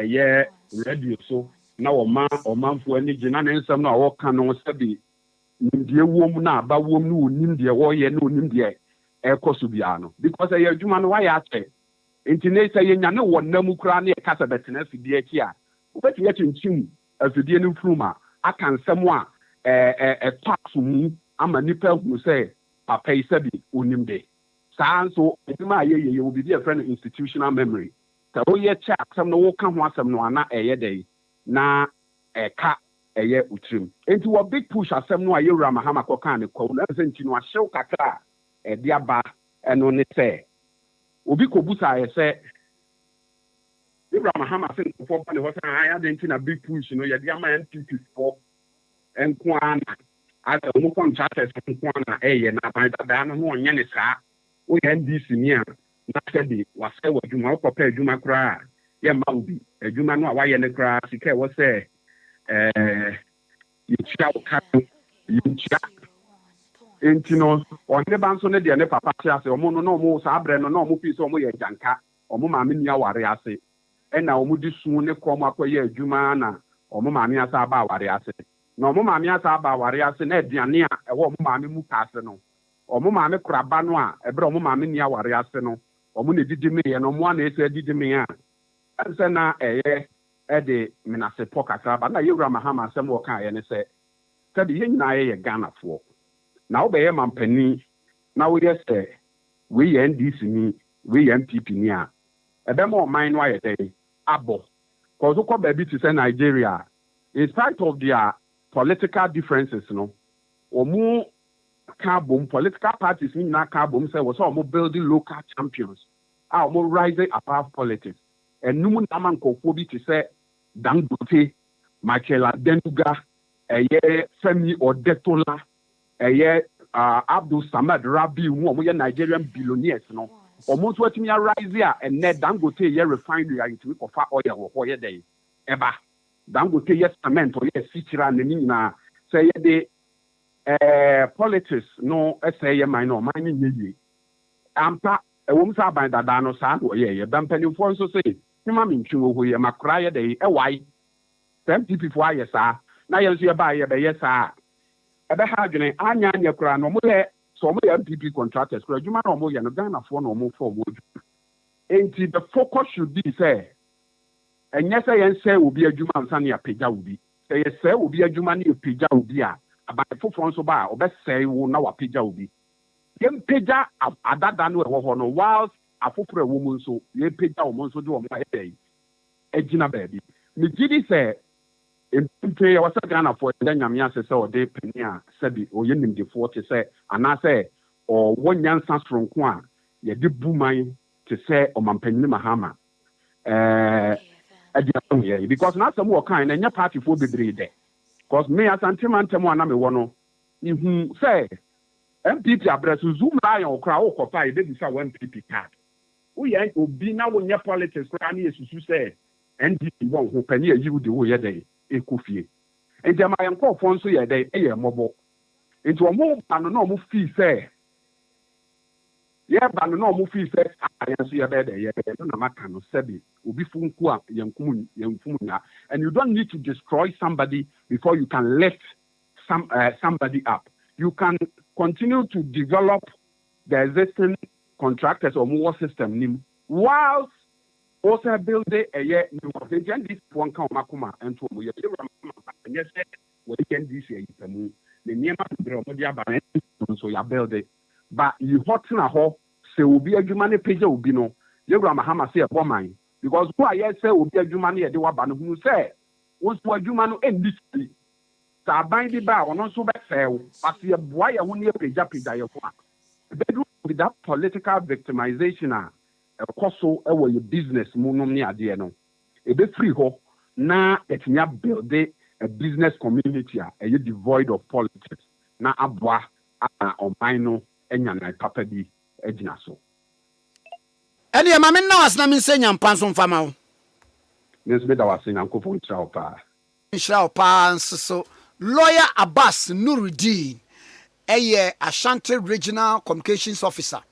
ye radio so na omanfo ani gina na nsam na wo ka no sabi ndie wom na aba wom no onim de wo ye no onim de ekoso bia no because ye adwuma no wa ya ache enti ne say ye nya ne wo nam kura na ye kasa betena afidie aki a wo beti ye chinchim afidie no fruma aka nsam a tax mu ama nipa hu say papa isabi onim de so adwuma ye will be a friend institutional memory ta wo ye cha asam no wo ka ho asam no ana eye dey na eka eye utrim enti wo big push asam no aye wura mahama kokan ne kwa na senti no ahyew kakra de aba eno ne se obi kobusa ye se wura mahama se ko ba ne ho san aya de nti na big push no ye de ama NPP for enko ana asa mo contractors enko ana eye na ban da no ho onye ne saa o ye NDC ni a na sedi wase wadwuma o papa adwuma kra ye ma obi adwuma no a waye ne kra sika wo se yichia uka yichia entino onne banso ne de ne papa tia se omo no omo sa abre no omo fi se omo ye janka omo maame ni aware ase ena omo di su ne kom akoye adwuma na omo maame asa aba aware ase na omo maame asa aba aware ase na aduane a ewo omo maame mu ka ase no omo maame kraba no a ebre omo maame ni aware ase no omo ne didi me ye no omo na ese didi me a anse na eye de menase pokata ba na yewura mahama asem wo kan ye ne se tabi ye nyina ye Ghana fo na wo be ye mampani na wo ye se we ye NDC ni we ye MPP ni a ebe mo man no aye dey abo cause ko ba bi to say Nigeria in spite of their political differences no omu carbon political parties ni na carbon say was omu building local champions omu rising above politics and numu naman kofo bi to say Dangote Michael Baafi Femi Odetola Abdul Samad Rabi who are Nigerian billionaires no almost what me arise here and net Dangote ye refinery into of oil or ye day eba Dangote yes cement or yes feature and na say the politics no say ye minor mining ye ampa woman sa by that no sa ye dampany for so say hima minchu who ye macraya day why some people why yes sir na yes you buy ye be yes sir ebe ha dwene anya anya kura no mo ye so mo ye MPP contractors kura dwuma no mo ye no Ghana for no mo for mo enti the focus should be say enye say yen say obi adwuma nsa na apagya obi say ye say obi adwuma na apagya obi a aban fofo nso ba obe say wo na wapagya obi yem pagya adada no ewo ho no whilst afoforo ewo mo nso ye pagya o mo nso de o mo e ejina baabi me gidi say Impre was a Ghana for the Yamia says or de Penia Sebi or Yenim de 40 say and I say or 1 young sans from Kwan ye did boomai to say or Mampeni Mahama because not some more kind and your party for the day because me as antimantem one one you say MPP address zoom lie or crowd or fire they decide one PP card we ain't be now when your politics you say NDP won't who penny you do your day. Ekufie enti ama yanko fo nso ye dey eye mobo enti omo ba no mo fi say ye ba no mo fi say ayanso ye be dey ye no na maka no sebi obi funku a yankum na and you don't need to destroy somebody before you can lift somebody up. You can continue to develop the existing contractors or more system nim whilst also build a year new this one come makuma and to we yes we can this year the near so you build it but you hot na ho say obi adwuma ne page obi no you gra mahama say e bomman because who I say obi adwuma ne de waba no hu say won so adwuma no endisi sa ban di ba ono so be say but ye boy ye hu ne page ye ko with that political victimization also ewo your business mu no ne ade no e be free ho na etinya build a business community a devoid of politics na aboa oman no enya na papa bi agina so ene ya mame na wasna min senya mpanso mfama wo nes be da wasenya nkofo nchira pa nso lawyer Abbas Nuruddin Ashanti Regional Communications Officer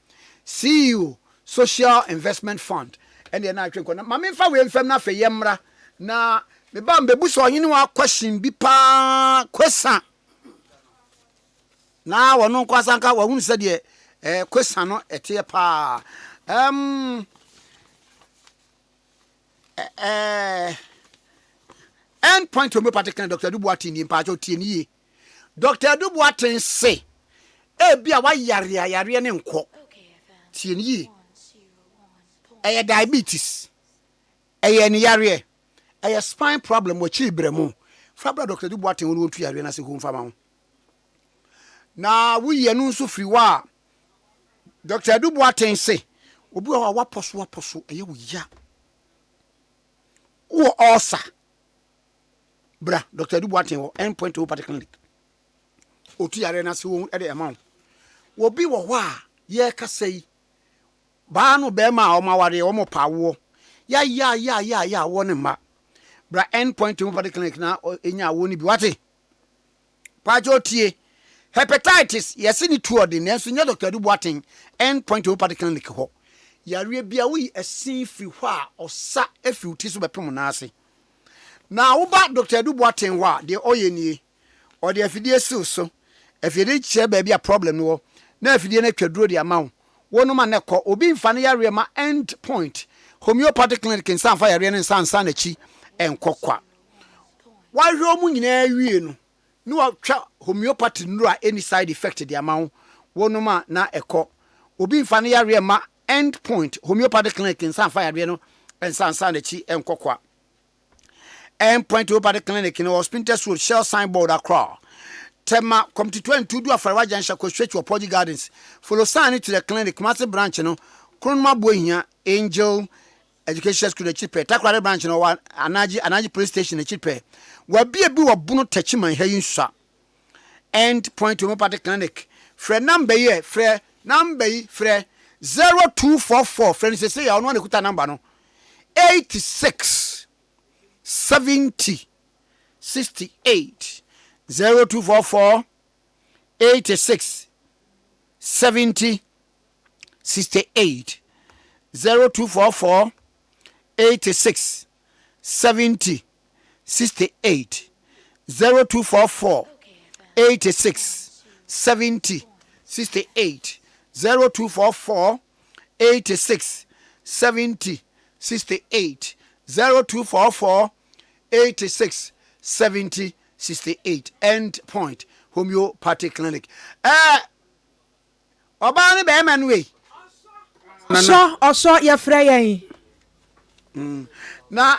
CEO Social Investment Fund and na atwe na mame mfa we mfam na fe yemra na me ba mbebu so onyini wa question bi pa kwesa na wono kwasa nka wa hunu se de kwesa no ete pa end point homeopathic Dr. Dubois ni mpa jo tie ni Dr. Dubois say bia wa yare ne nko tie ni diabetes ni yare spine problem wo chi bremu fabra Dr. Dubois won tu yare na se ko mfama na wo ye no nso firi wa Dr. Dubois say obi wa poso wo ya wo osa bra Dr. Dubois wo endpoint homeopathic clinic otu yare na se wo e de amount wo bi wo ho a ye ka sei ba no be ma o ma ware o mo pawo ya wo ne ma bra endpoint homeopathic clinic na enya wo ni bi wate pa jo tie hepatitis yesi ni tuo de nenso nya Dr. Dubois endpoint homeopathic clinic ho yare bia wo asin firi ho a osa afi uti so bepem na ase na wo ba Dr. Dubois wa de oyenie o de afidie so afidie che ba bia problem no na afidie na twaduro de amawo wono ma ne ko obi mfa ne yare ma end point homeopathic clinic nsan fa yare ne nsan na chi enkokwa wa hwe mu nyina awie no ni wa twa homeopathy nuru a any side effect de amawo wono ma na eko obi mfa ne yare ma end point homeopathic clinic nsan fa yare no nsan na chi enkokwa end point homeopathic clinic no hospital road shell signboard across Tema Constituency do afara jansha ko stretch of Poji Gardens follow sign to the clinic massive branch no Kronma Boyia Angel Education School the chipe takware branch no anaji police station the chipe wa bia bi wo bunu tachiman hayin sua end point homeopathy clinic frɛ number yi frɛ number yi frɛ 0244 friends say ya ono na kuta number no 86 70 68 0244 86 70 68 0244 86 70 68 0244 86 70 68 0244 86 70 68 0244 86 70 68 end point homeopathy clinic oba ni be man we so ye frɛ yɛn na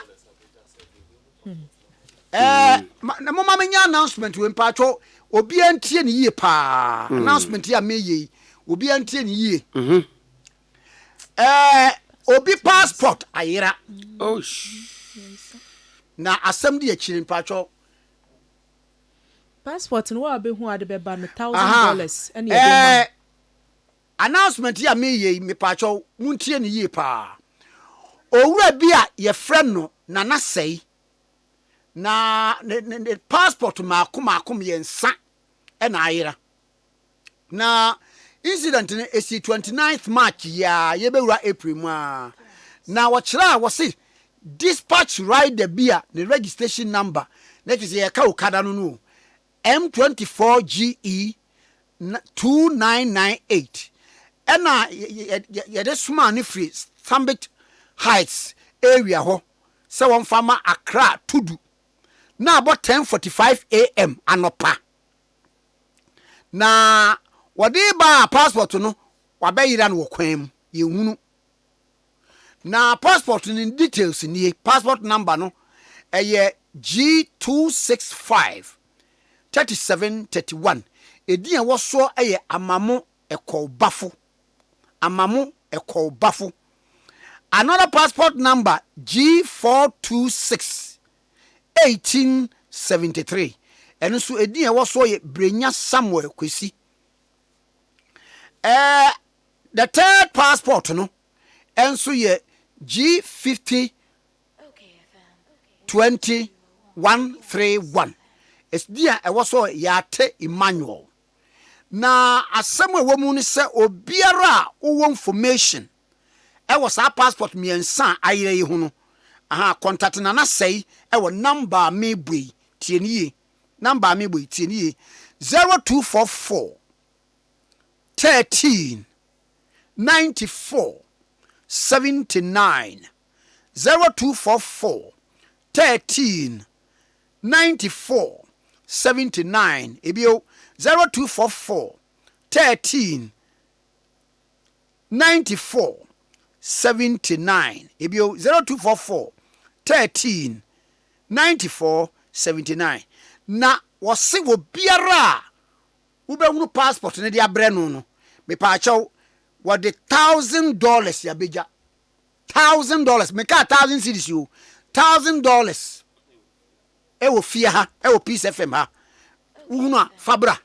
na mama menya announcement we mpacho obi antie ne yie pa announcement ya me yi obi antie ne yie obi passport ayira na asɛm de akiri mpacho passport no wa be hu ade be ba no $1,000 and ye announcement ya me yi me pacho muntie ne yie pa owura bi a ye frɛ no na sei na ne passport makom yensa e na ayira na incident ne esi 29th March ya ye bewura April mu a na wɔkyerɛ a wɔse dispatch rider bia the registration number na kise ye ka okada no no M24GE 2998 ena ye de suma ne free Sambit Heights area ho se won fama Accra tudu na about 10:45 AM anopa na wode ba passport no wabeyira no kwam ye hunu na passport ni details ni passport number no G265 3731 edin wo so amamo ekobafo another passport number G426 1873 eno so edin wo so Brenya Samuel Kwesi the third passport no enso ye G50 2131 es dia e wo so Yate Emmanuel na asɛm wo mu ne sɛ obiara wo information e wo sa passport miensa ayere yi ho no contact na sei e wo number me bui tienie 0244 13 94 79 0244 13 94 79 ebio 0244 13 94 79 ebio 0244 13 94 79 na wose wo biara wo be hunu passport ne dia bre no me pa achew what the $1,000 ya beja $1,000 me ka 1,000 cedis yo $1,000 e wo fie ha e wo Peace FM ha una fabra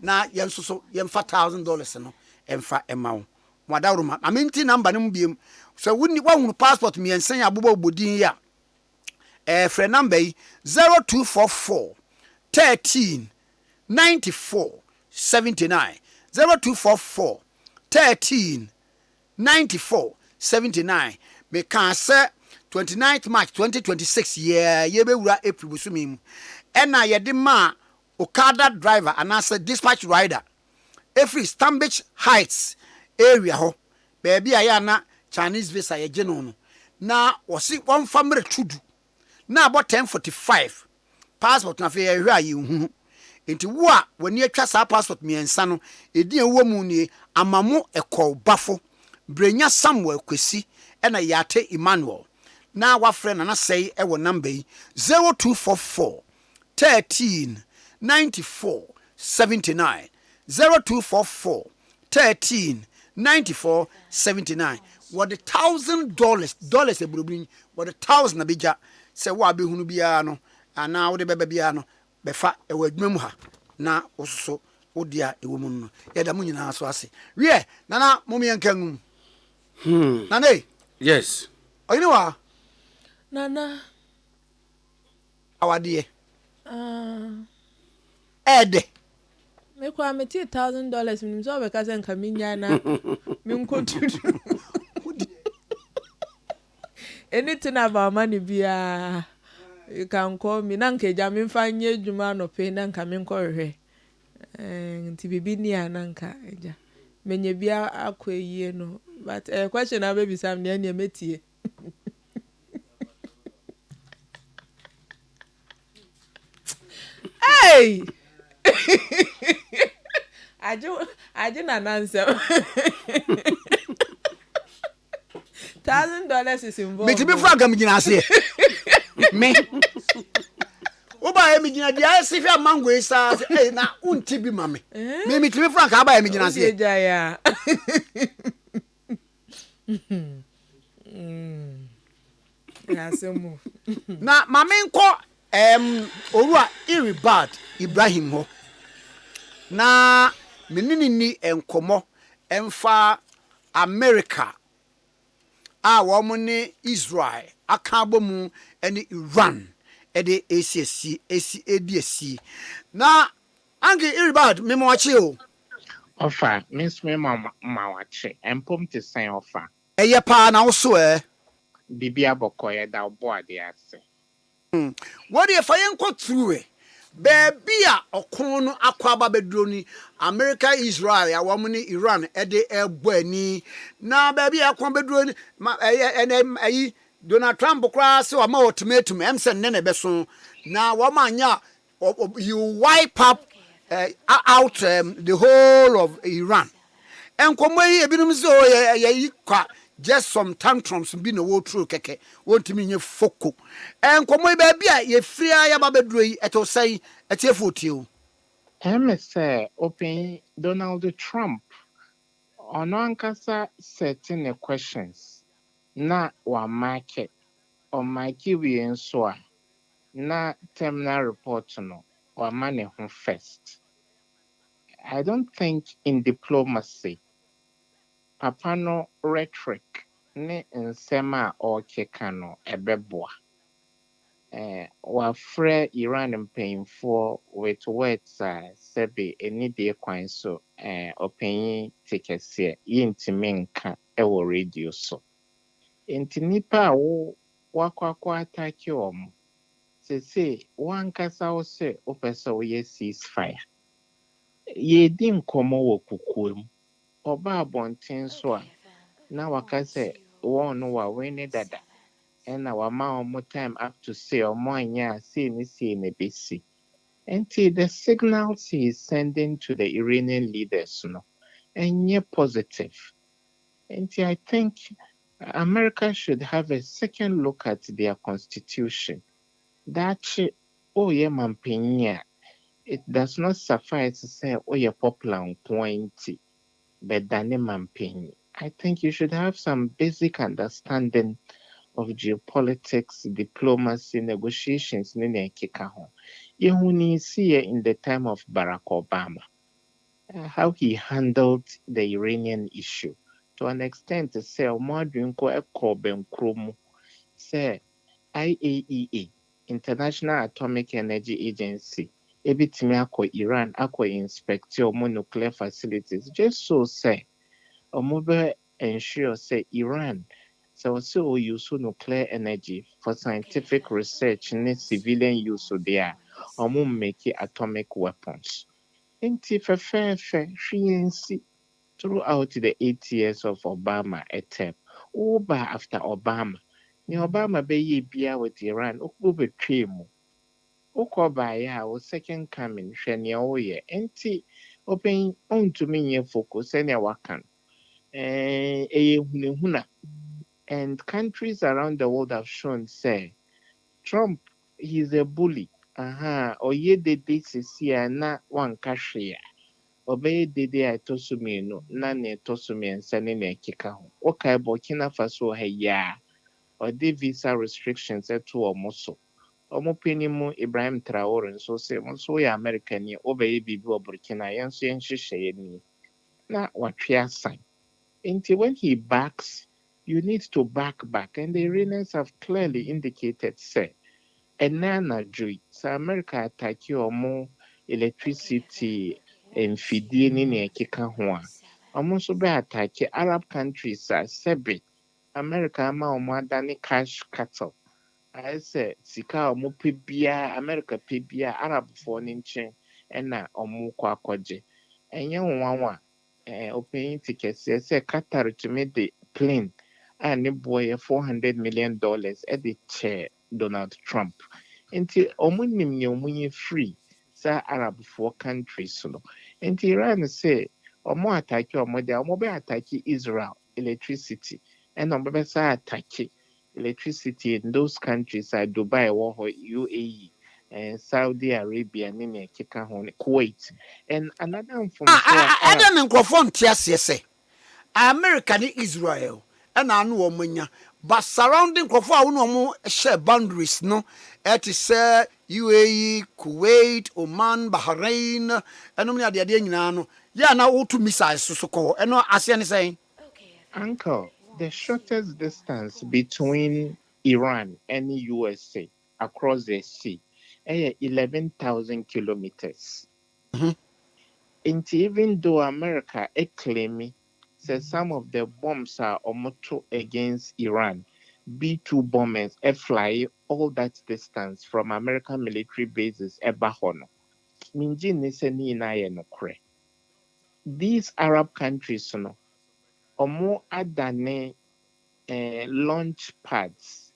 na yensoso yemfa $1,000 no emfa emawo mwadawruma aminti number no mbiem so woni wahunu passport mi ensan abobo bodin ya frɛ number 0244 13 94 79 0244 13 94 79 me kan sɛ 29th March 2026 ye be wura April busumi ena ye de ma Okada driver anasa dispatch rider every Stambich Heights area ho baby aya na Chinese visa ye geno no na wosi one family tudu na about 10:45 passport na fe ye hwa ye hu enti wo a wani atwa sa passport miensa no edin wo mu ni amamo ekɔ bafo Brenya Samuel Kwesi ena Yate Emmanuel na wa friend na say e wo number 0244 13 94 79 0244 13 94 79 what the $1,000 e burubin what the 1,000 abija say wa be hunu bia no ana wo de beba bia no befa e wadwuma mu ha na wososo wodi a ewo mu no yɛda mu nyinaa so ase wie nana mo miɛnka ngum nana yes ɔyene wa Nana. awadeɛ ɛɛdɛ Me kwa me $1,000 minim so obeka se nka minya na me nkotudu. Anything about money bia you can call me na nka ja me mfa nye adwuma no pe na nka me nkɔhwɛ. Nti bibi ni ananka eja. Menye bia akɔ yie no but question na baby Sam ne na metie. Hey! I na answer. $1,000 is involved. me tibi frank am gina ase me oba e me gina dia se fi mango isa na unti bi ma me me tibi frank aba e me gina ase ya semo na ma me nko orua iribad Ibrahim ho na menini ni enkomo emfa America a wo mo ne Israel aka bomu ene Iran ede ACC na ange iribad me mo achi o Offer miss me mama wache empom te sen offer eye pa na wo so bibia bokoye da obo ade ase what if I enko through e baby a okon no akwaba beduro ni America Israel ya wo ni Iran ede egbo ani na baby akon beduro ni ayi Donald Trump kra se wa ma ultimatum emsen ne ne beso na wo ma nya you wipe up out the whole of Iran enkomo yi ebinum se o ye kwa just some tantrums bi no wo true keke wontimi nye foko enkomo ba bia ye fria ya ba beduro yi eto sai etiefotio say open Donald Trump ono ankasa setting the questions na wa market o market we nso a na terminal report no wa mane ho first. I don't think in diplomacy papa no rhetoric ne nsema o keka no ebeboa wa frɛ Iran mpanyinfo with words sɛbe any day kwan so opanyin Tikese yintimi nka ɛwɔ radio so enti nipa a wo wakwa attack omo sese wankasa wo sɛ opɛsɛ wo yɛ ceasefire yedi nkɔmɔ wɔ kukuom ɔba abɔnten so a na waka sɛ wɔn no wa wene dada ɛna wama ɔmo time up to say ɔmo anya say ne besi enti the signals he is sending to the Iranian leaders no ɛnyɛ positive enti I think America should have a second look at their constitution that yɛ mampanyin a it does not suffice to say yɛ popular nkoanti but dane mampanyin I think you should have some basic understanding of geopolitics, diplomacy, negotiations, in the time of Barack Obama, how he handled the Iranian issue. To an extent, say, say, IAEA, International Atomic Energy Agency, ebitimi akɔ Iran akɔ inspect nuclear facilities, just so say, ensure say Iran so also use nuclear energy for scientific research and civilian use there make atomic weapons. Inti fe throughout the 8 years of Obama term. Over after Obama. Ni Obama be bia with Iran be twemu. Ukoba ya o second coming hwene oye. Inti open on to me focus any wakan. Hunehuna. And countries around the world have shown, say, Trump, he's a bully. Oye de sisia na wan kashia. Obey de I tosumi no, nane tosumi and sending a kikaho. Okay, Burkina Faso, hey, ya. Or the visa restrictions at 2 or more so. ɔmo panyin mu Ibrahim Traore nso sɛ mo nso yɛ American ni ɔbɛyɛ biribi wɔ Burkina yɛn nso yɛn hyehyɛ ni na watwe asan nti when he backs you need to back and the Iranians have clearly indicated say ɛnna anadwo yi sɛ America atake ɔmo electricity mfidie ne nea ɛkeka ho a ɔmo nso bɛ atake Arab countries a sɛbe America ama ɔmo adane cash cattle ayɛ sɛ sika a ɔmo pɛ biara America pɛ biara Arabfoɔ ne nkyɛn ɛna ɔmo kɔ akɔgye ɛnyɛ nwanwa ɔpanyin Tikese sɛ Qatar tumi de plane a ne boɔ yɛ $400 million ɛde kyɛ Donald Trump nti ɔmo nim nea ɔmo yɛ free saa Arabfoɔ countries no nti Iran sɛ ɔmo atake ɔmo de ɔmo bɛ atake Israel electricity ɛna ɔmo bɛ sa atake electricity in those countries like Dubai, UAE, and Saudi Arabia, Kuwait, and another from Adam and Crawford Tiasia say America ni Israel and I know Omunya, but surrounding Crawford no more share boundaries no it is UAE, Kuwait, Oman, Bahrain, and no the idea no yeah now to missiles so call and no ASEAN saying Uncle, the shortest distance between Iran and USA across the sea 11,000 kilometers. And even though America claiming says some of the bombs are omoto against Iran, B-2 bombers fly all that distance from American military bases ebahono. Minji niseni na kre. These Arab countries no omo adane launch pads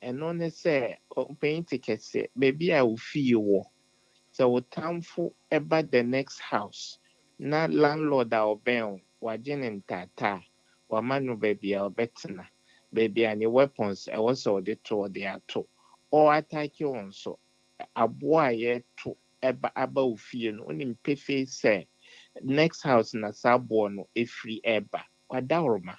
and on say Ɔpanyin Tikese baby a wofi wo so wo tamfo eba the next house na landlord a ɔbɛn wagye ne ntaataa wama no baby a ɔbɛtena baby a ne weapons ɛwɔ sɛ ɔde to ɔde ato or attack wɔn so aboa a yɛto aba wo fie no onim pefee sɛ next house na saa aboɔ no efiri ɛba wadawroma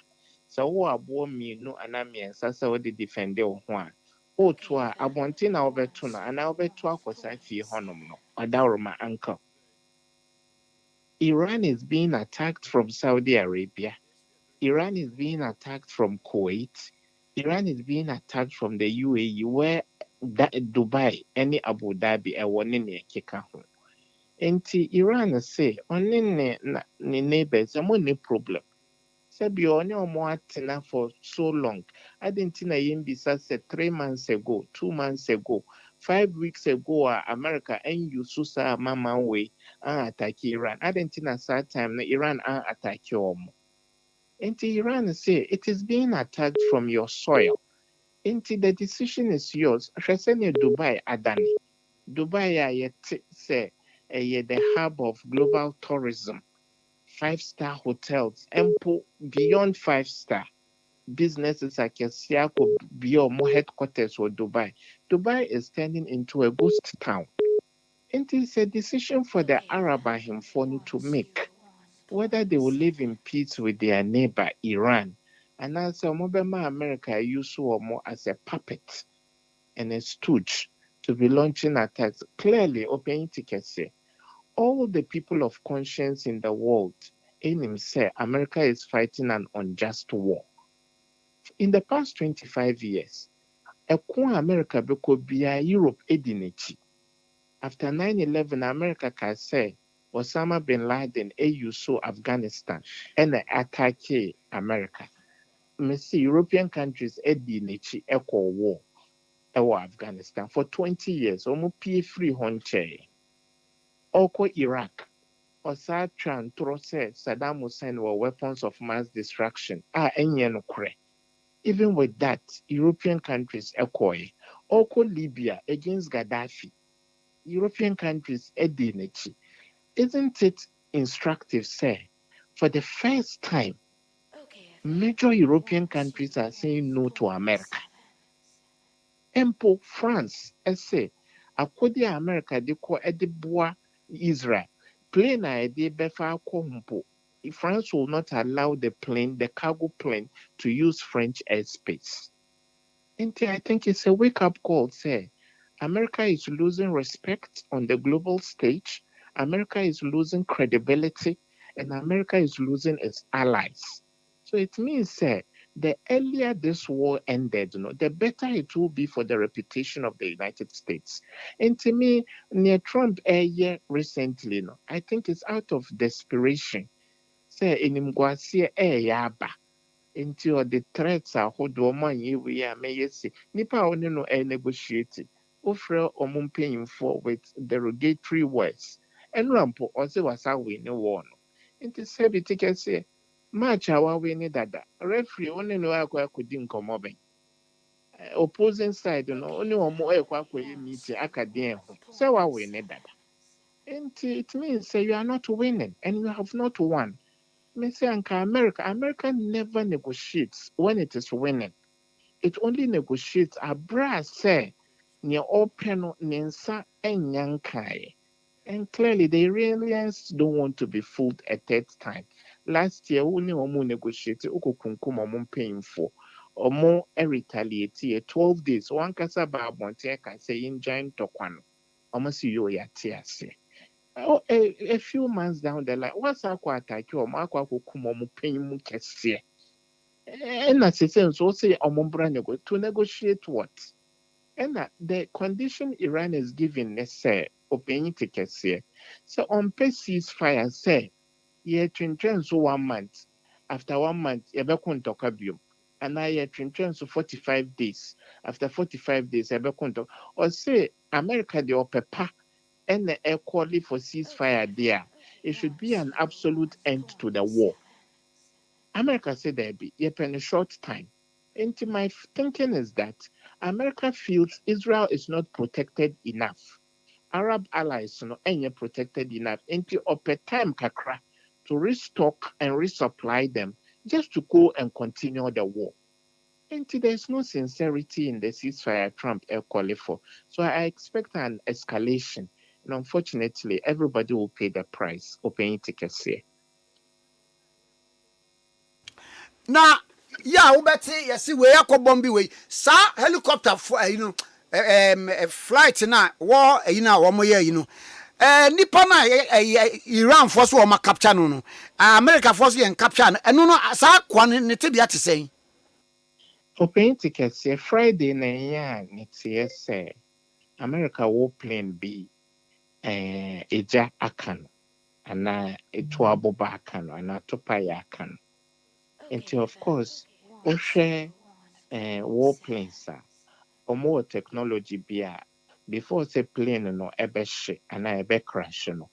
sɛ wo aboɔ mmienu anaa mmiɛnsa sɛ wode defende wo ho a woto a abɔnten na wobɛto no anaa wobɛto akɔsa fie hɔnom no wadawroma uncle. Iran is being attacked from Saudi Arabia. Iran is being attacked from Kuwait. Iran is being attacked from the UAE where Dubai any Abu Dhabi ɛwɔ ne nea ɛkeka ho. Enti Iran say ɔne ne neighbors ɔmo ne problem. Sabi ɔne ɔmo atena for so long. Adentina yɛmbisa sɛ 3 months ago, 2 months ago, 5 weeks ago America and you saa mama way attack Iran. Adentina saa time na Iran attack ɔmo. Enti Iran say it is being attacked from your soil. Enti the decision is yours. Hwɛ sɛ Dubai adane. Dubai a yɛte sɛ the hub of global tourism. 5-star hotels, ample beyond 5-star businesses like Siako beyond more headquarters for Dubai. Dubai is turning into a ghost town. It is a decision for the Arab Ahimfoni to make whether they will live in peace with their neighbor Iran. And as a Mobema America use more as a puppet and a stooge to be launching attacks. Clearly, Ɔpanyin Tikese, all the people of conscience in the world, in him say America is fighting an unjust war. In the past 25 years, America beko biya Europe edinichi. After 9/11, America can say Osama bin Laden so Afghanistan and attack America. See European countries edinichi equal war Afghanistan for 20 years. Omo pie free honche. Oko Iraq. Osa Trantro said Saddam Hussein were weapons of mass destruction. Even with that, European countries ekoi. Oko Libya against Gaddafi. European countries edinichi. Isn't it instructive, say, for the first time, major European countries are saying no to America. Empo France, say, akodi America de ko edeboa Israel. Plane idea befa kompo. France will not allow the cargo plane, to use French airspace. And I think it's a wake-up call, say, America is losing respect on the global stage. America is losing credibility, and America is losing its allies. So it means the earlier this war ended, the better it will be for the reputation of the United States. And to me, near Trump a year recently, I think it's out of desperation. Say in Mgwasia yaba. Nti the threats ahodoɔ ma nyɛ wei a mɛyɛ si nipa a ɔne no negotiate wofrɛ ɔmo mpanyimfoɔ with derogatory words ɛnura mpo ɔsɛ wasa wei ne wɔ no nti sɛbi te kɛseɛ match a wawei ne dada referee ɔne no akɔ akɔdi nkɔmmɔ bɛn opposing side no ɔne ɔmo ɛkɔ akɔyɛ meeting aka deɛn ho sɛ wawei ne dada nti it means you are not winning and you have not won. America never negotiates when it is winning. It only negotiates abra say near open nensa enyankai. And clearly the Iranians don't want to be fooled a third time. Last year, only omo negotiate oko kunkum omo paying for. Omo retaliate 12 days. One kasa ba abonte can say in giant tokwano. Omo si yo ya tiase. Oh, a few months down the line, what's aqua attack or Marco Kumo paying cassia? And as it says, so say Omombranego to negotiate what? And the condition Iran is giving, let's say, opinion tickets here. So on pay ceasefire, say, ye so 1 month. After 1 month, ye bekun tokabium. And now ye so 45 days. After 45 days, ye bekun or say, America the opepa. And the equally for ceasefire there, it should be an absolute end to the war. America said there be yep in a short time. Into my thinking is that America feels Israel is not protected enough. Arab allies ain't protected enough. Into upper time kakra to restock and resupply them just to go and continue the war. And there's no sincerity in the ceasefire Trump calling for. So I expect an escalation. And unfortunately, everybody will pay the price of paying tickets here. Na ya wobɛte yɛse wei akɔbɔm bi wei saa helicopter flight na wɔ ayi na wɔn yɛ ayi no nipa na Iran force wɔn capture no America force yɛn capture no ɛno no saa kwa ne tebea te sɛn Paying tickets here Friday na ya ne say America will plane B eja akan ana etu aboba akan ana topa ya akan. Until of course, share warplanes or more technology be before say plane no ebe she and ebe crash no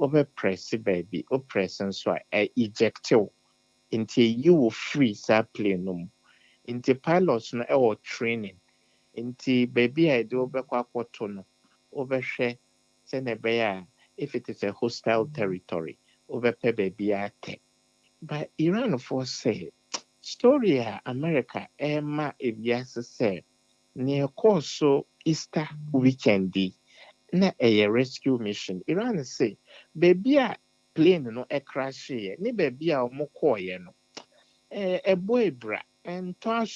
over press baby or press and so eject you until you will freeze that plane no until pilots no or training until baby I do over kwapoto no over share send a if it is a hostile territory over pe baby ate. But Iran for say story America Emma ebiase say near course Easter weekend na a rescue mission. Iran say baby a plane no e crash here ni baby a omo koye no a boy bra and to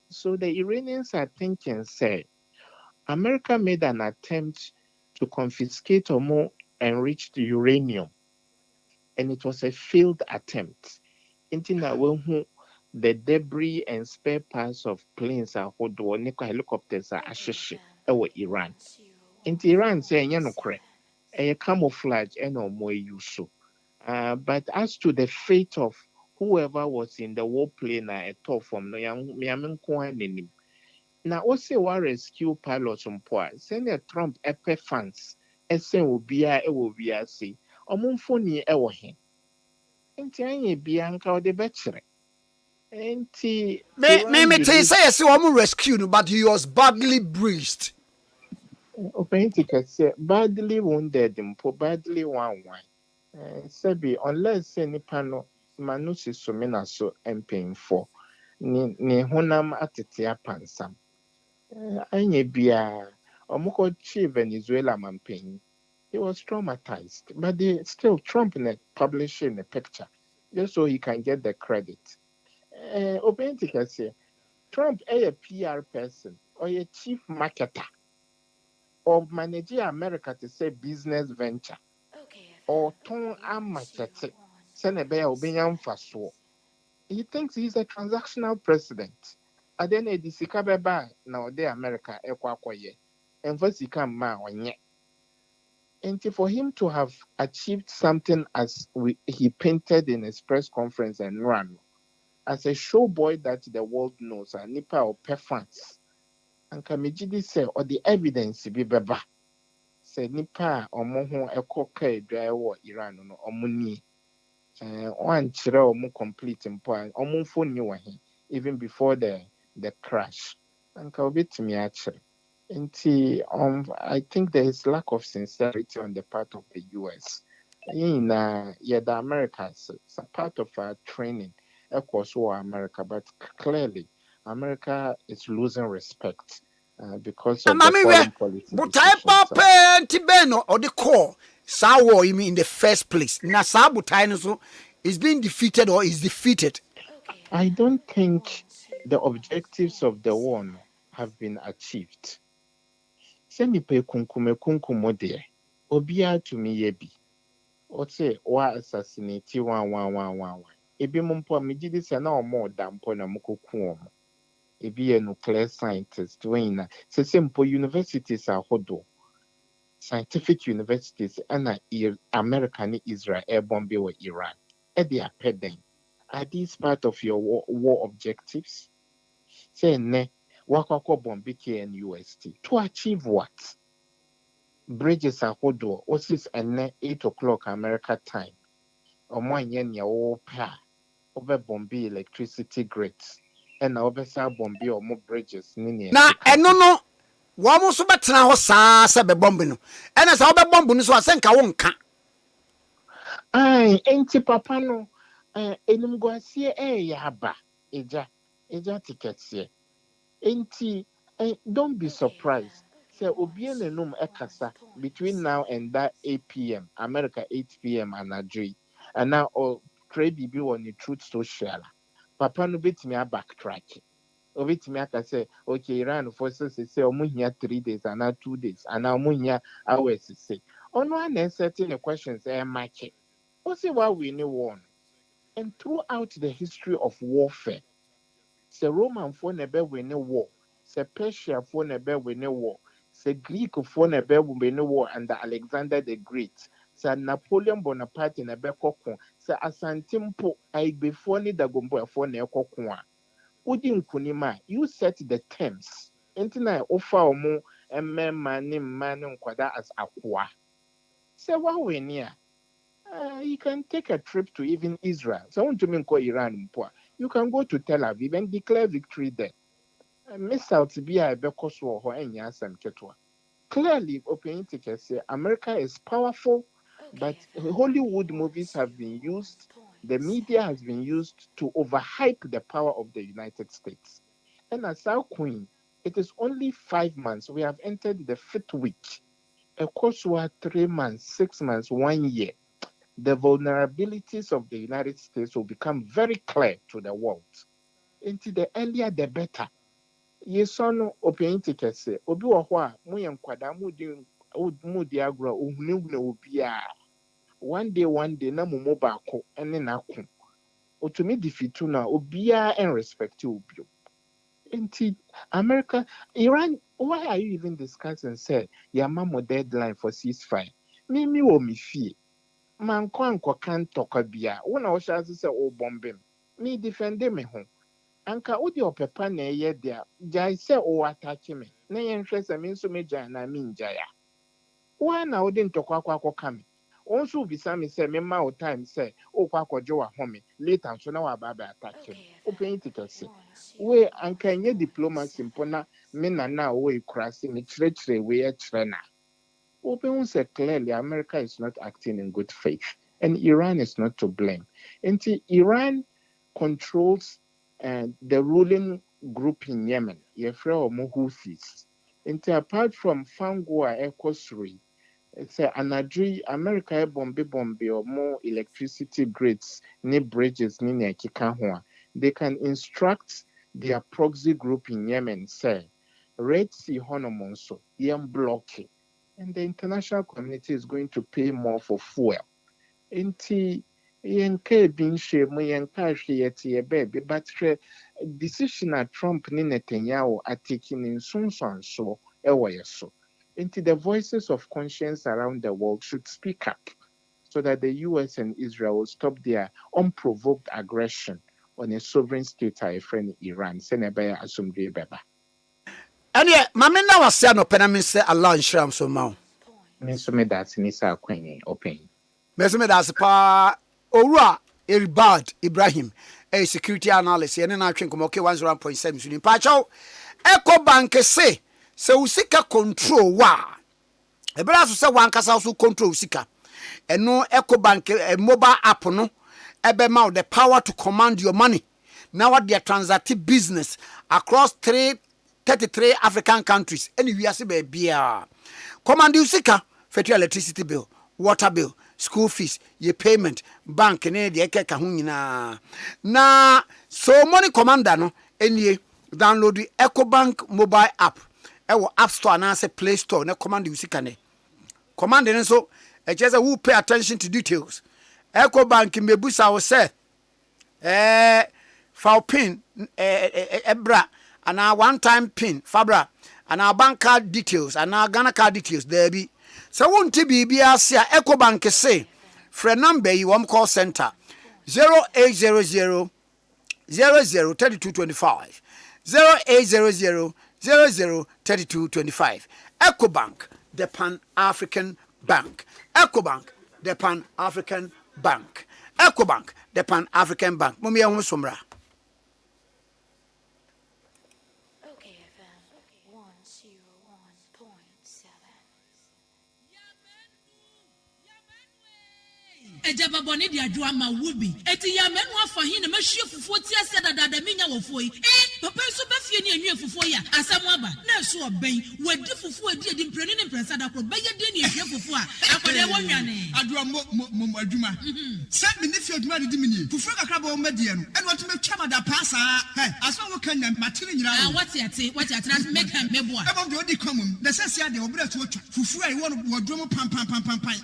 so the Iranians are thinking say America made an attempt to confiscate or more enriched uranium and it was a failed attempt. Intina when the debris and spare parts of planes ahodoɔ ne helicopters ahyehyɛ ɛwɔ Iran. Nti Iran sɛ ɛnyɛ nokorɛ, ɛyɛ camouflage ɛna ɔmo use so. But as to the fate of whoever was in the warplane a ɛtɔ fam no, miame nko ara n'anim. Na ɔsɛ wa rescue pilots mpo a, sɛnea Trump ɛpɛ fans ɛsɛn obiara ɛwɔ wiase, ɔmo mfoni ɛwɔ he. Nti anyɛ bia nka ɔde bɛkyerɛ. me say yes wɔn rescue no but he was badly bruised Opinion Tikese badly wounded mpo badly one. Sebi unless say nipa no manu si sumina so mpanyinfo ne honam atete apansam anye bia omukọ chi Venezuela mampanyin he was traumatized but they still Trump publishing a picture just so he can get the credit. Opinion Tikese Trump a PR person or a chief marketer. or manage America to say business venture or turn amachete send a bear obinyam faso. He thinks he's a transactional president. And then a disika beba now de America ekwakoye. And first he come ma onye. And for him to have achieved something as he painted in his press conference and ran as a show boy that the world knows, a nipa or fans. And Kamijidi say, or the evidence be beba. Say nipa or moho a cocker dry war Iran no or muni. One chira or more complete in point, or more for new one, even before the crash. And Kawbit me actually. I think there is lack of sincerity on the part of the US. The Americans, it's a part of our training, of course, America, but clearly America is losing respect because of the foreign policy decisions. Butai Tibeno or the core, Sawo, you mean in the first place. Na Sabutai so is being defeated or is defeated. I don't think the objectives of the war have been achieved. Semi pe kunkumo de obia to me yebi. Ote wa assassinate one. Ebi mumpo mejidi se na omo dampo na mukoku omo. Ebi ye nuclear scientist wena. Se simple universities are hodo. Scientific universities and American Israel airborne be with Iran. They are pending. Are these part of your war objectives? Say ne wakako bombi KNUST to achieve what? Bridges are hodo. What is 8 o'clock America time? Omoyen ya pa over bombi electricity grids. And over sa bombi or more bridges. Na no. Wamo so betena ho saa se be bomb no. Ena sa obe bomb no so asenka wo nka. Ai, enti papa no enumguasie yaba. Eja tickets ye. Enti don't be surprised. Say obien enum ekasa between now and that 8 p.m. America 8 p.m. anadri. And now trade bibi on the truth social. Papa no betimi backtrack. Obetimi aka say okay Iran forces say omuhia 3 days and now 2 days and now omuhia hours say. Ono an certain questions match. Also why we need one. And throughout the history of warfare, say Roman for nebe win a war, say Persia for nebe win a war, say Greek for nebe win a war under Alexander the Great, say Napoleon Bonaparte nebe kokon, say Asantimpo I before ni dagombo for ne kokon. Udi nkunima, you set the terms. Entina offer omo emme mani nkwada as akwa. Say why we near? You can take a trip to even Israel. So I want to mean Iran. You can go to Tel Aviv and declare victory there. Miss out to be a Bekoswo or any answer. Clearly, Open Tikese, America is powerful, but Hollywood movies have been used, the media has been used to overhype the power of the United States. And as our queen, it is only 5 months. We have entered the 5th week. Of course, we are 3 months, 6 months, 1 year. The vulnerabilities of the United States will become very clear to the world. Into the earlier, the better. Yeson Open Tikese, Obi Wahwa, Muyan Kwada, Mudi Agro, Ubia. One day, na Mumobako, and then Aku. Or to me, defeatuna, Ubia and respect you. Into America, Iran, why are you even discussing, say, Yamamo deadline for ceasefire? Mimi wo mi fie. Man kwanko kan tokabia wona wo hyase se o bombe me defend me ho anka odi opepa na eye dia jai se o attack me na yen hwe se me nso me jai na me njaya wa na odi ntokwa akwa me onso bisa me se me ma o time se o kwa akwaje wa home later nso na wa baba attack me Open Tikese we anka nye diplomacy mpona me na o e krase me chire we e chire na Open said clearly America is not acting in good faith, and Iran is not to blame. Until Iran controls the ruling group in Yemen, Yefra Houthis. Until apart from Fangua Ekosri, it's anadri America bombe or more electricity grids, ni bridges, ni kikahua. They can instruct their proxy group in Yemen, say, Red Sea Honomon so yen blocking. And the international community is going to pay more for fuel. Enti yenka bin shame yenka hweyete baby but decision at Trump ni Netanyahu are taking in so ewo yeso. Enti the voices of conscience around the world should speak up so that the US and Israel will stop their unprovoked aggression on a sovereign state a friend Iran. Senebaya asumdwe beba. And yeah, Mamma now was saying, open, I mean, say, Allah and Shram so mau. Minsume that's Nisa Queen open. Mesome that's pa Ora Eribad Ibrahim, a security analyst, and then I think okay 1.7 in Pacho. Eco Bank say, so Sika control wa. A brass say one casa also control Sika. And no Eco Bank a mobile app no, Ebema the power to command your money. Now what their transactive business across 33 African countries. Any we are say be command you Sika for your electricity bill, water bill, school fees, your payment, bank, and the Eka Hunina. Na so money commander no any download the EcoBank mobile app. Ewo App Store and say Play Store. Na command you Sikane. Command and so just who pay attention to details. EcoBank mebusa will say file pin ebra and our one-time pin fabra and our bank card details and our Ghana card details there be. So won't be BRC EcoBank say for a number you want call center 0800 00 3225 0800 00 3225 EcoBank the Pan-African Bank. EcoBank the Pan-African Bank. EcoBank the Pan-African Bank. Mumia Humsumra. Ejaba boni di adwa ma wubi eti ya menu afa hin na mahwie fufuo ti ase dada menya wofo yi papa so ba fie ni anwie fufuo ya asam aba na so oben wadi fufuo edi mpreni ne mpresa da kro beye de ni ahwie fufuo a akode wonwane adwa mo adwuma se me ne fie adwuma de mini fufuo kakra ba o medie no ene wato metwa mada pasa aso wo kan na matire nyira wati ate na make am meboa e bom de odi komum na sese ade obra to otwa fufuo ai wo wodwo pam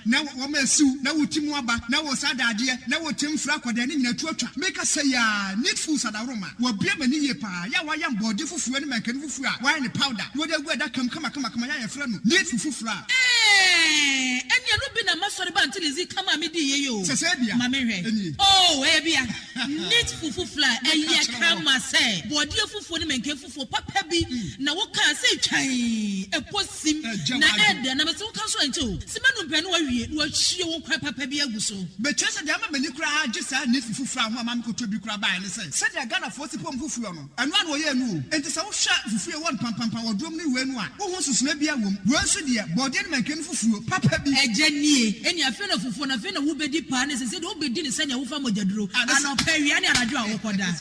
na wo ma siu na wotimu aba na wo sadade na wo temfra kwada ne nyina tuatwa make say ya need food sadaroma wo bia mani ye pa ya wa ya mbode fufuo ne mankan fufuo a wa ne powder wo de gu da kam kama ya ya fra no need fufuo enya no bi na masori ba ntilizi kama me di ye yo sese bia ma me hwe oh bia need fufuo eya kama say bode fufuo ne mankan fufuo papa bi na wo ka say twan eposim na ede na me so kan so ancho simanu pe no wa wie wo hie wo kwa papa bi aguso but chese de ama mani kura just need fufuo ho ama ko to bi kura ba ne say se de Ghana for sipom fufuo no anu an wo ye nu enti se wo hwa fufuo won pam wo dom ne we nu a wo ho susuna bia wom wo nso de body ne mankan fufuo papa bi ejanie eni afi na fufuo na afi na wo bedi pa ne se de wo bedi ne se ne wo fa mojaduro ana pawia ne anadwo a wo koda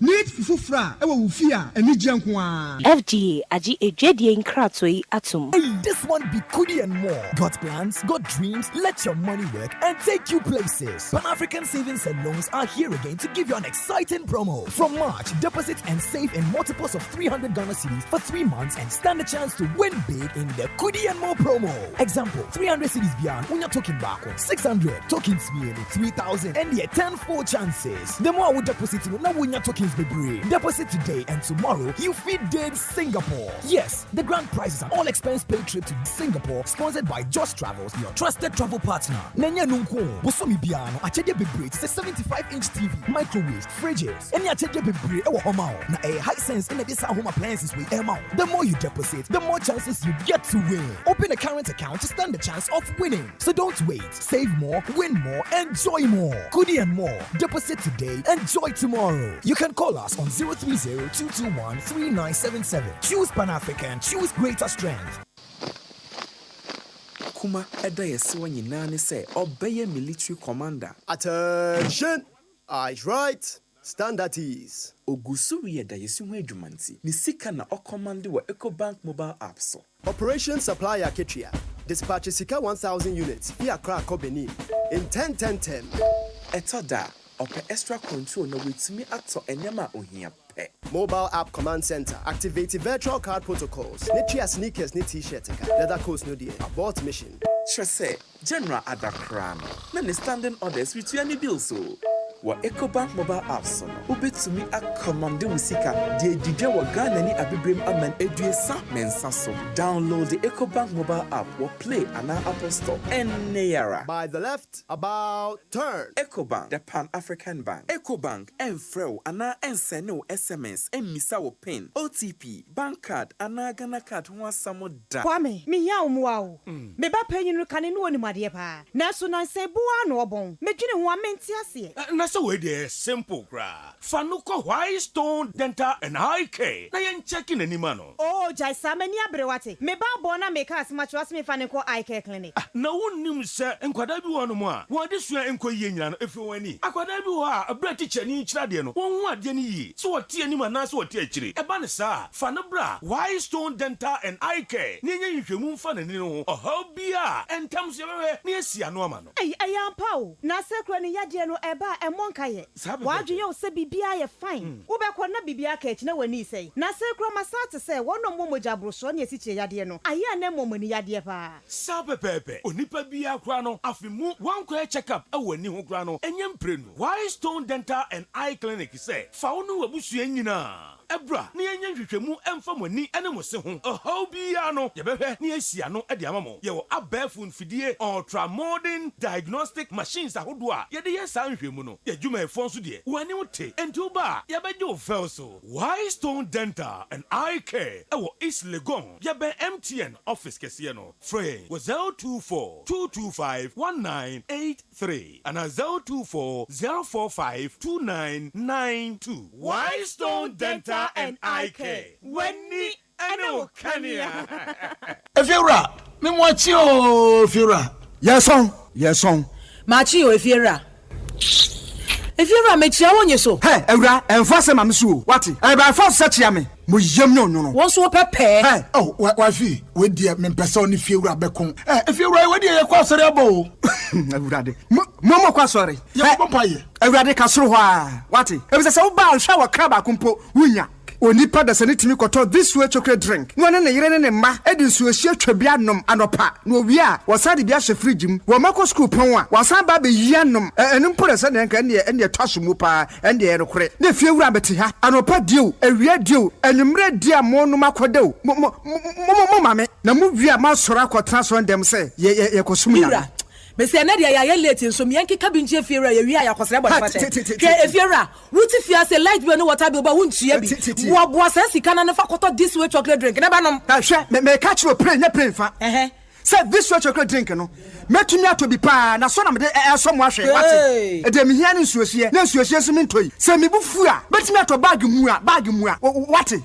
need fufuo e wo wo fi a eni gyenko a FDA aji ejwedie nkratoi atum. This one be goodie and more. Got plans, got dreams, let your money work and take you places. Pan-African Savings and Loans are here again to give you an exciting promo. From March, deposit and save in multiples of 300 Ghana cedis for 3 months and stand a chance to win big in the goodie and more promo. Example, 300 cedis beyond when you're talking back, 600 tokens beyond 3,000 and yet 10 full chances. The more we deposit, now when you're tokens be brave. Deposit today and tomorrow you feed dead Singapore. Yes, the grand prize is an all expense paid trip to Singapore sponsored by Just Travels, your trusted travel partner. Nenya nunko, bosomi biano, achede bebre, it's a 75-inch TV, microwaves, fridges, any achede bebre, ewa homao, na a high sense in this home appliances with Emma. The more you deposit, the more chances you get to win. Open a current account to stand the chance of winning. So don't wait, save more, win more, enjoy more. Goodie and more. Deposit today, enjoy tomorrow. You can call us on 030-221-3977. Choose Pan-African, choose greater strength. Kuma eda yesiwa nyina ne se obeye military commander. Attention! Eyes right. Stand at ease. Ogusuri eda yesiwa adwumanti. Ni sika na okomande wa EcoBank mobile app so. Operation Supply Aketria. Dispatch Sika 1,000 units via Accra, Benin in 10-10-10. Etoda ɔpɛ extra control na wetumi atɔ ɛnɛma ohia pɛ. Mobile app command center. Activate virtual card protocols. Nitria sneakers, ni t-shirt, leather coats, no dear. Abort mission. Sure say, General Adakran, na ne standing orders with any bills so. Wa EcoBank mobile apps no ubetumi akomande musika de didwe wa Ghana ni abibrem aman eduesa mensa so. Download the EcoBank mobile app or Play and Apple Store any era. By the left, about turn. EcoBank, the Pan-African Bank. EcoBank, enfreo ana ensene SMS, emisa wo PIN, OTP, bank card, ana Ghana card ho asamo da. Kwame, me ya umwa. Me ba penyin no kane no woni made pa. Na so nan se boa no obon. Me dwene ho amenti ase. So we dey simple gra. Fanuko White Stone Dental and Eye Care. Na yen checking any mano. Oh, jai samani abrewate. Me ba bona me ka asma chwas me fanuko Eye Care clinic. Na wonnim se enkwada bi wonu mo a. Wo de sua enko yie nyina no efi wani. Akwada bi wo a abra teacher ni kira de no. Won hu ade ni yi. So wote ani ma na so wote akire. E ba ne sa. Fanabra White Stone Dental and Eye Care. Ni nya nhwemu mfa na ni no. Oha bia entam se bewe ni asia no ama no. Ayampa o. Na sekro ni yade no eba monkaye wadwe yo se bibia ye fine wo be ko na bibia ka echi na wani sei na se kro masate se wono momoja broso na esiche yade no aye na momoni yade pa sapepepe onipa bia kra no afimu wanko check up awani ho kra no enyem prenu White Stone Dental and Eye Clinic say fa wono wabusu nyina ebra na yenye hwehwemu emfa moni ene mo se ho oho bia no ye behwe na asia no e de amamo ye wo abafun fidie ultra modern diagnostic machines ahodo a ye de ye san hwemu no ye dwuma efon so de wani wote enti ba ye beje o fel so White Stone Dental and Eye Care e wo East Legon ye be MTN office kese no free wo 024 225 1983 and 024 045 2992 White Stone Dental and Eye Care. Wenni eno kania. Efiura, me mwachi o Efiura. Yes on. Machi o Efiura. Efiura me chia wonye so. Hey, Ewura, enfase ma msu. Wati? E ba force se chia me. Mo yem no. Won so pepe. Hey, oh, wafi, we die me pese oni Efiura bekon. Efiura we die ye kwa sori abo. Ewura de. Mo kwa sori. Ye pompa ye. Ewura de ka soro ho a. Wati? E be se wo ba hwa wa kraba kumpo wunya. Onipa da sane timi koto this way chocolate drink no ne yire ne mma edi nsuo hia twabia nom anopa no wi a wasade bia hye fridge mu wo mako school pon a wasan ba be yia nom enu mpore se ne nka ne twaso mu pa ende ye rekore ne fie wura beti ha anopa dio awia dio enumre dia mo no makodeo mo mame na mu wi a ma soro akotra so ndem se ye kosum ya Bese na dia ya late nso me yanki kabinje Efiura ya wi ya kwasere body fate ke Efiura wuti fia se light bi no water bi ba wuntua bi wo bo asa sika na ne fa koto this way chocolate drink na ba nom ka hwe me catch you pray fa say this way chocolate drink no metumi ato bi pa na so na me so mo ahwe wate e de me hia ne nsuohie na nsuohie so me ntoi se me bufu a metumi ato bag mu a wate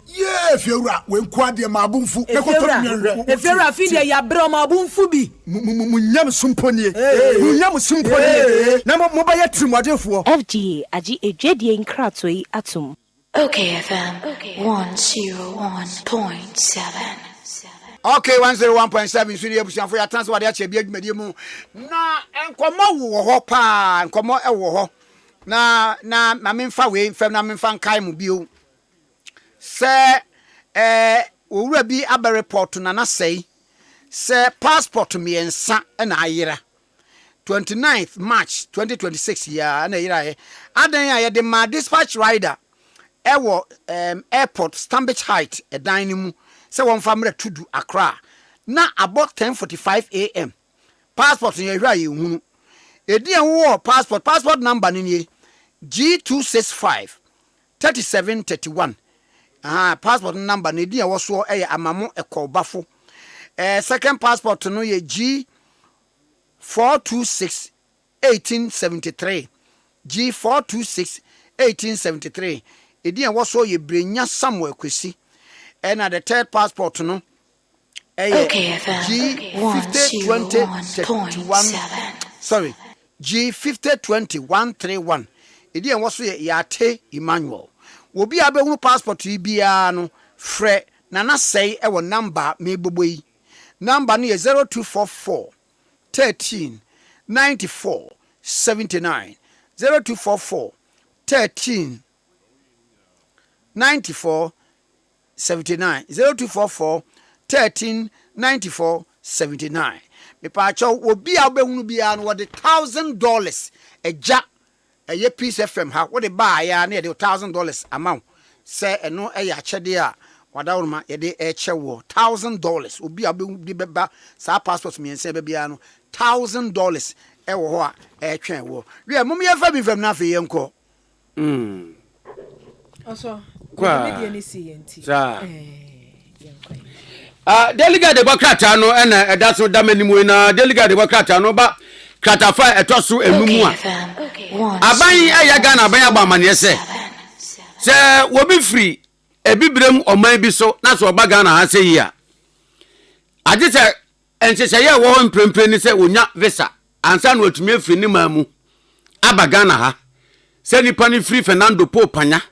Efiura we nkwa de ma abunfu e koto nwenre Efiura fi de ya bre ma abunfu bi munyam sumponie munyam sumponie na mo ba ya trimodefo FGA agi ejwedie nkratoi atum Okay FM 101.7. Okay, 101.7 studio ebusian for your transfer Ade Akye Abia adwumadi mu na enkomo wo ho pa enkomo e wo ho na memfa we fam na memfa nkai mu bio se owura bi aba report na sei se passport miensa na ayira 29th March 2026 ya na ayira adan ya de ma dispatch rider ewo airport Stanbic Height edan ni mu se won famre tudu Accra na about 10:45 am passport ye hwa ye hunu edian wo passport number ni G265 3731 passport number ni edian wo so eye amamo ekobafo second passport no ye G426 1873 G426 1873 edian wo so ye brenya Samuel Kwesi and the third passport no G502031 sorry G502131 edian wo so ye Yate Emmanuel obi abehunu passport bia no frɛ na sei e wo number me boboyi number no ye 0244 13 94 79 0244 13 94 79 0244 13 94 79. Me pacho obi a obehunu bia no de $1,000 eja eye Peace FM ha wo de ba ya na de $1,000 amount say eno eye achede a wadawroma ye de eche wo $1,000 obi a obehunu beba sa passport me ense be bia no $1,000 e wo ho a etwen wo we mum ye fa bi fam na fe ye nko also kwa media ni CNT delegate demokrata no ena edaso damanimu na delegate demokrata no ba kratafa etoso enumu a aban eya Ghana aban agbamane se wobi free ebibrem oman bi so na so oba Ghana ha se yi a agite enchecheye wo mprempre ni se wonya visa ansa na otumi afiri ni mamu aba Ghana ha se nipa ni free Fernando Popanya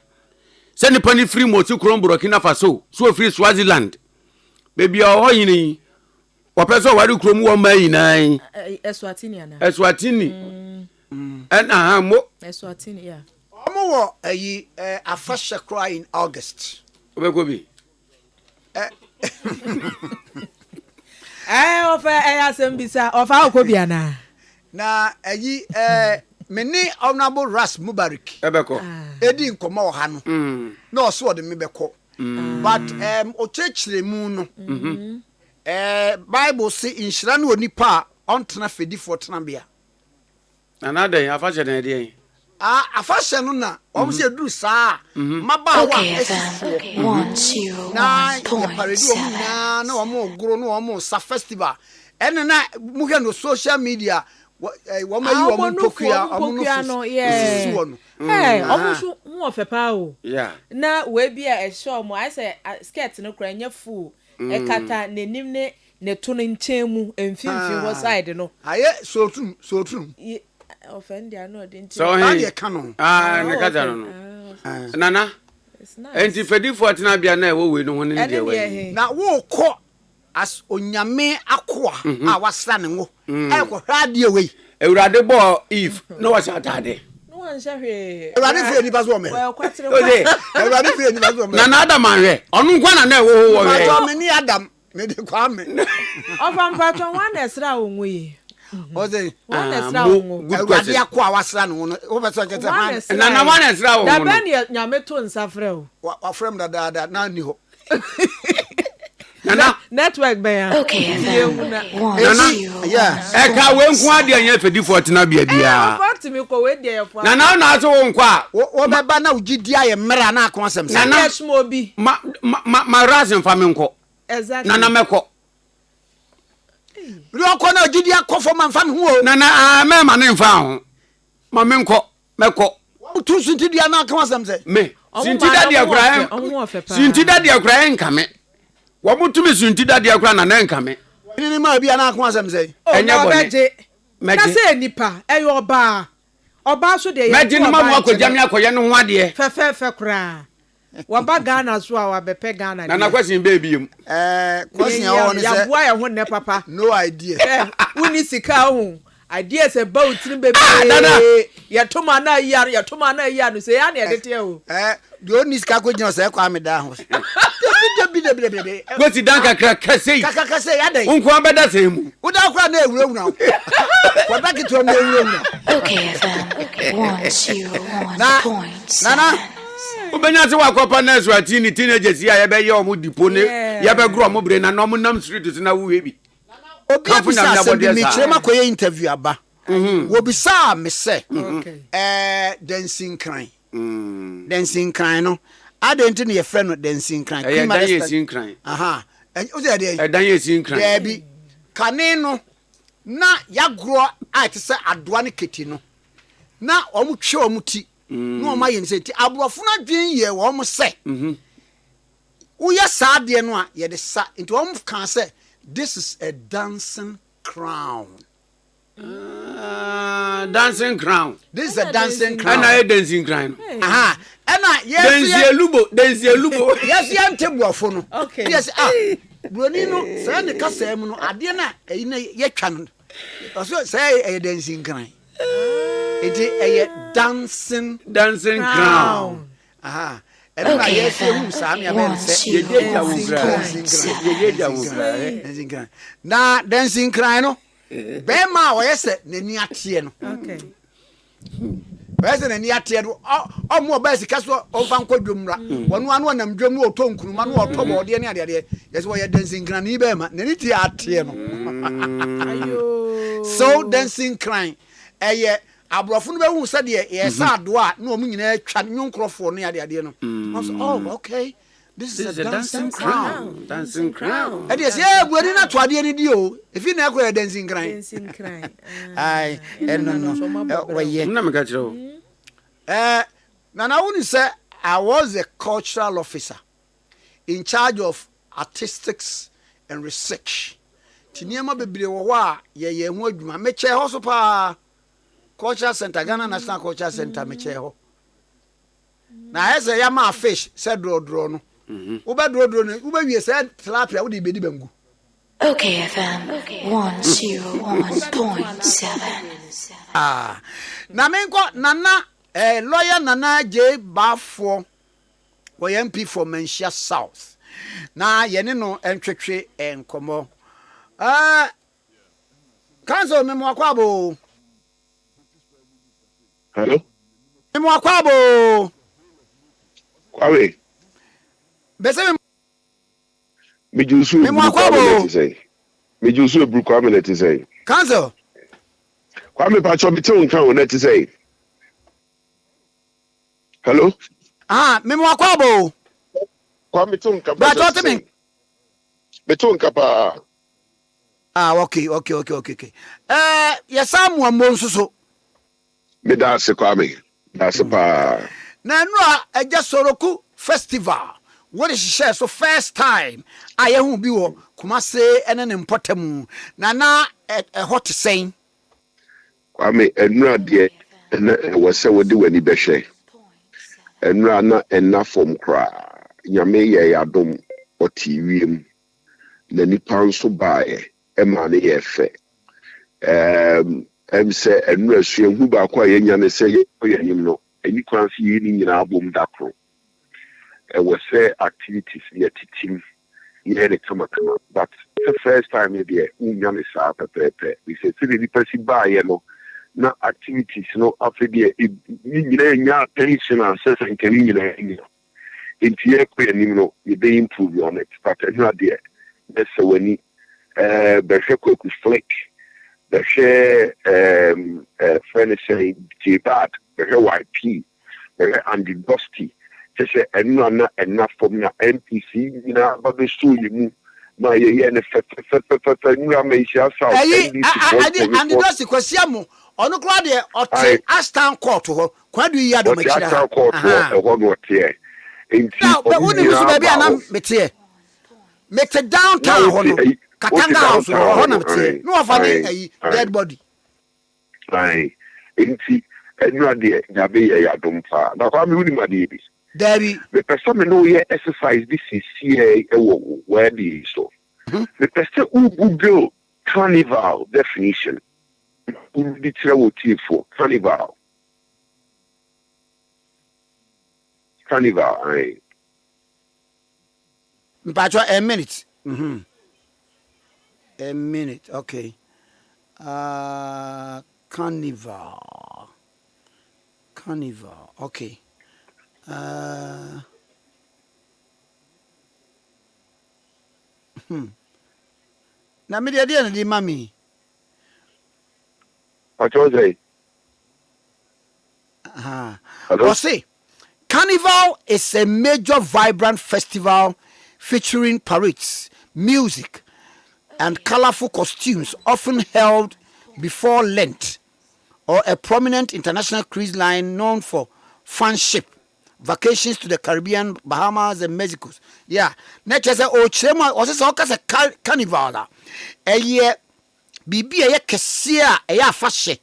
se nipa ni free Moti Burkina Faso so free Swaziland baby o yini wapeso wari krom wo mai nan Eswatini ana Eswatini en mo Eswatini yeah omo wo ayi afasha cry in August obekobi ofa asembisa ofa okobi ana na ayi meni honorable Ras Mubarak ebeko edi nkomo ha no na oso de me beko but o chechire mu no Bible say inshira na onipa ontena fedi for tenabia another afasha na dey afasha no na o se duru saa maba wa esifo na ya paredi o na na o mo gro na o mo sa festival ene na mu hwe no social media wo ma yi wo mo pokua o mo no yes omusu mu ofepa o na we bia e show mo I say skirt no kra nya full e kata nenim ne to no nchemu emfimfi wo side no aye sotrum offend ya no didn't so he canon ne kata no nana enti fedi for na bia na wo we no hono ne de we na wo ko as onyame akoa a wasra ne ngo e ko hwade we ewurade bo if no wa shatade no wan hwe ewurade fie ni paso me well kwatere ewurade fie ni paso me na adam anwe onu nkwa na wo wo we ma me ni adam me de Kwame ofam patron wan esra onwe oze wan esra onwo ewurade akoa wasra ne ngo wo be so kete man na wan esra onwo da ben nyame to nsafre o wa frem da na ni ho nana network ben okay yeah ka we nku ade anya fedi for tena bia bia me ko we de yefo nana na so wo nkwa wo beba na ugidi aye mra na akon asem sa nana smo bi ma rasin fa me nko exactly nana meko ri okọ na ugidi akofo man fa me ho nana me ma ne mfa ho ma me nko meko tu sunti dia na akon asem se me sinti da dia kura sinti da dia kura enka me wo mutumi sunti da dia kura na enka me ni ma bia na akon asem se enya bone na se nipa eyo oba so de meji no ma mo akogya me akoye no ho ade fe kura waba Ghana so a wabepe Ghana na question baby yum question ya won se ya boa ya ho ne papa no idea uni sika ho idea se ba utini baby ya toma na ya no se ya na edete o the only sika ko jina se kwa me da ho bi go ti dan kakra sei ya dai unko abeda sei mu uda kwa na ewurawura kwa ba kitu na ewurawura okay FM 101.7 nana ubenya se wakopa na Eswatini teenagers ya ye be ye omo dipo ne ye be gro omo bre na no mo nam street na wo hebi obi bisa se bi mi kirema koye interview aba wo bisa me se dancing cry no adent ne ye friend no dancing cry dancing cry aha o se dey dancing cry dey bi kane no na yagro a te se adoa ne keti no na omo twe omo ti no ma yen se ti abrofo na dwen ye wo mo se wo ya sa de no a ye de sa into wo kan se this is a dancing crown dancing crown this is a dancing crown and I dancing crown aha ena yes dance elubo yes ye ntebuafo no okay yes broni no se ne kasa mu no ade na eyi na ye twa no so say a dancing crown It is a dancing crown. Aha. And I yes, you Sammy, I dancing crown. Now dancing crown. Bema or yes, Neniatian. Okay. President Niatia, or more basic as well, or Banco Dumra. One am Drum or Tom Kruman or Tom or the other. That's why you're dancing granny Bema, Nenitiatiano. So dancing crying. A Abrafun who said, yes, I do no meaning a Chanyon Crawford near the idea. Oh, okay. This is a dancing crown. Dancing crown. And yes, yeah, we're not to any deal. If you never a dancing crying. Dancing crying. Aye, and no. Now, I want to say I was a cultural officer in charge of artistics and research. Tiniama bebre wa ye ho adwuma meche ho so pa cultural center Ghana National Cultural Center meche ho. Na ese ya ma fish said dro no. Uba dro no, uba wie said tilapia wo di bedi bangu. Okay, FM 101.7. Na menko nana lawyer Nana J Bafo wo MP for Menchia South. Na ye ne no entwetwe enkomo. Council memo akwabo. Hello? Memo akwabo. Kwame. Bese Mejusu memo akwabo. Mejusu ebru Kwame let say. Council. Kwame pacho mi tun kan let say. Hello? Memo akwabo. Kwame tun kan. But what me? Beton kapa. Okay. Yes, I'm one so. Me that's Kwame. That's pa. Na no a just Soroku festival. What is share so first time I who be wo Kumase and an important na a hot saying. Kwame enra de was say we do any beshe. Enra na enough from cry. Nyame ye adom o TV na nipa nso bae ema ne ye fe say enra sue hu ba kwa ye nya ne say ye yim no eni kwan fi ye ni nyina abom dakro we say activities ye teaching ye de kama but the first time ye be nya ne sa pepe we say the nipa si bae no na activities no afedi ni nyina nya attention and sense and kani nyina nya inti ye kwa nim no ye be improve on it but enra de that's when he quick flick the share friend say J-Bad the YP and the Dusty just say enough from your NPC you know but the stool you my yeah and the Dusty kwasiamo ono kra de ote Aston court ho kwadu yi ado machira Aston court ho no tie now but woni musu baby anam metie make it downtown hono Katanga house hono metie no ofani dead body ai enti enra de nyabe ye yadompa na kwa mi wuni ma de bi Debbie the person no ye exercise this is here where the so the person who Google carnival definition who the travel for carnival ai mpacho a minute a minute okay carnival okay na me dia na di mami Jose. See, Carnival is a major vibrant festival featuring parades, music, and colorful costumes often held before Lent, or a prominent international cruise line known for fun ship, vacations to the Caribbean, Bahamas, and Mexico. Yeah, next is a carnival. A year. Bibi eye kese a eye afahye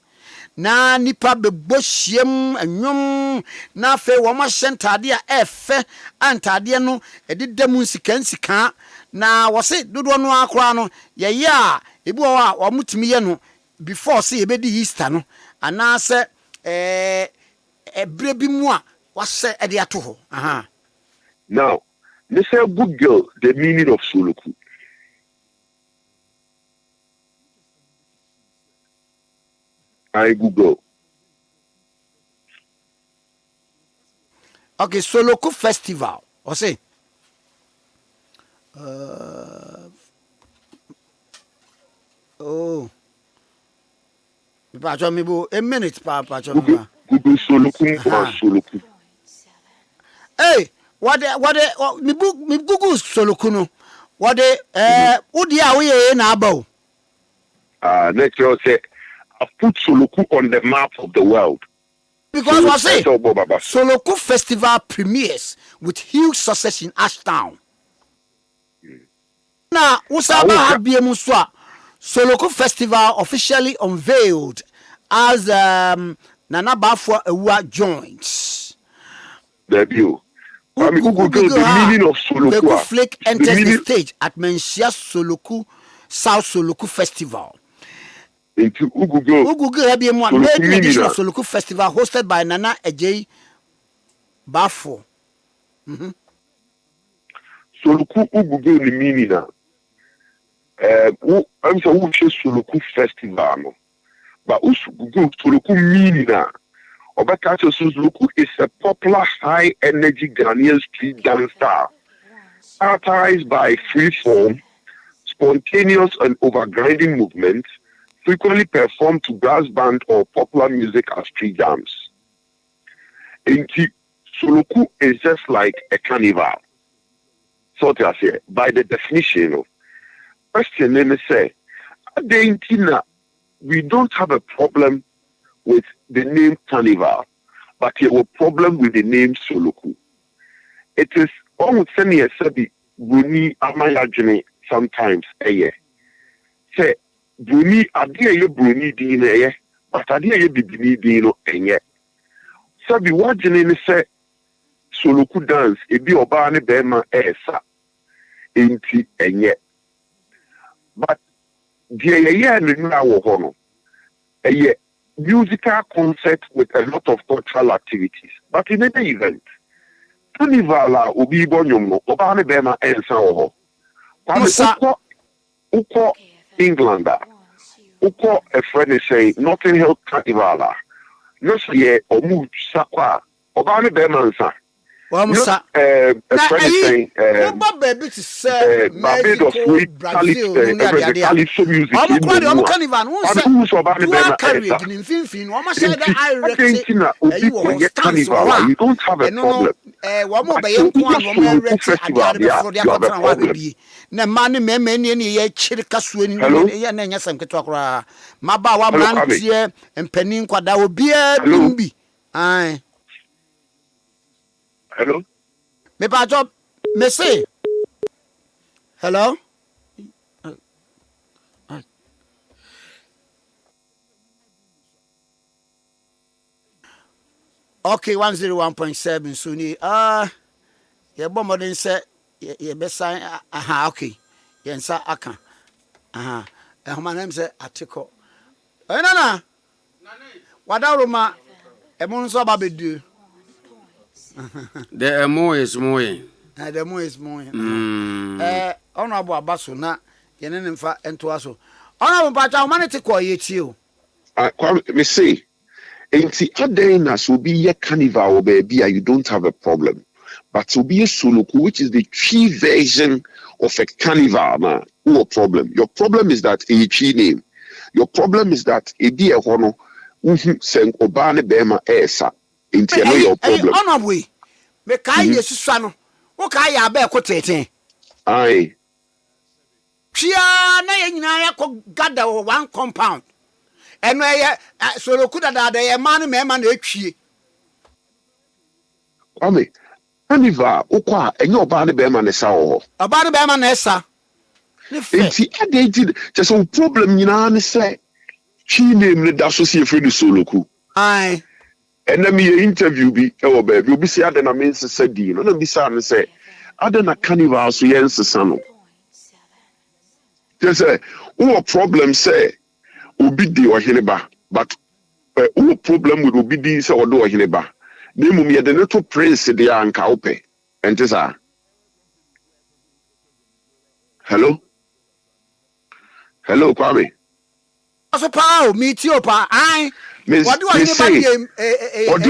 na nipa bebohiem anwom na afa wo ma hyentade a efe antade no ededam nsika na wose dodo no akora no ye ya ebi wo a wo mutumi ye no before say ebedi Easter no ana se ɛbrɛ bi mu a wasɛ ɛde ato hɔ aha. Now, let's say Google the meaning of Soloku. I Google. Okay, Soloku Festival. Or say. Oh. Pacho mi bo a minute pacho. Google Soloku. Hey, what me Google Soloku no. What udi a we na aba. Next year say I put Soloku on the map of the world. Because I say Soloku Festival premieres with huge success in Ashtown. Now, Usaba Habiemu Swa Soloku Festival officially unveiled as Nana Bafwa Ewa joins. Debut. Google the meaning of Soloku. Beku Flake enters the stage at Menchia Soloku South Soloku Festival. Into Google Habiemu made an edition of Soloku Festival hosted by Nana Ade Bafo. Soloku Google the meaning now. I'm saying we should Soloku Festival, no. But Google Soloku meaning now. Obakacho Soloku is a popular high-energy Ghanaian street dance style, characterized by free-form, spontaneous and overgrinding movements, frequently performed to brass band or popular music as street jams. Soloku is just like a carnival. So to say, by the definition of question, then say, we don't have a problem with the name carnival, but we have a problem with the name Soloku. It is almost sending a sabi Bruni Amayajene sometimes a year. Say Bruni Adia Bruni Dine, but Adia Bibini Dino and yet. Sabi Wajene say Soloku dance, it be Obane Bema Esa. Inti enye. But the year and now a musical concert with a lot of cultural activities. But in any event, Carnival ubi bonyomo obane bema ensa oho. Uko Englander. Uko a friend is saying Notting Hill Carnival. No say omu sakwa obane bema ensa. Wamusa. A friend is saying Barbados with Calypso music. You don't have a problem. Na mani memeni ni ye chirika sueni ye na nya samketo akora maba wa mrantie mpanin kwada obi adumbi ai. Hello? Me pa job me say. Hello? Okay, 101.7 Suni. Ye bo modern say ye be sign aha okay. Ye nsa aka. Aha. E homa name say atiko. Nana. Wada roma e mo nso ba bedu. The more is more. The more is more. Honorable Abaso na yene nemfa ento aso. Honorable Pacha humanity ko yeti o. Me say enti aden na so be ye carnival baby you don't have a problem. But to be a Soloku, which is the tree version of a carnival, man, no problem. Your problem is that a tree name. Your problem is that a dear hono send obane bema esa. Inti no your problem. Honorable, me kai yesuswa no. Wo kai ya ba ekoteten. Aye. Chia na ye nyina ya ko gather one compound. Eno ye Soloku dada ye man me na etwie. Kwame, carnival okwa enye obane bema ne sa ho. Obane bema na esa. Inti adenti just some problem nyina ne say chi name ne da so se free Soloku. Aye. And then me interview be baby you be say adena me say di no na be say adena carnival so yense sano. Just say who problem say obi di oheneba but who problem with obedience or do hineba. Name me the little prince the anka ope. And this are. Hello? Hello, Kwame. So pow, meet you pa. I what do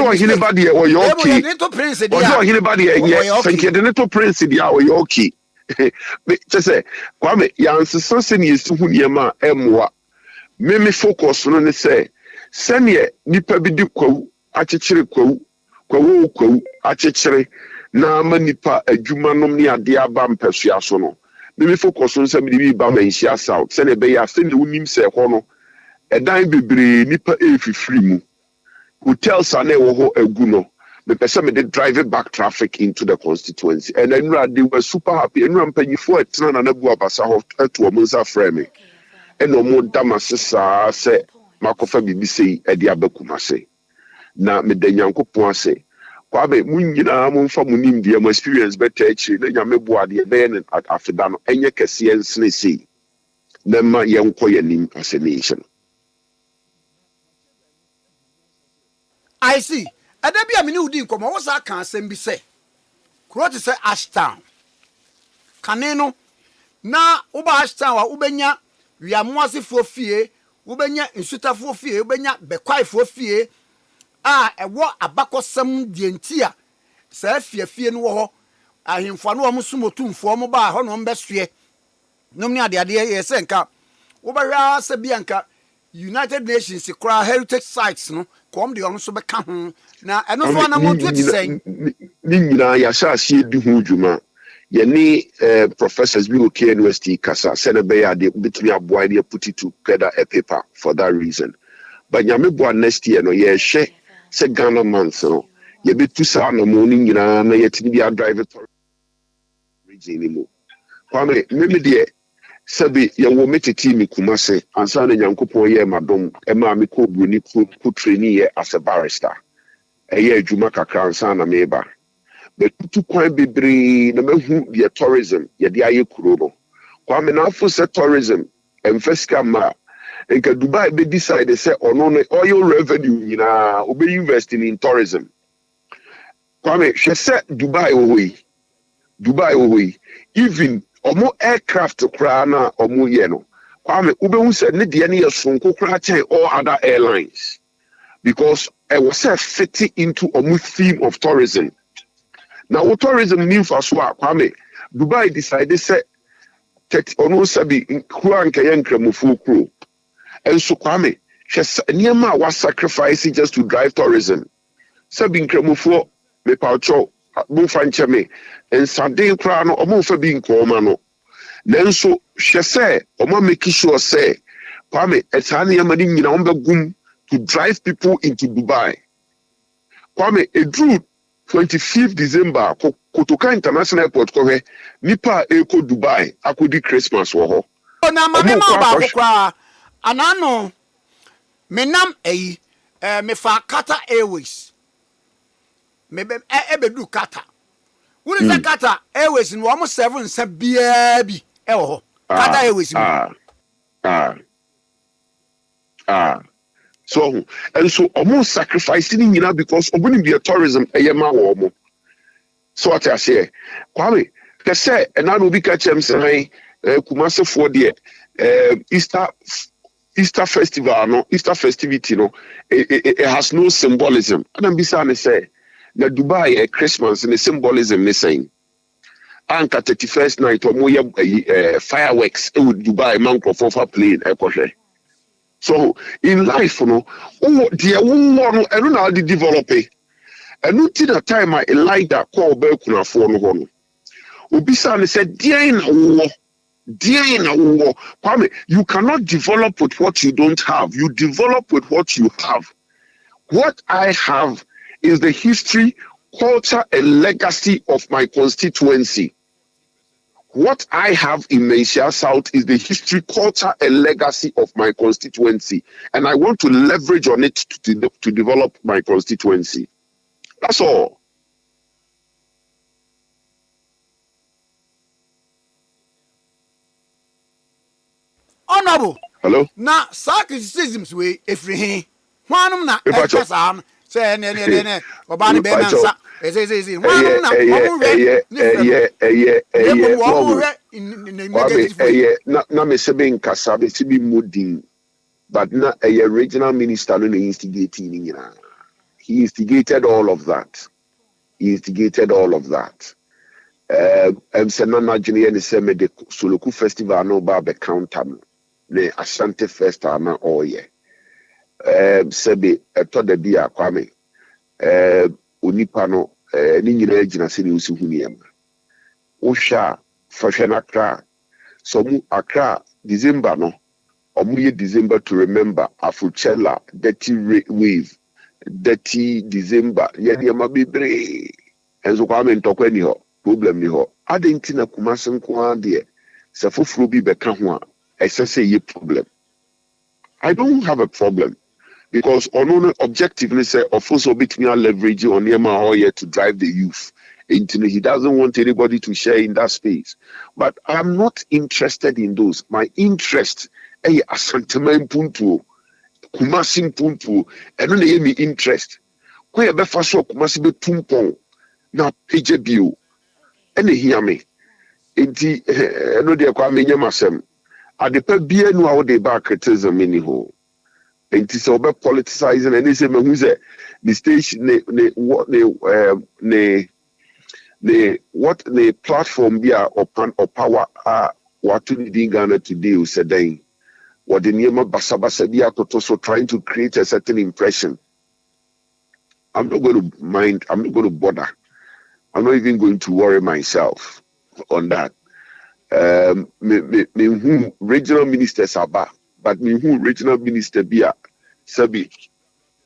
anybody or your key? Little prince What do anybody yes, thank you, the little prince the or your key. Just say, Kwame, Yans something is to Hunyama Mwa. Mimi focus on the say, send ye nipa bidi kwa achichiri kwa achichiri na manipa ejuma nomni adiaba mpesuaso no. Mimi focus on some bi ba mensia south. Send e be ya send the unim se ho no. Edan bebre nipa free mu. Hotels are wo ho egu no. Me pese me dey drive back traffic into the constituency. And then they were super happy. And mpanyifo etena na bu abasa ho eto omunsa frame. And omo damasesa se makofa bibi sei e dia bakumase. Na me da Nyankopon ase. Kwabe munyina mo mfa mo nim dia mo experience better echi na nyame boa de be ne afeda no enye kese ensene sei. Na ma yenko yanim as a nation. I see. Adabi amini udi nkomo wo sa kan asem bi se. Kuro te se Ashtown. Kane no na uba Ashtown wa ubenya wiamoasefo fie, ubenya nsutafo fie, ubenya bekwaifo fie a ewo abakosam die ntia sa fie no wo ho ahemfo no omusumotumfo mo ba ho no mbesue nomni ade ye se nka ubahwa se bianka United Nations kra heritage sites no kom de ono so beka ho na eno so na mo tuti sen ni nyina ya sha sie di hu djuma ye ni professors bi ok university kasa se na be ya de bitumi aboa de put it together a paper for that reason but nyame boa next year no ye hye se Ghana month no ye betu sa na mo ni nyina na ye tini bia drive it region ni mo kwame meme de sabi ye wo metiti mi kumase ansa na Nyankopon ye madom e ma me ko bruni ku trainee ye as a barrister ye adwuma kakra ansa na meba betutu kwan bebre na mahu ye tourism ye de aye kuro no kwame na afo se tourism emfeska ma enka Dubai be decide say ono no oil revenue nyina obe invest in tourism kwame she say Dubai owi even omo aircraft kra na omo ye no kwame ube hu se ne de ne yesonko kra chen all other airlines because it was a fitting into omo theme of tourism. Now tourism mean for so kwame Dubai decided say ono sabi kura nke ye nkramofo kro and so kwame niema was sacrifice just to drive tourism sabi nkramofo me paucho bo fanche me and sardine kra no omo fa bi nkoma no nenso hye say omo make sure say kwame etane yamani nyina on begum to drive people into Dubai kwame a drew 25th December Kotoka International Airport ko he nipa eko Dubai akodi Christmas wo ho na mame ma ba kwa anano menam me fa Qatar Airways me be ebedu Qatar wuri se Qatar Airways no mo 7 nsa bia bi e wo ho Qatar Airways so and so almost sacrificing nyina because obuni be tourism eyema wo mo so what I say kwame they say and now we catch them say Kumase for the Easter festival no Easter festivity no it has no symbolism and I'm beside say na Dubai Christmas and the symbolism they saying anka 31st night omo fireworks with Dubai Mankrofo plane ekwohwe. So in life, you know, dear one and now the develop it. And not in a time I like that call Belkuna for no. Ubisan said, dear in a war, Kwame, you cannot develop with what you don't have. You develop with what you have. What I have is the history, culture, and legacy of my constituency. What I have in Mencia South is the history, culture, and legacy of my constituency. And I want to leverage on it to develop my constituency. That's all. Honorable. Hello? Now, criticisms way if he Hwanum na ekasa say ne oba ne be nansa. Ezi. Hwanum na na me se be nkasa be se bi modin but na regional minister no instigating nyina. He instigated all of that. Senana Junior and Seme de Suluku Festival no ba be counter ne Asante Festa na oye. Sebe eto de bia Kwame. Onipa no ni nyina agina se ni usi huniem. Osha fashena Accra. So mu Accra December no. Omu ye December to remember Afrochella dirty wave. Dirty December yedi ma bebre. Enzo Kwame ntokwa ni ho. Problem ni ho. Ade nti na Kumasi nko ade se foforo bi beka ho a esese ye problem. I don't have a problem because on objectively say also between leverage on Yema here to drive the youth. He doesn't want anybody to share in that space. But I'm not interested in those. My interest is Asantema Puntu, Kumasi Puntu, and only me interest. Where be faso Kumasi be tumpon na PJBU. Any hear me. Enti no de kwa menye masem. Adepa bia no a de ba criticism any ho. Enti so be politicizing and say me hu say the station the platform bia open or power what to need in Ghana today o say den. What the niema basabasa bia to so trying to create a certain impression. I'm not going to mind, I'm not going to bother. I'm not even going to worry myself on that. Me who regional ministers are back, but me who regional minister bia sabi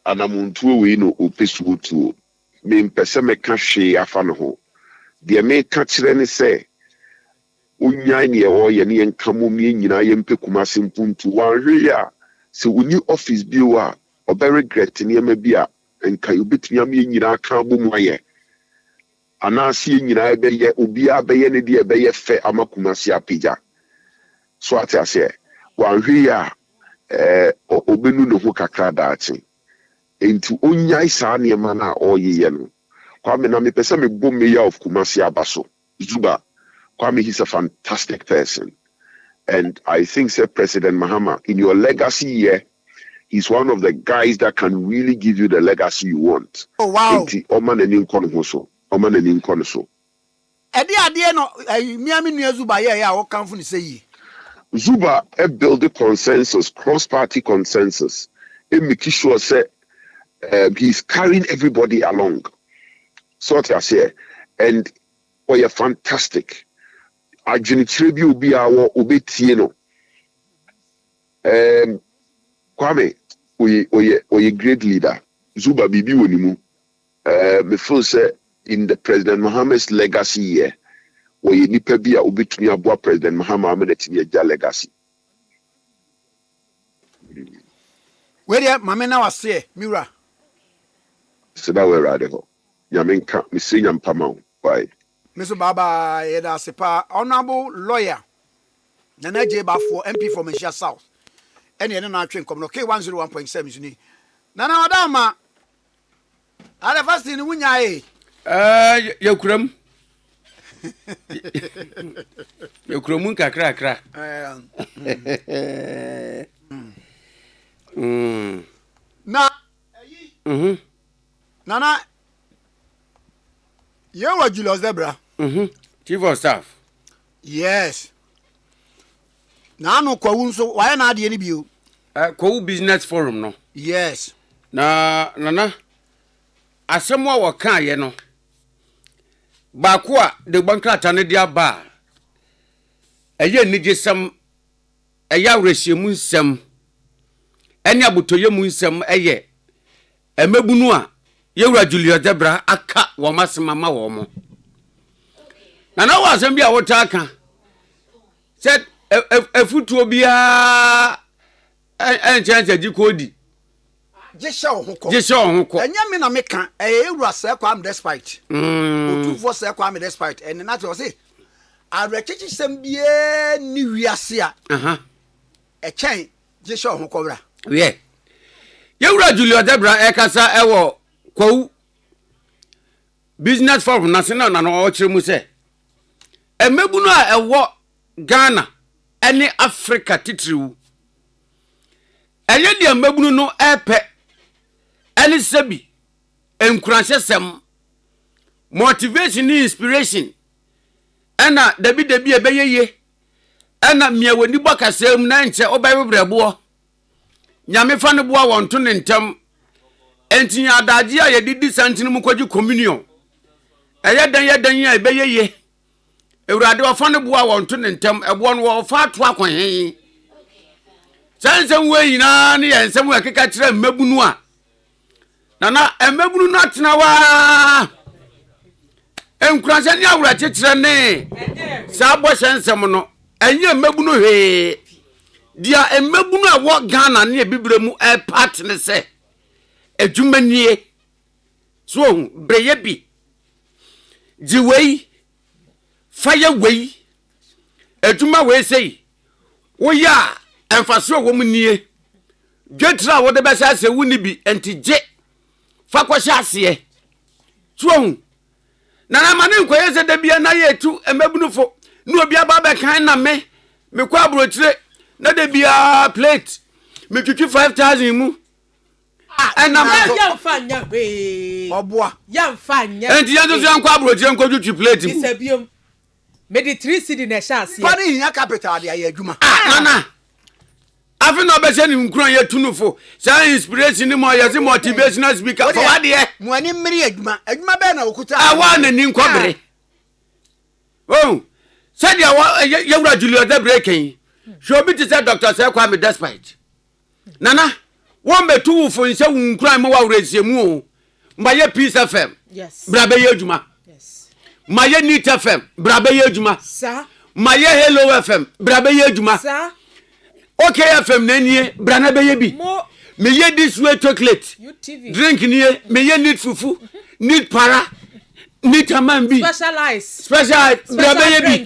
anamuntu we no opesu to me mpese me ka hwe afa no ho de me ka kire ne se unya ne wo ye ne nkamo me nyina ye mpe Kumasi mpuntu wan hwe ya se uni office bi wa obe regret ne ma bia nka yobetumi am ye nyina ka bom aye anasi nyina be ye obi abeye ne de be ye fe ama Kumasi apija so ate ase wan hwe ya obenu no ho kakra daachi enti onyai saa ne ma na oyeye no Kwame na me pese me bom me ya of Kumasi abaso Zuba Kwame, he's a fantastic person. And I think, sir, President Mahama, in your legacy year, he's one of the guys that can really give you the legacy you want. Oh, wow. Oman and Inkono so. Ade no, Miami New Zuba, yeah, what come from say? Zuba, build a consensus, cross-party consensus. And make sure, say, he's carrying everybody along. So I say, and you're fantastic. Ajinichire bi obi awo obetie no Kwame oye great leader Zuba bibi wonimu me feel say in the President Mohammed's legacy year oye nipa bi a obetumi aboa President Mohammed atimi agya legacy where ya mama na wase Mira seda we rade ho nyamenka me se nyampama why Mr. Baba Yeda Sepa, Honorable Lawyer Nana J. Bafo, MP from Asia South. Any other train come okay 101.7. Nana Adama. I first in Wunya. Yokram. Yokrumun kakra. Nana. You were Julius Zebra. Chief of Staff. Yes. Now no so why not the any view? Business forum no. Yes. Nana. Asemwa waka ye no. Ba kwa de bankrata ne dia ba. Eye nigesem eya wresiemu nsem. Eni abotoye mu nsem eye. Emebunu a Yewura Julius Zebra aka wo masemama wo mo. Na wa asem bia wo ta aka. Said efutuo bia chance jikodi. Jesha ohunko. Enya me na meka Yewura se kwa am despite. Otufo se kwa am despite and na to say arechichi sem bia ni wiase a. E chen jesha ohunko bra. Yeah. Yewura Julio Debra ekasa ewo kwawu business forum national na no ochire mu se emebunu a ewo Ghana ene Africa titiriwu eye de emebunu no epe ene sebi enkuranhyesem motivation inspiration ena debi ebeyeye ena miawani bokasem na nche obayebrebo nyame fa ne boa wonto ne ntem enti adaje a yedidi santene mu kwaji communion yedan ya ebeyeye ewurade ofa ne boa wonto ne ntem ebo no wo fa to akwanhen sansem we yina ne yensem akeka kire mmabunu a na mmabunu no atena wa enkuranse ne awura kekire ne sa bo sensem no enye mmabunu he dia emebunu a wo Ghana ne bibire mu part ne se adwumanie so breye bi jiwei fire wei adwuma we sei wo ya emfaso wo mu nie dwetra wo de be se wuni bi entije fa kwahye ase so na ma ne nkoye se da bia na yetu emebunu fo no obi aba be kan na me kwa abrochire na de bia plate me twitwi 5000 mu na ya mfanya we oboa ya mfanya enti ya zo ankwa abrochire nko twitwi plate mu isabiom me de 3 cedi na chance pa ni nya capital de aye adwuma nana afi no be se ni nkran ye tunufo sa inspiration ni mo ye se motivational speaker for what there mo ani mmiri adwuma be na okuta awa na ni nkwabre oh said ya yewura Julio the breaking show me to say Dr. Say Kwame despite nana won betu wo fo nse wo nkran mo wa wuresiemu o mbaye Peace FM yes brabe ye adwuma yes maye Nit FM brabe ye adwuma sa maye Hello FM brabe ye adwuma sa okay FM nanie brana be ye bi me ye this way chocolate UTV drink nie me ye need fufu need para need amambi special brabe ye bi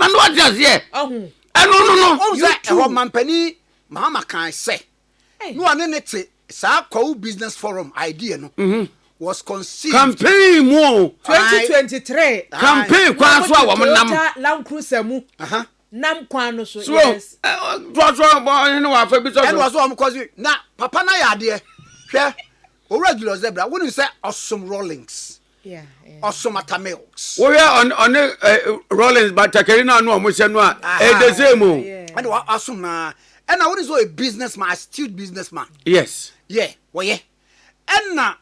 and what does here no you say e mampani mama kan say no ane ne te sa kwa business forum idea no was conceived campaign mo 2023 campaign kwa so a wo nam Land Cruiser mu nam kwa no so yes so boy no wa fa bi so and was am cause na papa na ya de hwe o regular zebra wonu say awesome rollings yeah awesome atamilks we are on rollings but takerina no mo hye no a the same and awesome na and now what is a businessman, astute businessman? Yes. Yeah, well, yeah. And now,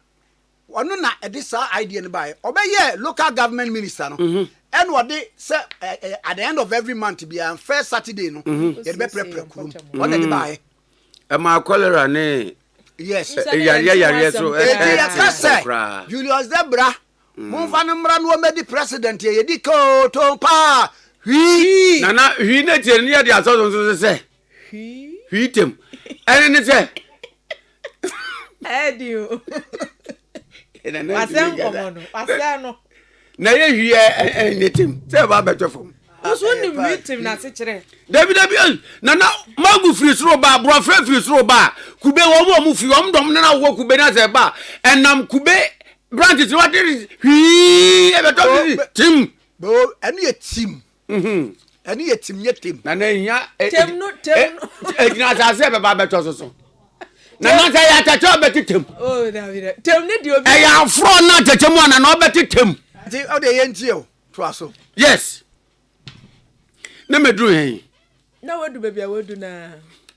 one na this idea in buy. Obey yeah, local government minister no. And what they say at the end of every month be on first Saturday no. You be prepare. What they buy? Ma cholera ne. Yes. Yeah. So. Julius Debra. Mon fa numra no me di president ye di ko to pa. Hwi. Nana hwi na tie ne dia so say. Hwi tem. Ene ne say. Edio. Asem komono. Asano. Na ye hwi ne tem. Say ba beto fom. Oso ni hwi tem na se kire. David nana magu free sro ba bro free sro ba. Kube wo mo fi om dom na wo kube na se ba. Enam kube branches what is hwi e beto tim. Bo ene ye tim. Ene ye tim ye tim. Na na nya tem no. Ejina sa se be ba beto so. Na na say ya tacho betitem. Oh David. Tem ne di obi. E ya afro na tachemu ana na obetitem. Ti o de ye ntie o. To aso. Yes. Na medru hen. Na wadu baby a wadu na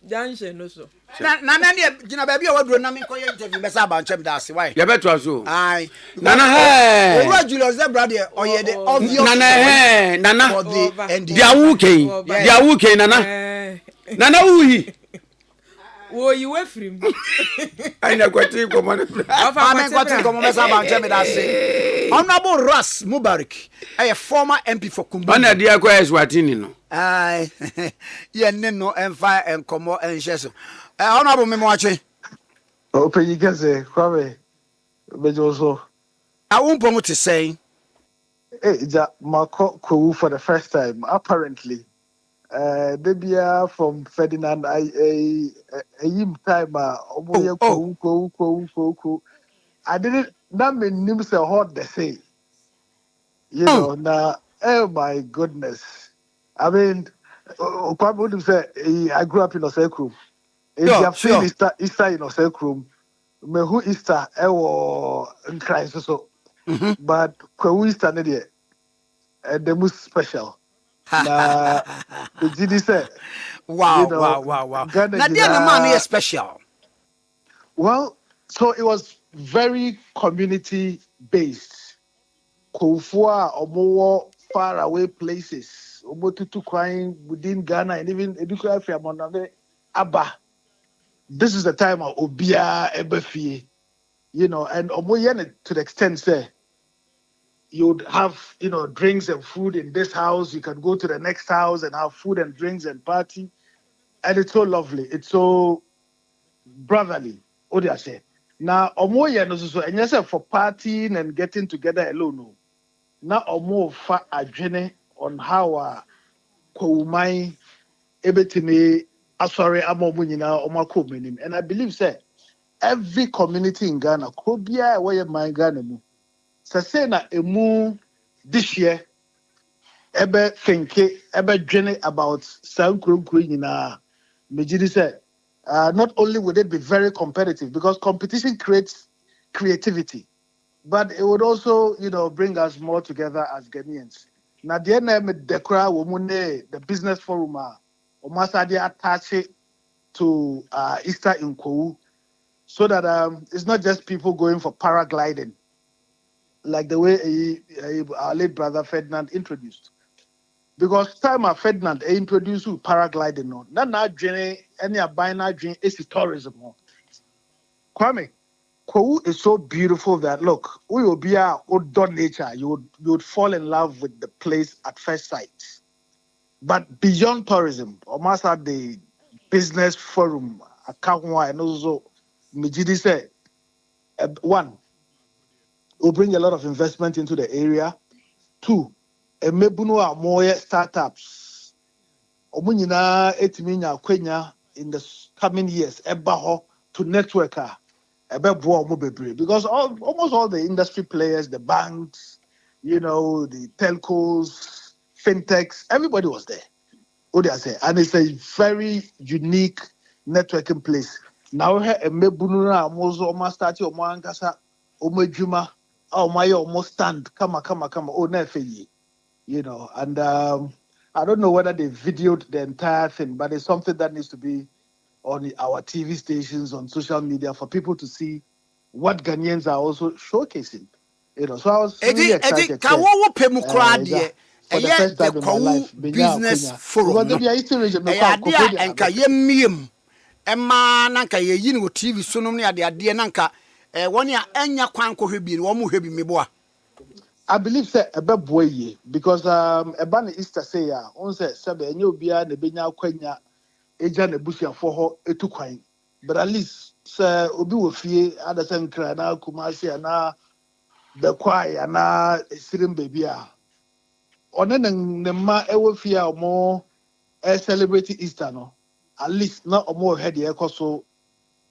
janche no so. Na ne gina baby a wadu na me koye interview be sa ba nchem da ase why. Ya beto aso. Ai. Nana he. Owura Julius Zebra de oye the obvious. Nana he. Nana. Dia wuken. Dia wuken nana. Nana wuhi. Wo yi we frim. Anya kwati komo na. Amen kwati komo be sa ba nchem da ase. Honorable Ras Mubarak, a former MP for Kumbu. Ana dia kwa Eswatini no. Ai. Ye ne no emfa enkomo enhyeso. Honorable Memoache. Open you can say, Kwame. Bejoso. I won't promote to say. Hey, that Marco Kwu for the first time. Apparently, Debia from Ferdinand, I him time, I didn't, not me names a hot they say, now, oh my goodness. I mean, Kwame would say, I grew up in a room. If you have seen Easter in a room, me who Easter, in Christ, so, but who Easter, the most special. Na the GD said, wow. Ghana Nadia na man is Gina. special. Well, so it was very community based. Kofua or far away places. Omotutu crying within Ghana and even Edukra Fiamonade Abba. This is the time of Obia Ebefi, and Omoyene to the extent say you'd have, drinks and food in this house. You can go to the next house and have food and drinks and party. And it's so lovely. It's so brotherly. What do I say? Now, Omoye no so and yes, for partying and getting together alone. No. Now, Omo fa adwene on how Koumai ebetime asori amomu nyina omako menim. And I believe say every community in Ghana, Kobia where my Ghana mu. Say na emu this year ebe thinke ebe dwene about sankuru nyina. Mejidi said, not only would it be very competitive because competition creates creativity, but it would also, bring us more together as Ghanaians. Now, the name the business forum, Omasadi attach it to Easter in Kou, so that it's not just people going for paragliding, like the way our late brother Ferdinand introduced. Because time of Ferdinand introduced paragliding no. Now journey any abina dream is tourism. Kwame, Kou is so beautiful that look, we will be outdoor nature. You would fall in love with the place at first sight. But beyond tourism, almost at the business forum, Akawwa and also Mijidi said, one, will bring a lot of investment into the area. Two, a mebuno more startups. Omunyina etiminya kwenya in the coming years ebaho to networker ebebo omo bebre because almost all the industry players, the banks, the telcos, fintechs, everybody was there. What do I say? And it's a very unique networking place. Now we have a mebunu na mozo omo start omo ankasa omo adwuma omo aye omo stand kama o na feyi. And I don't know whether they videoed the entire thing, but it's something that needs to be on our TV stations, on social media for people to see what Ghanaians are also showcasing. So I was really excited. For the first time in my life, business forum. Idea and kayem Emma nanka ye yin wo TV sunum ne ade nanka woni a enya kwan ko hwebi no mo hwebi meboa. I believe say a boy because a ban Easter say on say sebe enye obia na benya kwanya eja na busia for ho etukwan, but at least say obi wo fie adasen kra na kumasi na the choir na sirim baby a one ne ma ewo fie a mo celebrate Easter no, at least not more head here so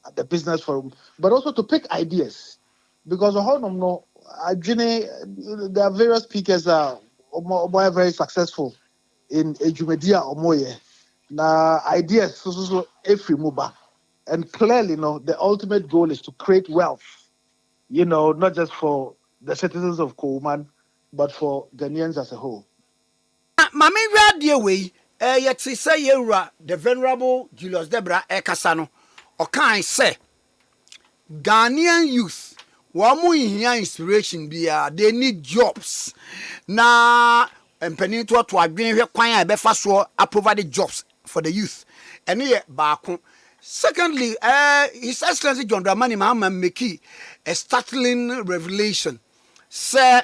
at the business forum, but also to pick ideas because no there are various speakers that are very successful in Ejumedia or Moye. Now ideas so every muba. And clearly, the ultimate goal is to create wealth, not just for the citizens of Kouman, but for Ghanaians as a whole. Mame radio way yet say yewra the venerable Julius Debra Ekasano or kind say Ghanaian youth wamu ihia inspiration bia they need jobs na empeni to adwen hwe kwan a befa so provide jobs for the youth ene ye baako. Secondly, His Excellency John Dramani Mahama make a startling revelation say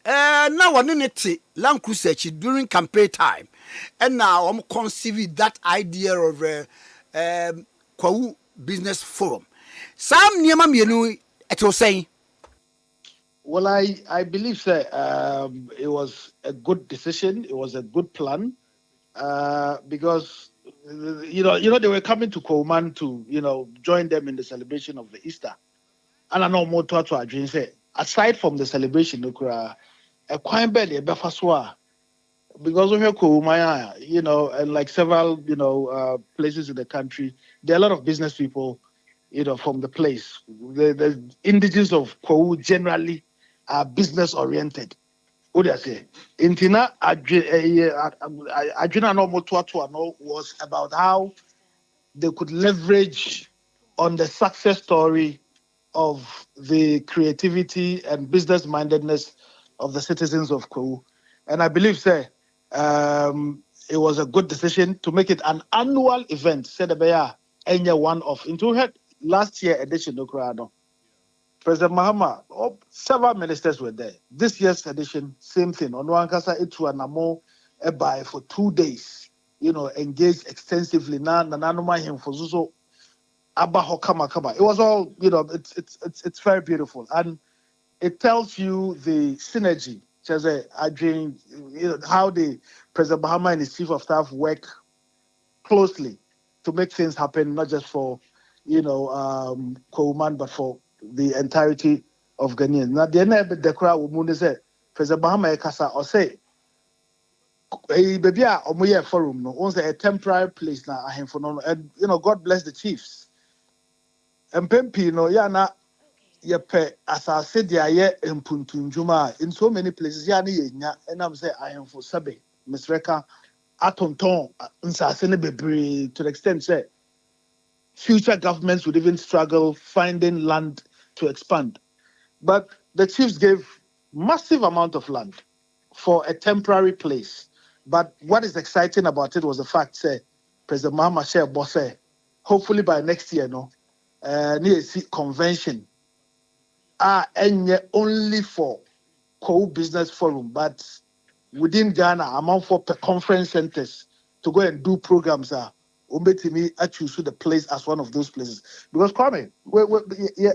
now one in it Land Cruiser during campaign time and now I'm conceiving that idea of Kwawu business forum. Some niema mienu it was saying. Well, I believe that it was a good decision. It was a good plan. because they were coming to Coleman to join them in the celebration of the Easter. And I know more to Adrian say aside from the celebration, a quite barely a befaswa because of her Coleman, and like several places in the country, there are a lot of business people, from the place. The indigenous of Kou generally are business oriented. What do I say? Intina Adrina no Motuatua no was about how they could leverage on the success story of the creativity and business mindedness of the citizens of Kwu. And I believe, say, it was a good decision to make it an annual event. Said the any one of into her last year edition. No, President Mahama, several ministers were there. This year's edition, same thing. On Wankasa, it was Namo by for 2 days. Engaged extensively. Na nanoma him for Zuzo Abba Hokama. It was all, it's very beautiful. And it tells you the synergy. How the President Mahama and his chief of staff work closely to make things happen, not just for, Kouman, but for the entirety of Ghanaians. Now, the end of the crowd will say, President Mahama Ekasa, or say, baby, a forum, no, once a temporary place now, and, God bless the chiefs. And Pempi, yana, yepe, as I said, the in Puntunjuma, in so many places, yani, and I'm saying, I am for Sabe, Miss Reka, Atonton, Nsasene Bebre, to the extent, say, future governments would even struggle finding land to expand. But the chiefs gave massive amount of land for a temporary place. But what is exciting about it was the fact, say, President Mahama Share Bosse, hopefully by next year, near convention, only for co-business forum, but within Ghana, among for conference centers to go and do programs Umbetimi choose the place as one of those places. Because Kwame,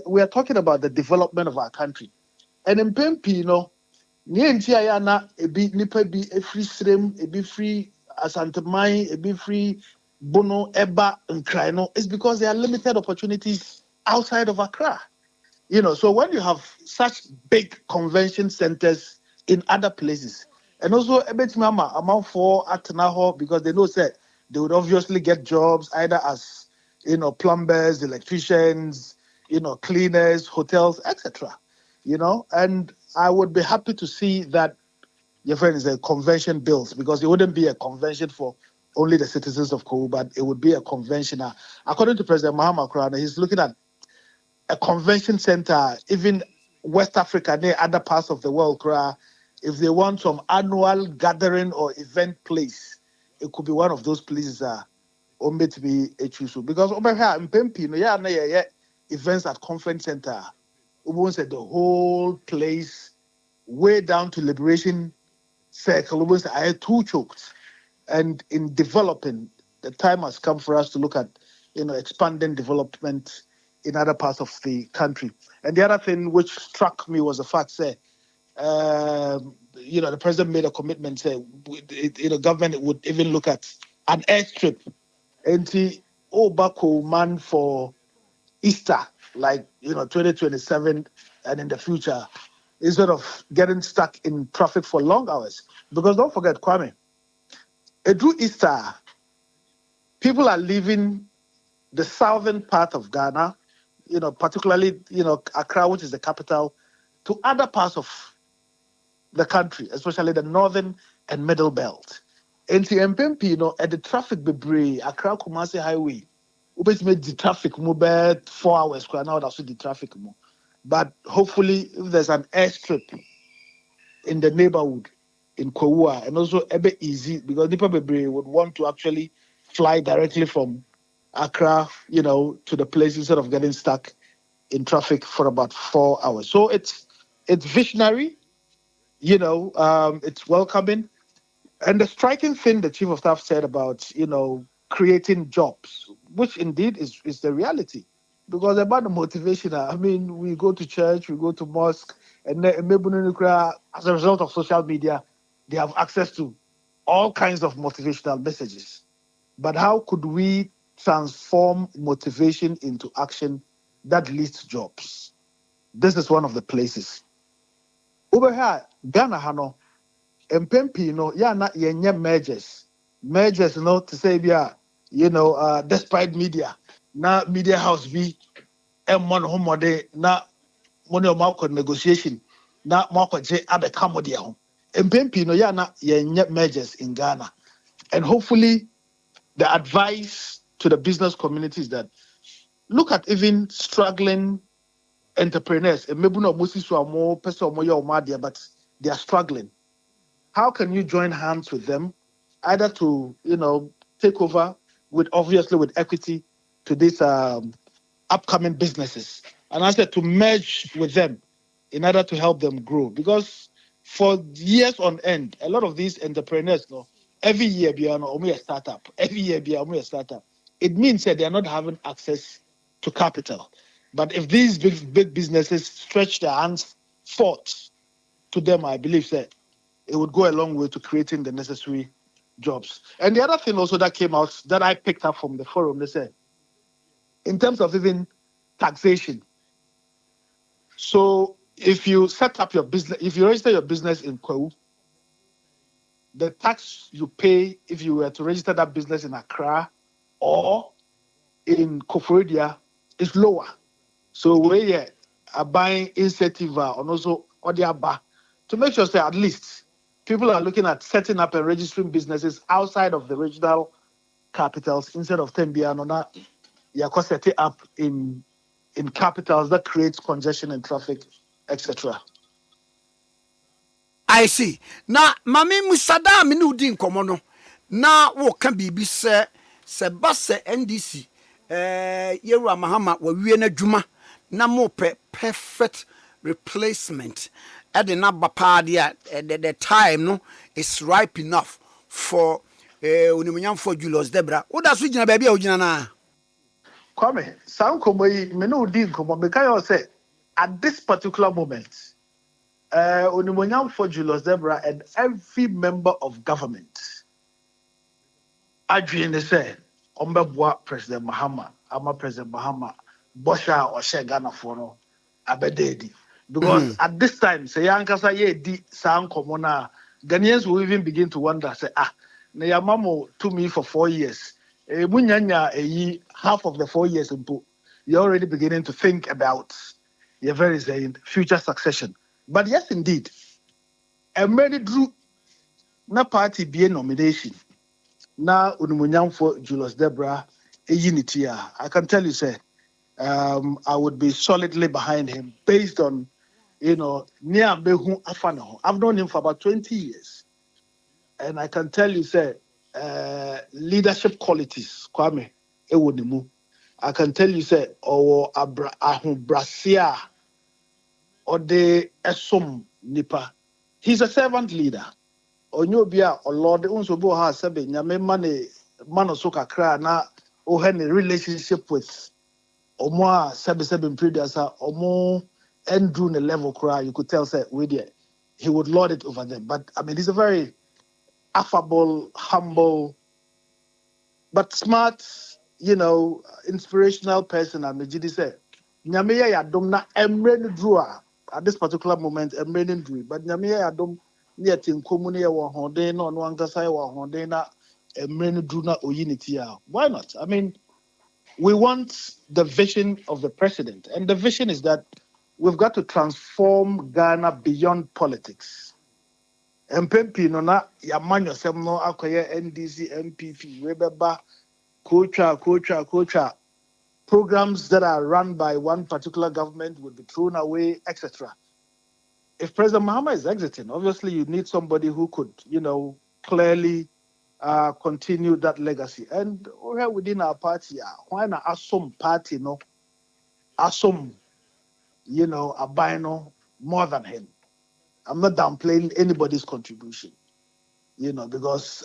we are talking about the development of our country. And in Pempi, Nientiana, a bit nipa be a free stream, a be free Asantamai, a be free Bono, Eba, and Krino. It's because there are limited opportunities outside of Accra. So when you have such big convention centers in other places, and also a bit mama amount for Atanaho, because they know that they would obviously get jobs either as plumbers, electricians, cleaners, hotels, etc. And I would be happy to see that your friend is a convention built, because it wouldn't be a convention for only the citizens of Kowu, but it would be a convention. According to President Mahama Kurana, he's looking at a convention center, even West Africa, near other parts of the world, if they want some annual gathering or event place, it could be one of those places to be a choose. Because over here in Pempi, events at conference center, said the whole place way down to Liberation Circle, I had two choked. And in developing, the time has come for us to look at expanding development in other parts of the country. And the other thing which struck me was the fact that, the president made a commitment, say, government would even look at an airstrip into Obako man for Easter, like, 2027 and in the future, instead of getting stuck in traffic for long hours. Because don't forget, Kwame, through Easter, people are leaving the southern part of Ghana, particularly, Accra, which is the capital, to other parts of the country, especially the northern and middle belt. And the MPP, at the traffic bebre, Accra Kumasi Highway, we made the traffic move 4 hours, now that's the traffic more. But hopefully, if there's an airstrip in the neighborhood in Kowua, and also a bit easy, because Nipa Bebre would want to actually fly directly from Accra, to the place instead of getting stuck in traffic for about 4 hours. So it's visionary, it's welcoming. And the striking thing the chief of staff said about, creating jobs, which indeed is the reality. Because about the motivation, we go to church, we go to mosque, and maybe as a result of social media, they have access to all kinds of motivational messages. But how could we transform motivation into action that leads to jobs? This is one of the places. Over here, Ghana Hano, MPP, yenye mergers. Mergers, to say, despite media, na media house be M1 homode, na money market negotiation, na market J abe kamodia home. MPP, yenye mergers in Ghana. And hopefully, the advice to the business community is that look at even struggling entrepreneurs. And maybe not most are more person or more but they are struggling. How can you join hands with them, either to take over with obviously with equity to these upcoming businesses, and I said to merge with them in order to help them grow, because for years on end, a lot of these entrepreneurs, every year be only a startup. Every year be only a startup. It means that they are not having access to capital. But if these big businesses stretch their hands forth to them, I believe that it would go a long way to creating the necessary jobs. And the other thing also that came out that I picked up from the forum, they said, in terms of even taxation. So if you set up your business, if you register your business in Kwahu, the tax you pay if you were to register that business in Accra or in Koforidua is lower. So we are buying incentive and also Odiaba to make sure that at least people are looking at setting up and registering businesses outside of the regional capitals instead of Tembianona. You are set it up in capitals that creates congestion and traffic, etc. I see. Na mami musada mi ni udi nkomo no. Na wo ka bibi se ba se NDC Yeru Mahama wa wie na dwuma na mo perfect replacement. At the number party the time no is ripe enough for unimunyam for Julius Debra. Wo da so gina baby a wo gina na. Kwame, sound komoyi me no udi nkomo me kan say at this particular moment unimunyam for Julius Debra and every member of government adwene say ombeboa President Mahama ama President Mahama bosha or share Ghana for no abededi. Because at this time, say Yankasa ye di sound common, Ghanaians will even begin to wonder, say, na ya mamo to me for 4 years. Munyanya half of the 4 years into you're already beginning to think about your very saying future succession. But yes, indeed, I'm ready drew na party be a nomination. Now Unumunyam for Julius Debra a unity. I can tell you, say, I would be solidly behind him based on near Behu Afano. I've known him for about 20 years. And I can tell you, say, leadership qualities, Kwame, Ewonimu. I can tell you, say, Brasia or the Esum Nipa. He's a servant leader. Onyobia or Lord Unsobo has said, Yame Mane Manosoka Kra na Ohene relationship with Omo 77 predecessor, Omo Andrew the level cry, you could tell say he would lord it over them. But I mean he's a very affable, humble, but smart, inspirational person. And Mejidi said, Nyamiya Yadom na Emren Drew at this particular moment, Emren Drew, but Nyamiya Yadom near Tim Comunia or Hondena or Wangasai or Hondena, Emren Drew na Oyinitia. Why not? I mean, we want the vision of the president. And the vision is that we've got to transform Ghana beyond politics. MPP no na yaman yourself no akoye NDC, MPP, Rebeba, Kocha. Programs that are run by one particular government would be thrown away, etc. If President Mahama is exiting, obviously you need somebody who could, clearly continue that legacy. And we're within our party, why not assume party, assume, a bino more than him. I'm not downplaying anybody's contribution, because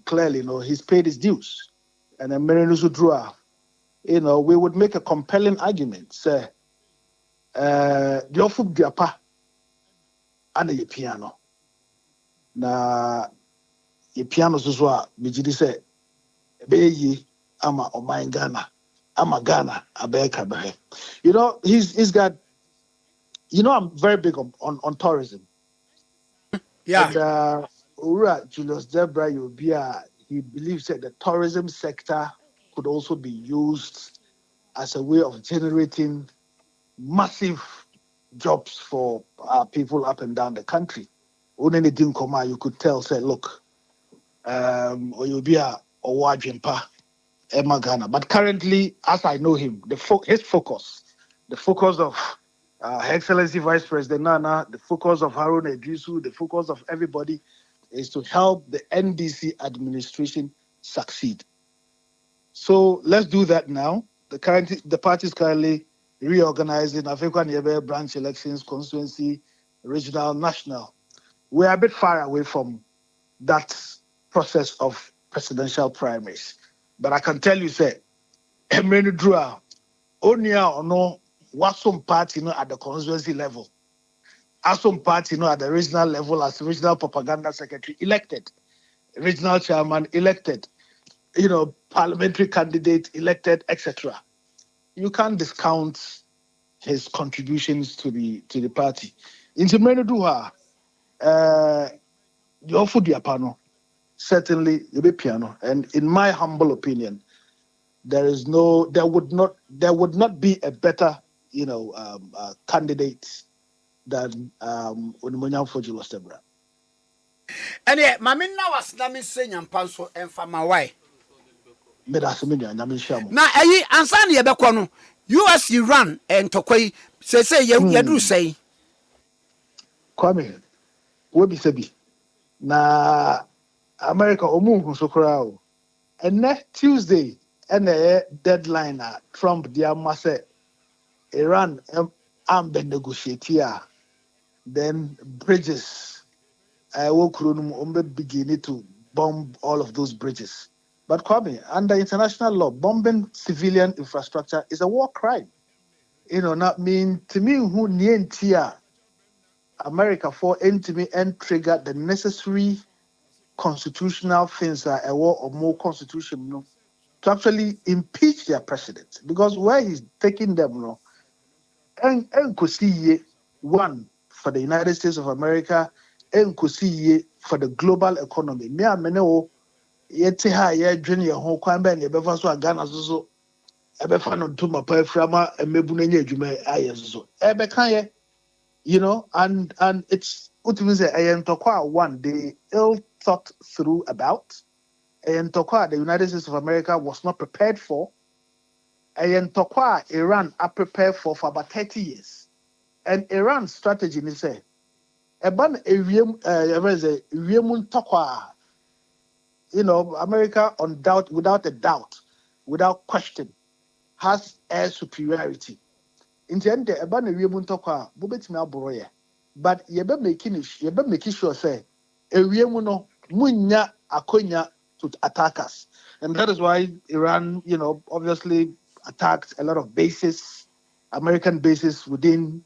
clearly, he's paid his dues. And then Merenusu Drua, we would make a compelling argument, say, the Ofu Diapa and the piano. Now, ye piano so so a megidi sɛ ɛbɛyɛ yie ama ɔman Ghana ama Ghana abɛɛka bɛhɛ. You know, he's got, you know, I'm very big on tourism. Yeah. And Ura Julius Debra Yobia, he believes that the tourism sector could also be used as a way of generating massive jobs for people up and down the country. When anything come out, you could tell, say, look, Oyobia or Wajimpa, Emma Ghana. But currently, as I know him, his focus, the focus of Her Excellency Vice President Nana, the focus of Harun Edrisu, the focus of everybody is to help the NDC administration succeed. So let's do that now. The party is currently reorganizing African branch elections, constituency, regional, national. We're a bit far away from that process of presidential primaries. But I can tell you, say, Emre Drua, Onia or no, what some party at the constituency level, as some party at the regional level as regional propaganda secretary elected, regional chairman elected, parliamentary candidate elected, etc. You can't discount his contributions to the party. In Emre Drua, the Ofudia panel, certainly you be piano. And in my humble opinion, there would not be a better, candidate than Onimunyam Foji Lostebra. And yeah, Mammy now was Namin Senior Panso and Famawai. Now, I answer the Bekono, US, Iran, and Tokoi say, you do say. Kwame, what be sabi? Na America omu so crowd. And next Tuesday, and a deadline Trump dia mase Iran be negotiate here. Then bridges will begin to bomb all of those bridges. But Kwame, under international law, bombing civilian infrastructure is a war crime. Not mean to me who nientia America for entity and trigger the necessary constitutional things that a war or more constitution to actually impeach their president. Because where he's taking them, and could see one for the United States of America, and could see for the global economy. Me and Meneo, yet high junior whole crime and a bever so a gun as so a befan to my perframa and mebunanya jume ayes so. Ebekaye, and it's ultimately a tokwa one they ill thought through about. And tokwa the United States of America was not prepared for. And tokwa Iran are prepared for about 30 years. And Iran's strategy is say, America without a doubt, without question, has air superiority. In the end, but you be making sure say munya akonya to attack us. And that is why Iran, obviously attacked a lot of bases, American bases within,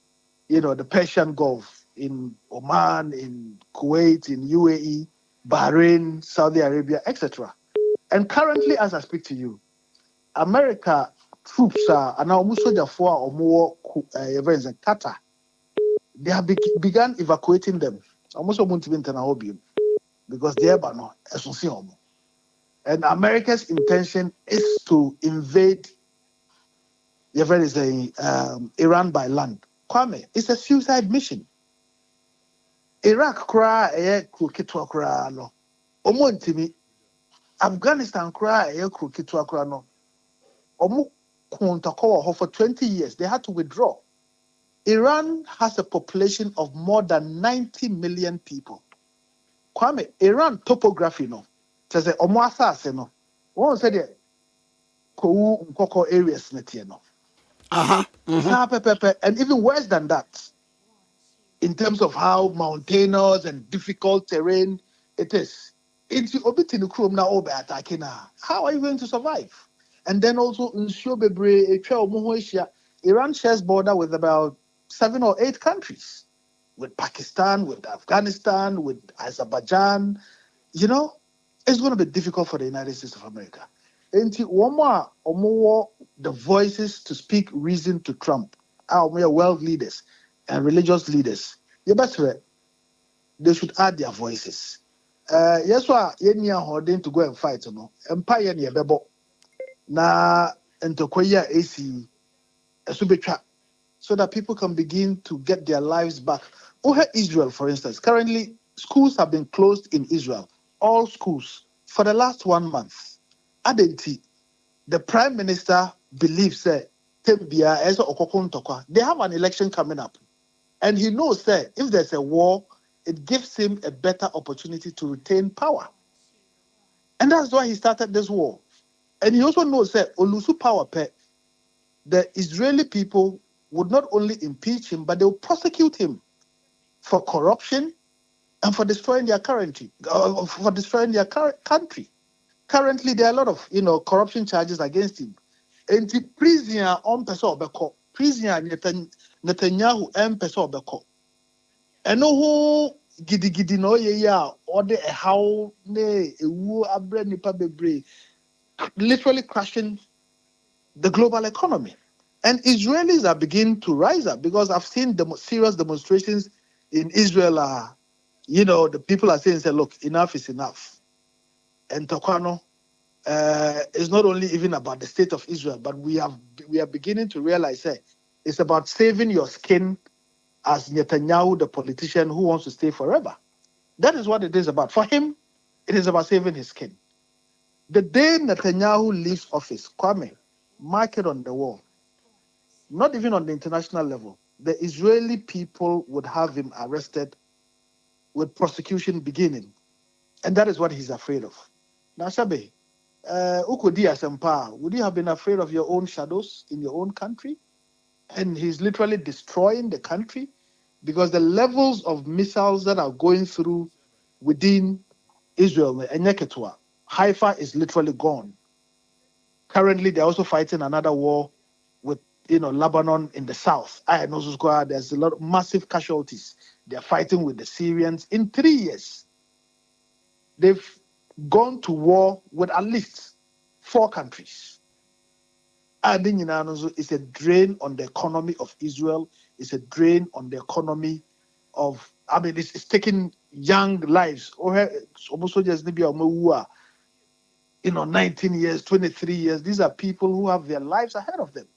the Persian Gulf, in Oman, in Kuwait, in UAE, Bahrain, Saudi Arabia, etc. And currently, as I speak to you, America troops are now almost or more in Qatar. They have begun evacuating them. Almost because they are not. And America's intention is to invade Iran by land. Kwame, it's a suicide mission. Iraq cry kitwa cry no. Omontimi. Afghanistan cry kitwa cry no. Omo kuntakowa for 20 years. They had to withdraw. Iran has a population of more than 90 million people. Kwame, Iran topography no. Says omo asase no. One said it Koko areas netie no. And even worse than that, in terms of how mountainous and difficult terrain it is. It's obitin krum na obe attacking. How are you going to survive? And then also Iran shares border with about 7 or 8 countries, with Pakistan, with Afghanistan, with Azerbaijan, it's going to be difficult for the United States of America. And one more the voices to speak reason to Trump, our world leaders and religious leaders. You better they should add their voices. Yes, why any are holding to go and fight, you know. Empire near Bebo. Na entokoya AC Subecha, so that people can begin to get their lives back. Over Israel, for instance, currently schools have been closed in Israel, all schools, for the last 1 month. Adenti, the prime minister believes that they have an election coming up. And he knows that if there's a war, it gives him a better opportunity to retain power. And that's why he started this war. And he also knows that Olusu power, the Israeli people would not only impeach him, but they will prosecute him for corruption and for destroying their country. Currently, there are a lot of corruption charges against him. And the prisoner on person obeko, prisoner Netanyahu en person obeko. And no gidi no ye ya or the how ne ewu abre nipa bebre, literally crashing the global economy. And Israelis are beginning to rise up because I've seen serious demonstrations in Israel. The people are saying, look, enough is enough. And Tokano is not only even about the state of Israel, but we are beginning to realize it's about saving your skin as Netanyahu, the politician who wants to stay forever. That is what it is about. For him, it is about saving his skin. The day Netanyahu leaves office, Kwame, mark it on the wall. Not even on the international level, the Israeli people would have him arrested with prosecution beginning. And that is what he's afraid of. Now, Shabe, Ukudi Asempa, would you have been afraid of your own shadows in your own country? And he's literally destroying the country because the levels of missiles that are going through within Israel, Enyeketwa, Haifa is literally gone. Currently, they're also fighting another war with Lebanon in the south. There's a lot of massive casualties. They're fighting with the Syrians. In 3 years, they've gone to war with at least 4 countries. And it's a drain on the economy of Israel. It's a drain on the economy of, it's taking young lives. Almost just 19 years, 23 years. These are people who have their lives ahead of them.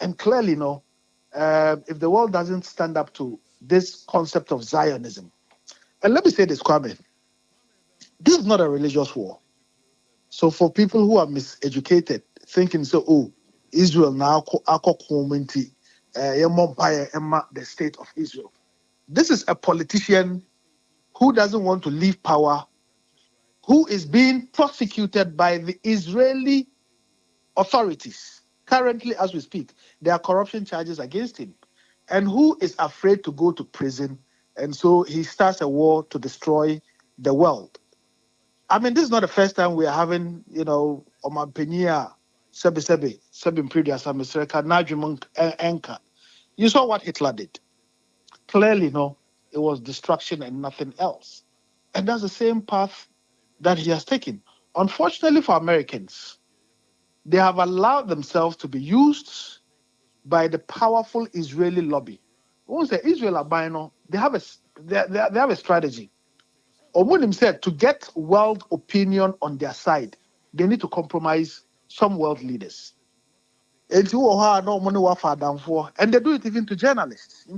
And clearly, if the world doesn't stand up to this concept of Zionism, and let me say this, Kwame, this is not a religious war. So for people who are miseducated, thinking Israel now the state of Israel. This is a politician who doesn't want to leave power, who is being prosecuted by the Israeli authorities. Currently, as we speak, there are corruption charges against him, and who is afraid to go to prison, and so he starts a war to destroy the world. This is not the first time we are having, Omampenia, Sebi previous Amisreka, Najimunk, Enka. You saw what Hitler did. Clearly, it was destruction and nothing else. And that's the same path that he has taken. Unfortunately for Americans, they have allowed themselves to be used by the powerful Israeli lobby. Once the Israel are buying, they have a strategy. Omunim said to get world opinion on their side, they need to compromise some world leaders. And they do it even to journalists. They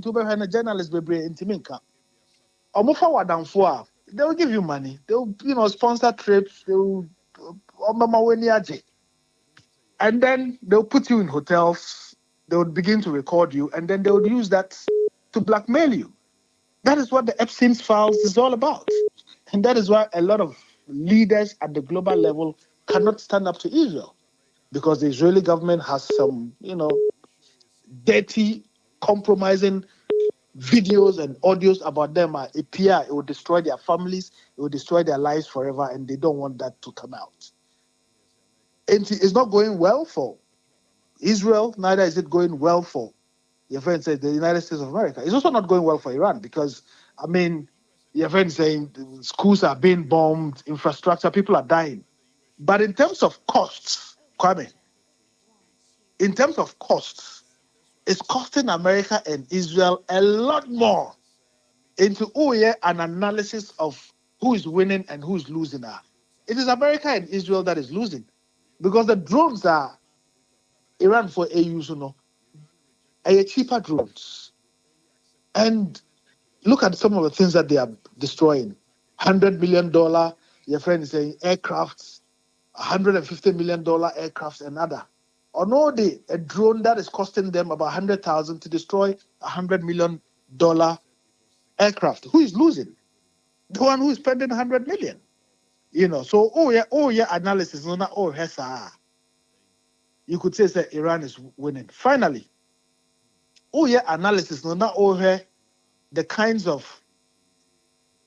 will give you money. They will, sponsor trips. They will, and then they'll put you in hotels. They would begin to record you, and then they would use that to blackmail you. That is what the Epstein's files is all about. And that is why a lot of leaders at the global level cannot stand up to Israel, because the Israeli government has some, dirty, compromising videos and audios about them. It will destroy their families, it will destroy their lives forever, and they don't want that to come out. And it's not going well for Israel, neither is it going well for your friend said the United States of America. It's also not going well for Iran because, your friend saying schools are being bombed, infrastructure, people are dying. But in terms of costs, Kwame, in terms of costs, it's costing America and Israel a lot more into an analysis of who is winning and who is losing. It is America and Israel that is losing because the drones are Iran for AU, are cheaper drones. And look at some of the things that they are destroying. $100 million, your friend is saying, aircrafts, $150 million aircrafts, and other. Or no, a drone that is costing them about 100,000 to destroy $100 million aircraft. Who is losing? The one who is spending 100 million. So analysis, no, you could say that Iran is winning. Finally, analysis, no, the kinds of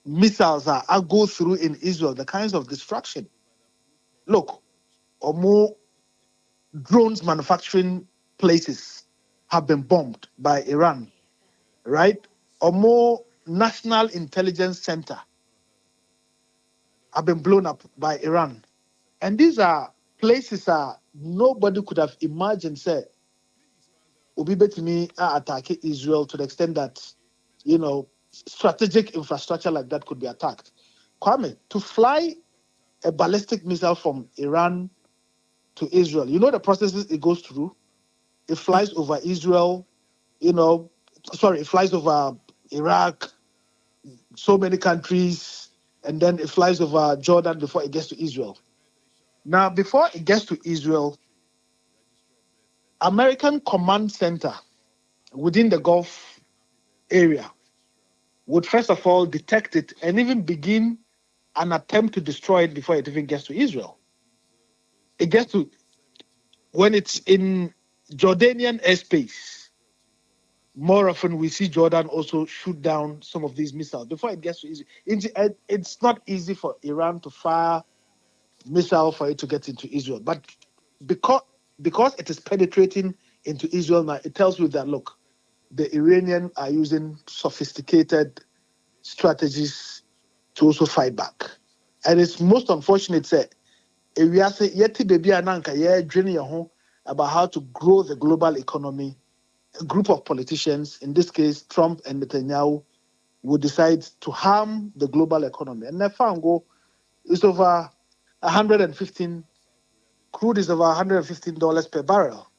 missiles that I go through in Israel, the kinds of destruction. Look, or more drones manufacturing places have been bombed by Iran, right? Or more national intelligence center have been blown up by Iran. And these are places nobody could have imagined, say, Obi Betimi attack Israel to the extent that, strategic infrastructure like that could be attacked. Kwame, to fly a ballistic missile from Iran to Israel, the processes it goes through? It flies over Israel, it flies over Iraq, so many countries, and then it flies over Jordan before it gets to Israel. Now, before it gets to Israel, American command center within the Gulf area would first of all detect it and even begin an attempt to destroy it before it even gets to Israel. It gets to, when it's in Jordanian airspace, more often we see Jordan also shoot down some of these missiles before it gets to Israel. It's not easy for Iran to fire missile for it to get into Israel. But because it is penetrating into Israel now, it tells you that, look, the Iranians are using sophisticated strategies to also fight back. And it's most unfortunate that we are saying about how to grow the global economy. A group of politicians, in this case, Trump and Netanyahu, would decide to harm the global economy. And Nefango is over 115, crude is over $115 per barrel.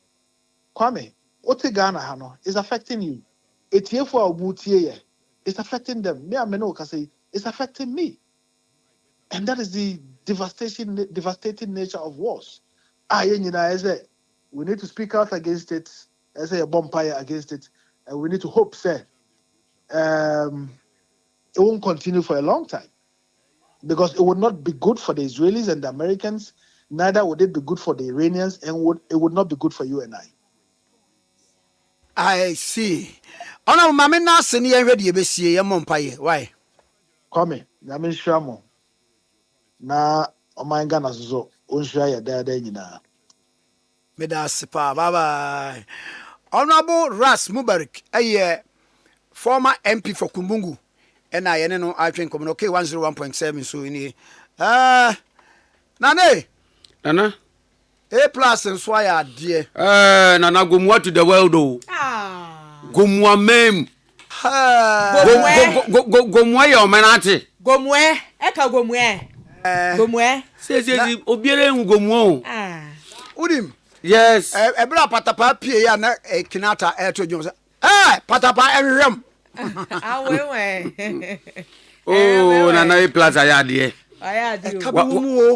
Kwame, what Ghana is affecting you. It's here for a it's affecting them. It's affecting me. And that is the devastating nature of wars. We need to speak out against it, as a bonfire against it, and we need to hope, it won't continue for a long time. Because it would not be good for the Israelis and the Americans, neither would it be good for the Iranians, and it would not be good for you and I see. Ona mama na se ne yehwe de besie ye mompaye. Why? Kwame, na me hwamo. Na omanga na so onhwa ya dada nyina. Me da sipa. Bye bye. Honorable Ras Mubarak, former MP for Kumbungu. And I no atwen komo okay 101.7 so ini. Nane. Nana. A plus and so ya dear. Nana gomwa to the world oh. Gomwa mem. Gomwa yo menate. Gomwe, eka gomwe. Gomwe. Say obiere hu gomwo. Udim. Yes. Ebra patapa pie ya na kinata eto jom say. Patapa enwem. Awewe. Oh, Nana e plaza ya de. Aya de.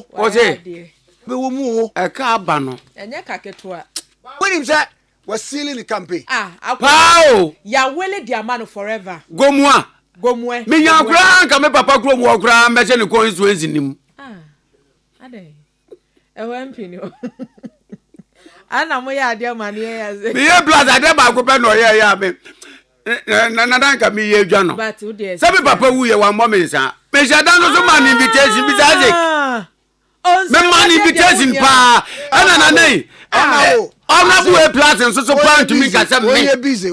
What say? Be wo mu o. E ka aba no. Enye ka ketua. Udim say was sealing the campaign. Wow. Ya wele dia man forever. Gomwa. Gomwe. Me nya kura ka me papa kuro mu kura me che ne constituency nim. Ade. MP ni o. Ana mo ya de man ya ze. Me ye plaza de ba ko pe no ye ya me. Na danka mi ye dwa no. But who dey? Say me papa wu ye wan mo me nsa. Me sha dan so man invitation bi say. man invitation pa ana nay honorable A plus and so plan to me kasa me we busy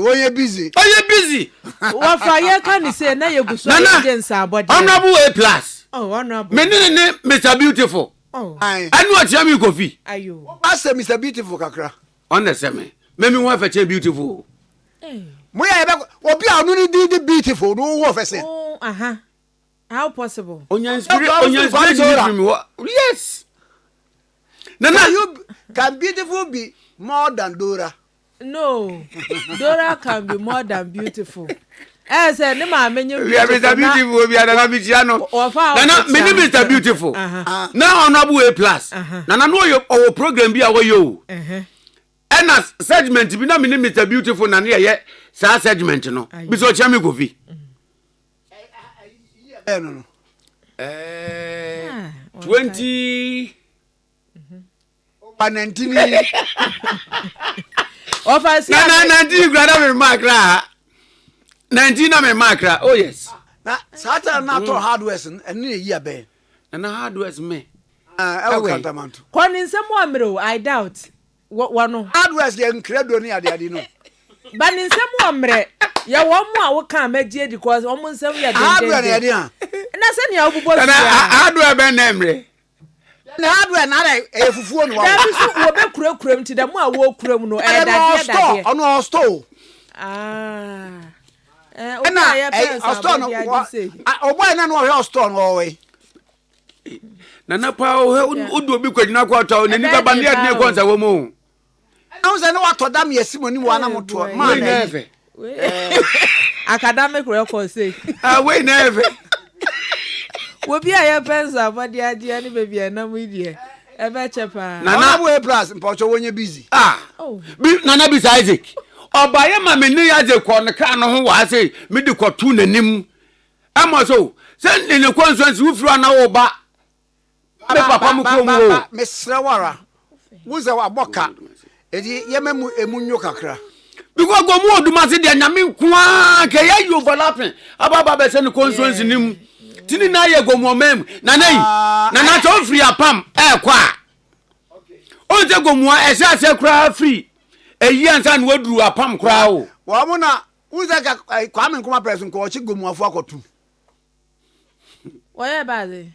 wafa ye kan say na ye guso agency abode honorable A plus honorable me ne Mr Beautiful anu atia mi kofi ayo asa Mr Beautiful kakra on the same me wan fa che beautiful moya ebe obi anu ni di beautiful no wo fa say how possible onya inspiration yes can beautiful be more than Dora? No, Dora can be more than beautiful. Say ne ma menye we are Mr Beautiful we are na bichiano na me ni Mr Beautiful na honorable A plus na no your program bi a wo yo and as segment bi na me ni Mr Beautiful na ne ye sa segment no bi so chia me kofi no 20 19 offers na 19 grada me makra 19 na me makra oh yes na sata na to hardware and ne yi abe na hardware me e kantamanto kwani nsem wa mero I doubt wano hardware ye nkredo ne ade no ba ni nsem wa mre ya wo mu a wo kan magie because wo mu nsem ya hardware ne ade na se ne obubo na hardware be na mre na hardware na e fufuo no wa da bi so wo be kuram ti da mu a wo kuram no e dade ono store na store no oboy na no he store no we na pa odu obi kwadina kwa ta ni baba ne ade ko nsa wo mu na se no wato dam yesimo ni wa na moto ma na eve academic record say we na eve wo bi aye pensa abode ade ni baby na mu die e be chepa na we plus mpocho wonye busy bi nana bi Isaac obaye ma me ni Isaac ko ne ka no ho wa say me di kotu nanim ama so se ne Constituency wo firi na wo ba me papa mu ko mu me srawara wo ze wa boka edi yememu emunyo kakra because go mu odumase de nyame kwa ke ya you overlapping ababa be se ne Constituency nim tini na ye go mu mem na nei na to free apam kwa o je go mu e se ase kra free eyi ansa na waduru apam kra o wa mu na uza ka Kwame Nkrumah person ko chi go mu afu akotu oye baze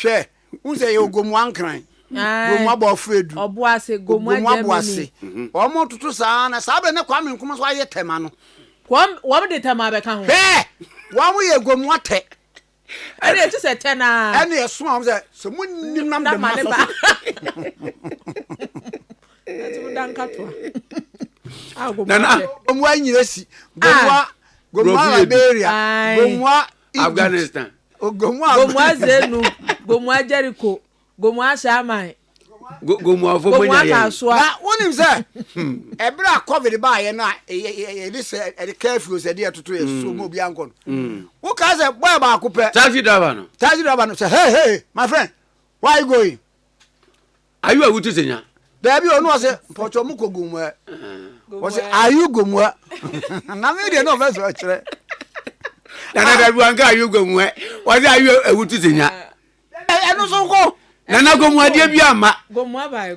hwe uza ye go mu ankran go mu aba ofredu obo ase go mu ase o mo tutu sa na sa be ne Kwame Nkrumah so aye tema no wo de tema be ka ho wa mu ye go mu ate ere ti se tena ene eso am se mu nim nam de ma so atu dan katwa nana mu anyire si go mu Liberia go mu Afghanistan go mu Zenu go mu Jericho go mu Ashaman go mu afo bonya ye na wonim se ebra covid ba ye na e dis e careful se dey toto e so mo bi ankon wo ka se boy ba akopɛ taxi driver no say hey my friend why you going are you awutu senya there be onu say pocho mu ko gumu e wo say are you gumu na me dey no verse o kire na da bi anka are you gumu e wo say are you awutu senya enu so ko nana gomu ade bi ama gomu abai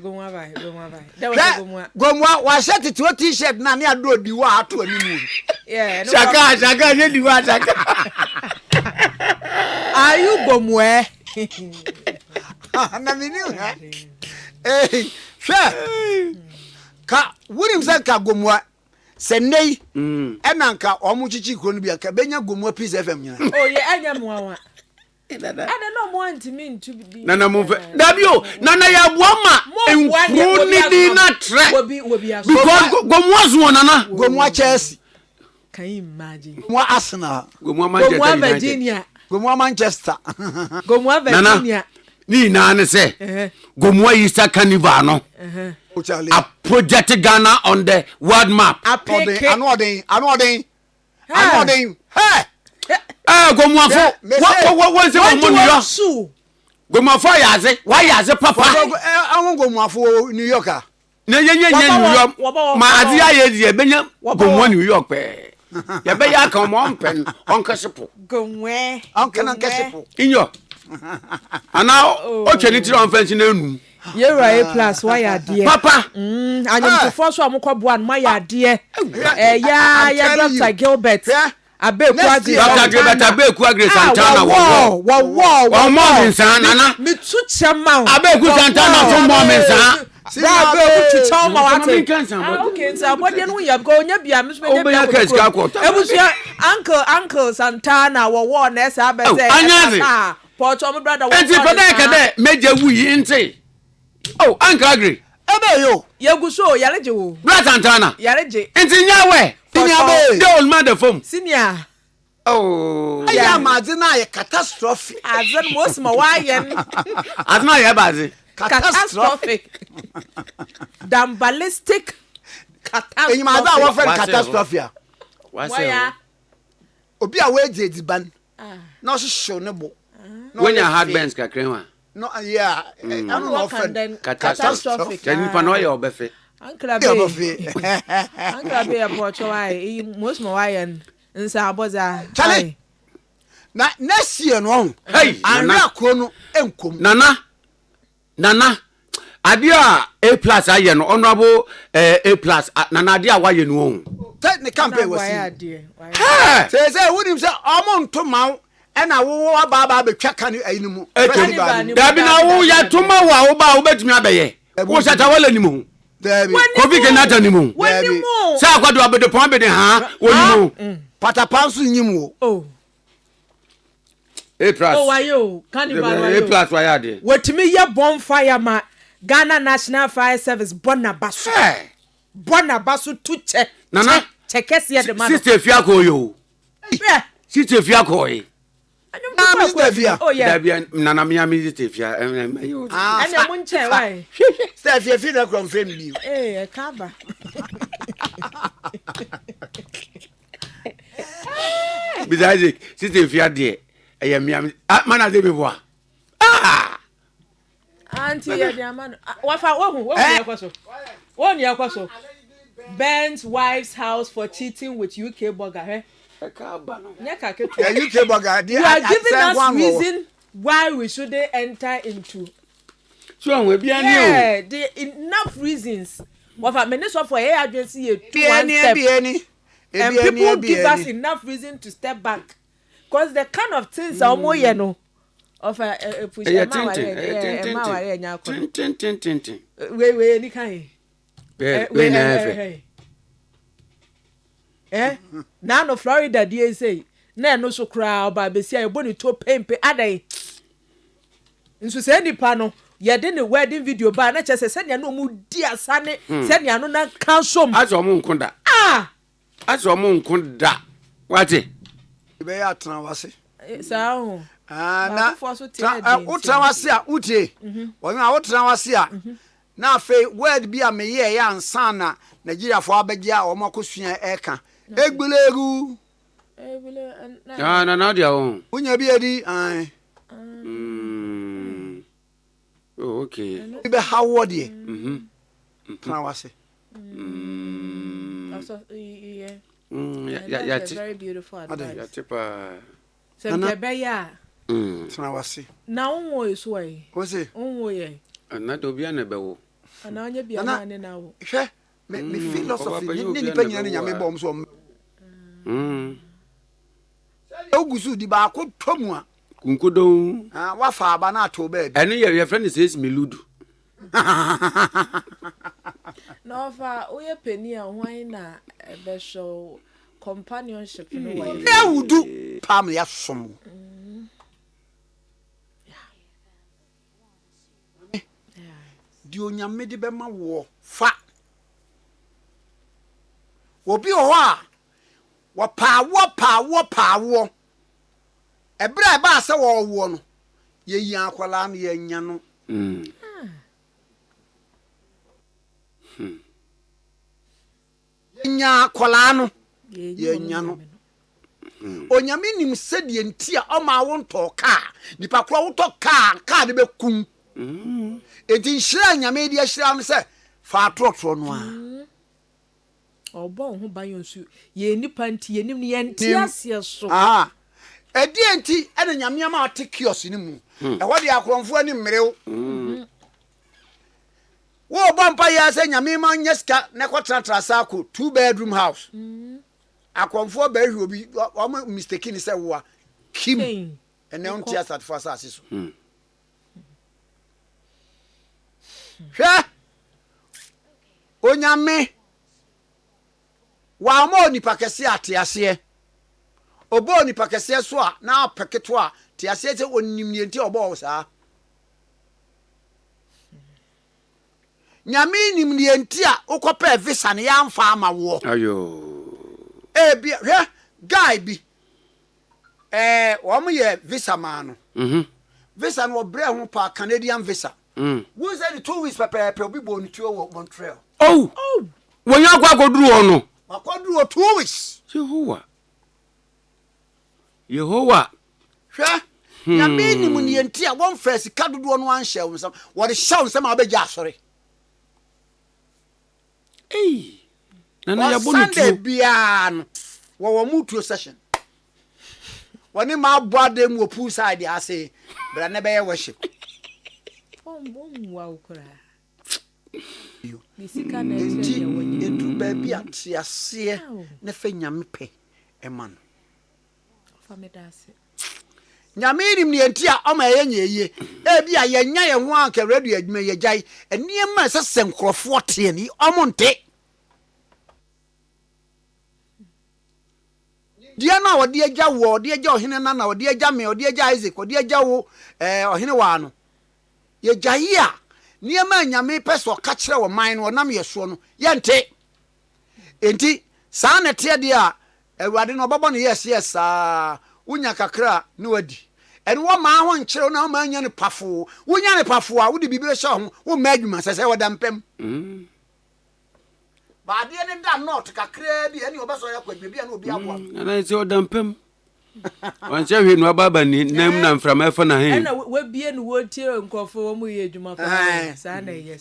da gomu wa shirt to t-shirt na ne ado di wa ato animu shaka ye di wa shaka are you gomu na mini hwe ka wurim se ka gomu se nei enanka omuchichi kro no bi ka benya gomu Peace FM nyina ye anya muawa Ada no mo antimi ntu bi nana mo fe dabio nana ya boama enku ni di na tre because gomu azu nana gomu Chelsea can you imagine gomu Arsenal gomu Virginia gomu Manchester gomu Virginia ni na ne se gomu Easter Carnival no a project Ghana on the world map anodin hey gomu afo wo se wo New York gomu afo yaze papa gomu afo New York na ye New York ma ade aye die benya gomu New York pe ya be ya kan mo mpen onkasipo gomu onkasipo inyo ana o twani tiri on fancy na enu Yera A plus why adie papa anyamfo so amukɔboa no my adie ya Dr. Gilbert Abeku Agri Dr. Gilbert Abeku Agri Santana wo mom nsan nana me tu chama Abeku Santana so mom nsan That Abeku tu chama wate okay so abode no ya go nya bia me so nya bia ebusia uncle Santana wo na esa abese Porto my brother enti fada kade meje wuyi enti Uncle Agri ebe yo yeguso yareje wo Brother Santana yareje enti nyawe Abe. The old man the phone. Senior. Oh. I am a catastrophe. As in most Mawayan. As my abazi. Catastrophic. Damn ballistic. Catastrophe. You might have offered catastrophe. Why? Obi a waje di ban. No show no bo. When your heart bends kakrema. No yeah. I don't know catastrophic. Can you panoy your buffet? Uncle Abia. Uncle Abia Porto I most Mawayan nsa aboza. Chale. Na next year no. Hey, anra krono enkom. Nana. Adia A plus aye no honorable A plus nana adia waye no on. Take campaign was. Say wonim say omo ntomaw ena wo aba betwa kan ayinimu. Dabi na wo ya toma wa wo ba wo betumi abeye. Wo shata wala ni mu. Kofi Kenyatta ni mu. Sa akwado abede pon abede ha woni mu. Patapansu nyimu. Oh. A plus. Oh wayo, carnival A plus why dey. Wetimi ye bonfire ma Ghana National Fire Service Bonabasu. Bonabasu tuche. Nana. Chekesi ya de man. Sister Fiako yo. Sister Fiako yi. Na Mr. Fia. Oh yeah. Nana mi ami Sister Fia. Anya munche why? Sister Fia fi na confirm bi. Eh, kaba. Besides, Sister Fia there. Eye mi ami. Man dey be boa. Auntie ya de man. Wafa wo yakwaso. Won yakwaso. Ben's wife's house for cheating with UK burger, UK burger. You are giving us reason why we shouldn't enter into. So we be enough reasons. Wafa many so for here agency one step. And people give us enough reason to step back. Because the kind of things are more no. Of a push a we any kind. Now no Florida dey say na no so cry ba be say eboni to pempe adai nso say nipa no ye de ne wedding video ba na chese se ne no mu di asane se ne no na kansom aso mo nkonda aso mo nkonda wate be ya tran wase sa ho na utra wase a utie won a utra wase a na afi word bi a meye ya ansa na Nigeria fo abegya o makosua eka egbelegu na dia o unya bi edi oh okay be how dey tran wase also yeah that's very beautiful advice ya tipa sempe be ya tran wase na onwo eso ai o se onwo ye na do bia na be wo ana anya bia na ne na wo hwe me philosophy ni pa nyina nyame bom so ogusu di ba ko tomu a kunkodon wa fa aba na to ba bi ene your friend says meludu no fa oye peni a hwan na be show companionship no way e wudu pam ya som di onyame di be ma wo fa obi ho a wo paawo ebra ba se wo wo no ye yi akwala na ye nya no nya akwala no ye nya no onyame nim se de ntia o ma wo nto ka nipa kro wo to ka de be kum enti nhira nyame de ahira no se fa trotro no a obo ho bayon su ye nipa nti ye nim ne ye ntia sie so enti ene nyame ma ate kiosk ni mu e ho de akromfo ani mrew wo bompa ya se nyame ma nyeska ne kotratra sako 2-bedroom house akromfo ba hwe obi o mistake ni se wo kim ene on tia sat for asase so hwe onyame wa mo ni pakese ate obo ni pakese so a na paketo a te ase te onim ni enti obo saa nyame nim ni enti a ukopa visa ne ya mfa ama wo ayo bi hwe guy bi wo mo ye visa man no visa no bre ho pa Canadian visa wo say the 2 weeks pepe obi bo ni tuo wo Montreal oh wo nya kwa koduru ono makoduru 2 weeks Yehowa hwe nyame nim ni enti a won fa sika dodo no anhye wo nsam wo de hye wo nsam abeja asore nana ya bonu Sunday bian wo mutuo session woni ma boade mu pool side ase bra ne be ye worship wa ukura nisika na eje edu ba bi atiase ne fa nyame pe eman famedase nyame nim ne enti a o ma ye nyeye bi a ye nya ye ho anka radio adwuma ye jai eniem se senkrofo te ni omonte dia na wode agya wo wode agya ohene na wode agya me wode agya Isaac wode agya wo ohene wa no ye gyayi a niema nyame peso ka kire wo man no nam ye so no ye nte enti saa ne te de a awurade no babo no yes unya kakra ne wadi ene wo ma ho nkire na ma nya ne pafo wonya ne pafo a wode bibire hye ho wo ma adwuma sese woda mpem baade ne da not kakra bi ene obeso ya kwadwe bi na obi abo na se woda mpem wanche hwe no ababa ni nam na mframa efa na he na we bie no wo tie nkofo wo mu ye adwuma pa sa na ye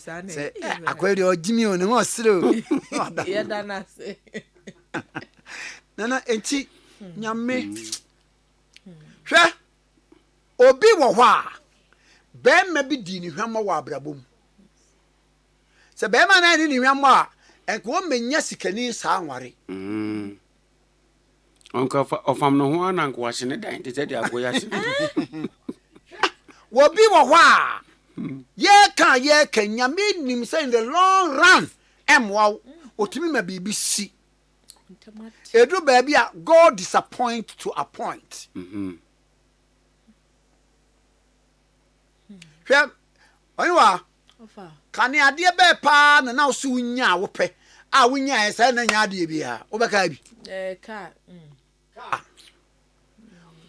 akwede ogimi o ne ho siro ye da na se nana enti nyame hwe obi wo hɔ a bɛma bi di ni hwamma wɔ abrabom sɛ bɛma na ni hwamma a enko menya sikani saa nware onka ofam no ho ana nko wahye ne dan te sɛ de agoya hye wo bi wo hɔ a ye ka nyame nim sɛ in the long run emwa otimi ma bibi si edu baby a God disappoint to a point hwɛ oniwa kane ade be pa na na so nya wo pɛ a wonya esa na nya ade bia wo bɛka bi ka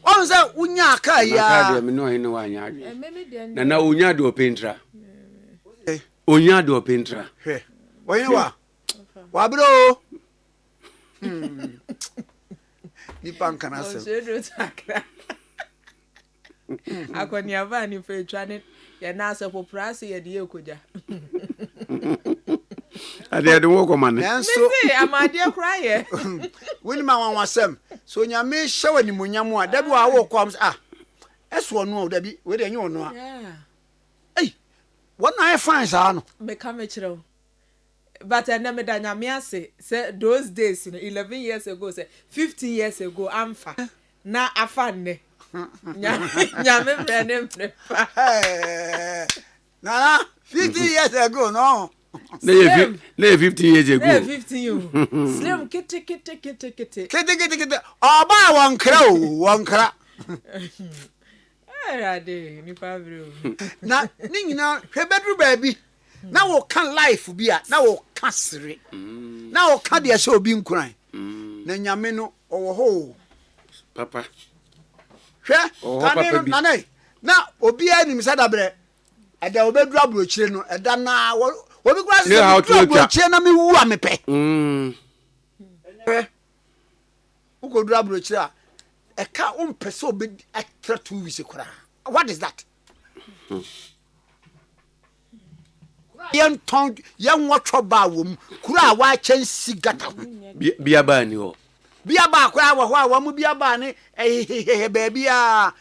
on sɛ wonya ka ya ka de me no hene wa nya ade na onya de opentra onya de opentra hwɛ oniwa wa bro ni panka na se akoni ava ni fe twane ya na se poprase ye de ekoja ade wo ko mane nanso amade kra ye woni ma wan wasem so nyame hyewa ni munyam a dabi wa wo kwam eso no dabi we de nye ono a ei wona e fine sa no me ka me kire but I never done nyame say those days 11 years ago say 15 years ago amfa na afanne nyame brene na 50 years ago no na 15 years ago na 15 you slim kete oba wonkra ade ni pabro na ni nyina hwebedru baabi na wo kan life bi a na wo ka sere na wo ka de hye obi nkuran na nyame no owo ho papa hwe kan ni na na obi anim sadabre ada obedru abrochire no eda na obi kura se abrochire na me wu amepe ukodru abrochire a e ka umpese obi extra 2 weeks kura what is that yen tong yen wotwo ba wom kura wa chansi gata bia ba ni ho bia ba kwa wa ho a mu bia ba ne baby a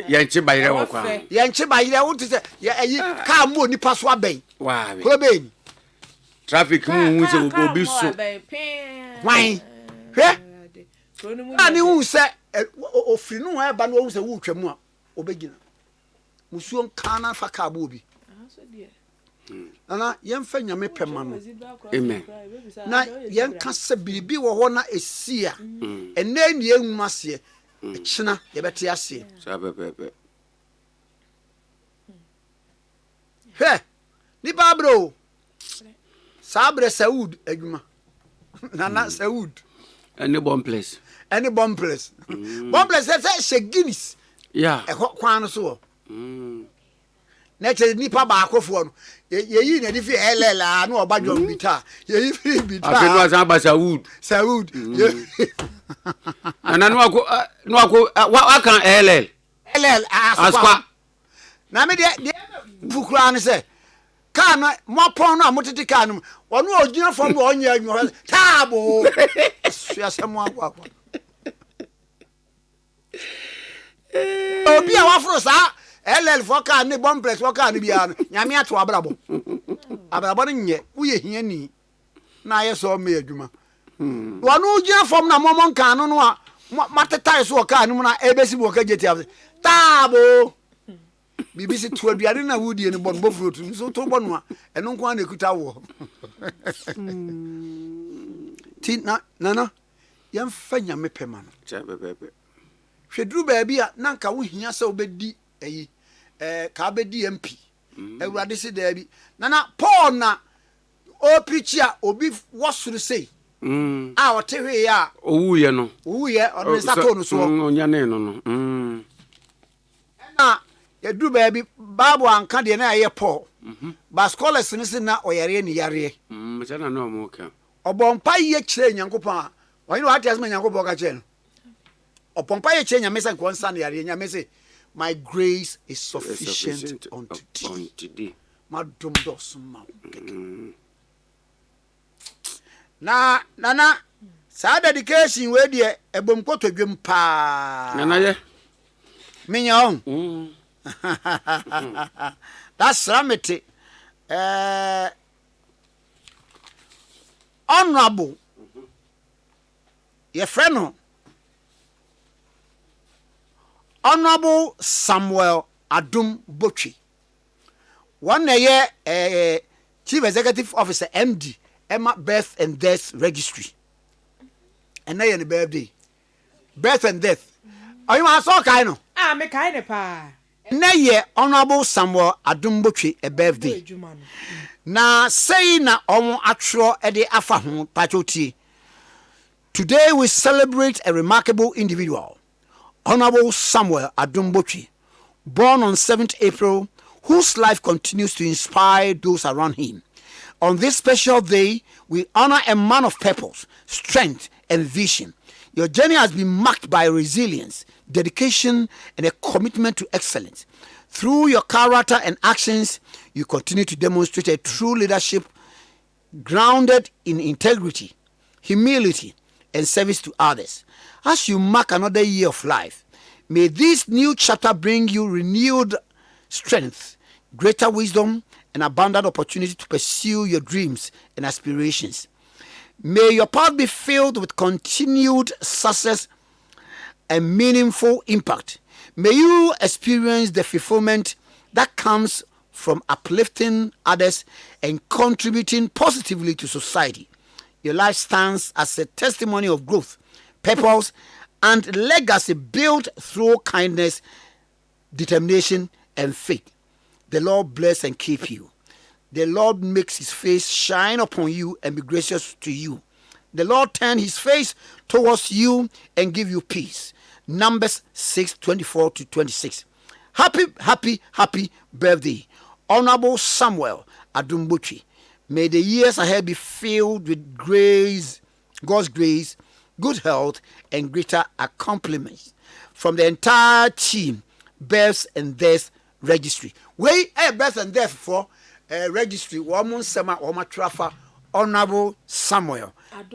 yenche bayire wo kwa yenche bayire wo te se ayi ka mu onipa so aben wa ko ben traffic mu se obi so wan hwe ani hu se ofiri no ha ba no hu se wo twam a obegina musuo kana fa ka ba obi ana yemfa nyame pema no amen na yenka se biribi wo ho na esia ene ni enwuma se china yebete ase sabepepe he ni babro sabre saud adwuma nana saud any bomb place bomb place say Guinness yeah e kwan so na che nipa ba akofo no yeyi na di fi elela na obadwo bita yeyi fi bita afenu asan ba saud ana no ako wa kan ll aspa na me de bukura ne se ka no mo pon no amotete ka no ono ogina fom no onya anwo taabo suasem akwa obi a wafro sa ll for ka ne bomb press for ka ne bia no nyame ato abrabo no nye uye hia ni na ye so me adwuma ono ogina fom na momon ka no no a matetai so ka no na ebesi bo ka jeti ave taabo BBC to aduane na wudie ne bon bofro tu so to bonu a eno nko na ekuta wo ti na yemfa nyame pema no chabepepe hweduru baabi a nanka wo hia se obedi eyi ka bedi MP ewurade se daabi na Paul na o preach a obi wasuru sei a wote hwe ya owuye no on sato no so onyane no na yeduru baabi Bible anka de na ye Paul ba scholars ni se na oyare ni yare mchana no mo ka obompa ye kire nyankopon wani wati asema nyankopon ka kire no opompa ye kire nyame se nko nsa na yare nyame se my grace is sufficient unto thee madum dos ma na sa dedication we de ebom kotodwem pa na ye minya on that's ramete honorable your friend Honorable Samuel Adum Botchi one year Chief Executive Officer MD Emma Birth and Death Registry and na your birthday birth and death are you so kind of me kind pa na ye Honorable Samuel Adum Botchi a birthday na say na omo atro e de afa ho pachoti today we celebrate a remarkable individual Honorable Samuel Adum Botchi born on 7th April whose life continues to inspire those around him. On this special day, we honor a man of purpose, strength, and vision. Your journey has been marked by resilience, dedication, and a commitment to excellence. Through your character and actions, you continue to demonstrate a true leadership grounded in integrity, humility, and service to others. As you mark another year of life, may this new chapter bring you renewed strength, greater wisdom, and abundant opportunity to pursue your dreams and aspirations. May your path be filled with continued success and meaningful impact. May you experience the fulfillment that comes from uplifting others and contributing positively to society. Your life stands as a testimony of growth, purpose, and legacy built through kindness, determination, and faith. The Lord bless and keep you. The Lord makes his face shine upon you and be gracious to you. The Lord turn his face towards you and give you peace. Numbers 6:24-26. Happy birthday, Honorable Samuel Adum Botchi. May the years ahead be filled with grace, God's grace, good health, and greater accomplishments. From the entire team, Births and Death Registry. We Births and Death for registry. Woman Sama Oma Trafa, Honorable Samuel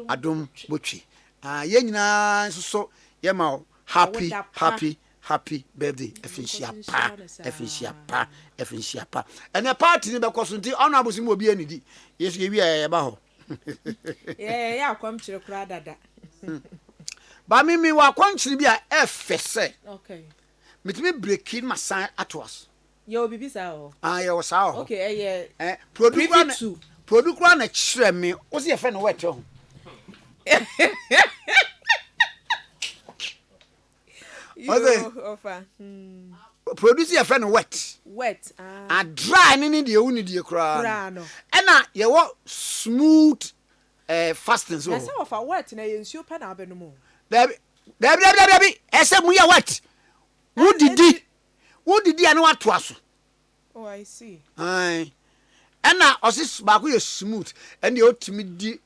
Adum Botchi. Ye nyina so ye ma happy birthday Efinsia pa and a party be cause until honorable sim obi anidi yes ye wi e ba ho yeah kwam chire kura dada ba mi wa kwanchiri bi a efese okay metimi breaking my sign atwas yo bibi sa o ye was sa o okay product na chire me o se ye fe no wet ho produce your friend wet and dry ni de uni de kra no na ye wo smooth fasting so na say of wet na ye nsuo pa na abenu mu dabi ese mu ye wet wo didi ane wato aso oh I see ai na osis ba ko ye smooth and ye otimi di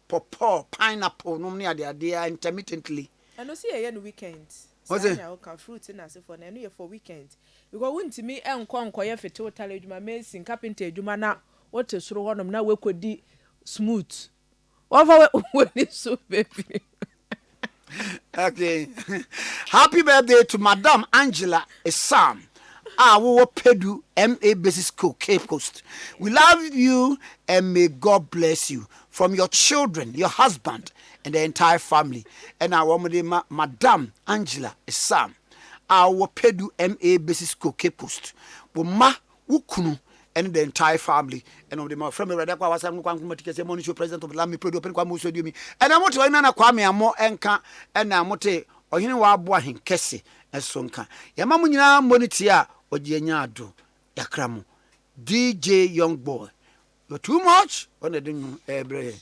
pawpaw pineapple no ne ade intermittently and no see ye no weekend what's it okay fruit na say for na no ye for weekend because won't me enko ye fete total adwuma mason carpenter adwuma na wote soro honom na we kodi smooth over we so baby okay happy birthday to Madam Angela Esam wo Pedu MA Basic School Cape Coast. We love you and may God bless you from your children, your husband and the entire family. And our Madam Angela Esam wo Pedu MA Basic School Cape Coast. Wo ma wo kunu and the entire family and of the from Ade Akye Abia Kwame Nkrumah Tikese Monitor President of the Land Pedu Open Kwame so mi and amote wa na Kwame amo enka and amote ohene wa abo ahen kese eso nka yama mu nyina moniti a ogienya ado yakramo DJ Young Boy you're too much on the ebre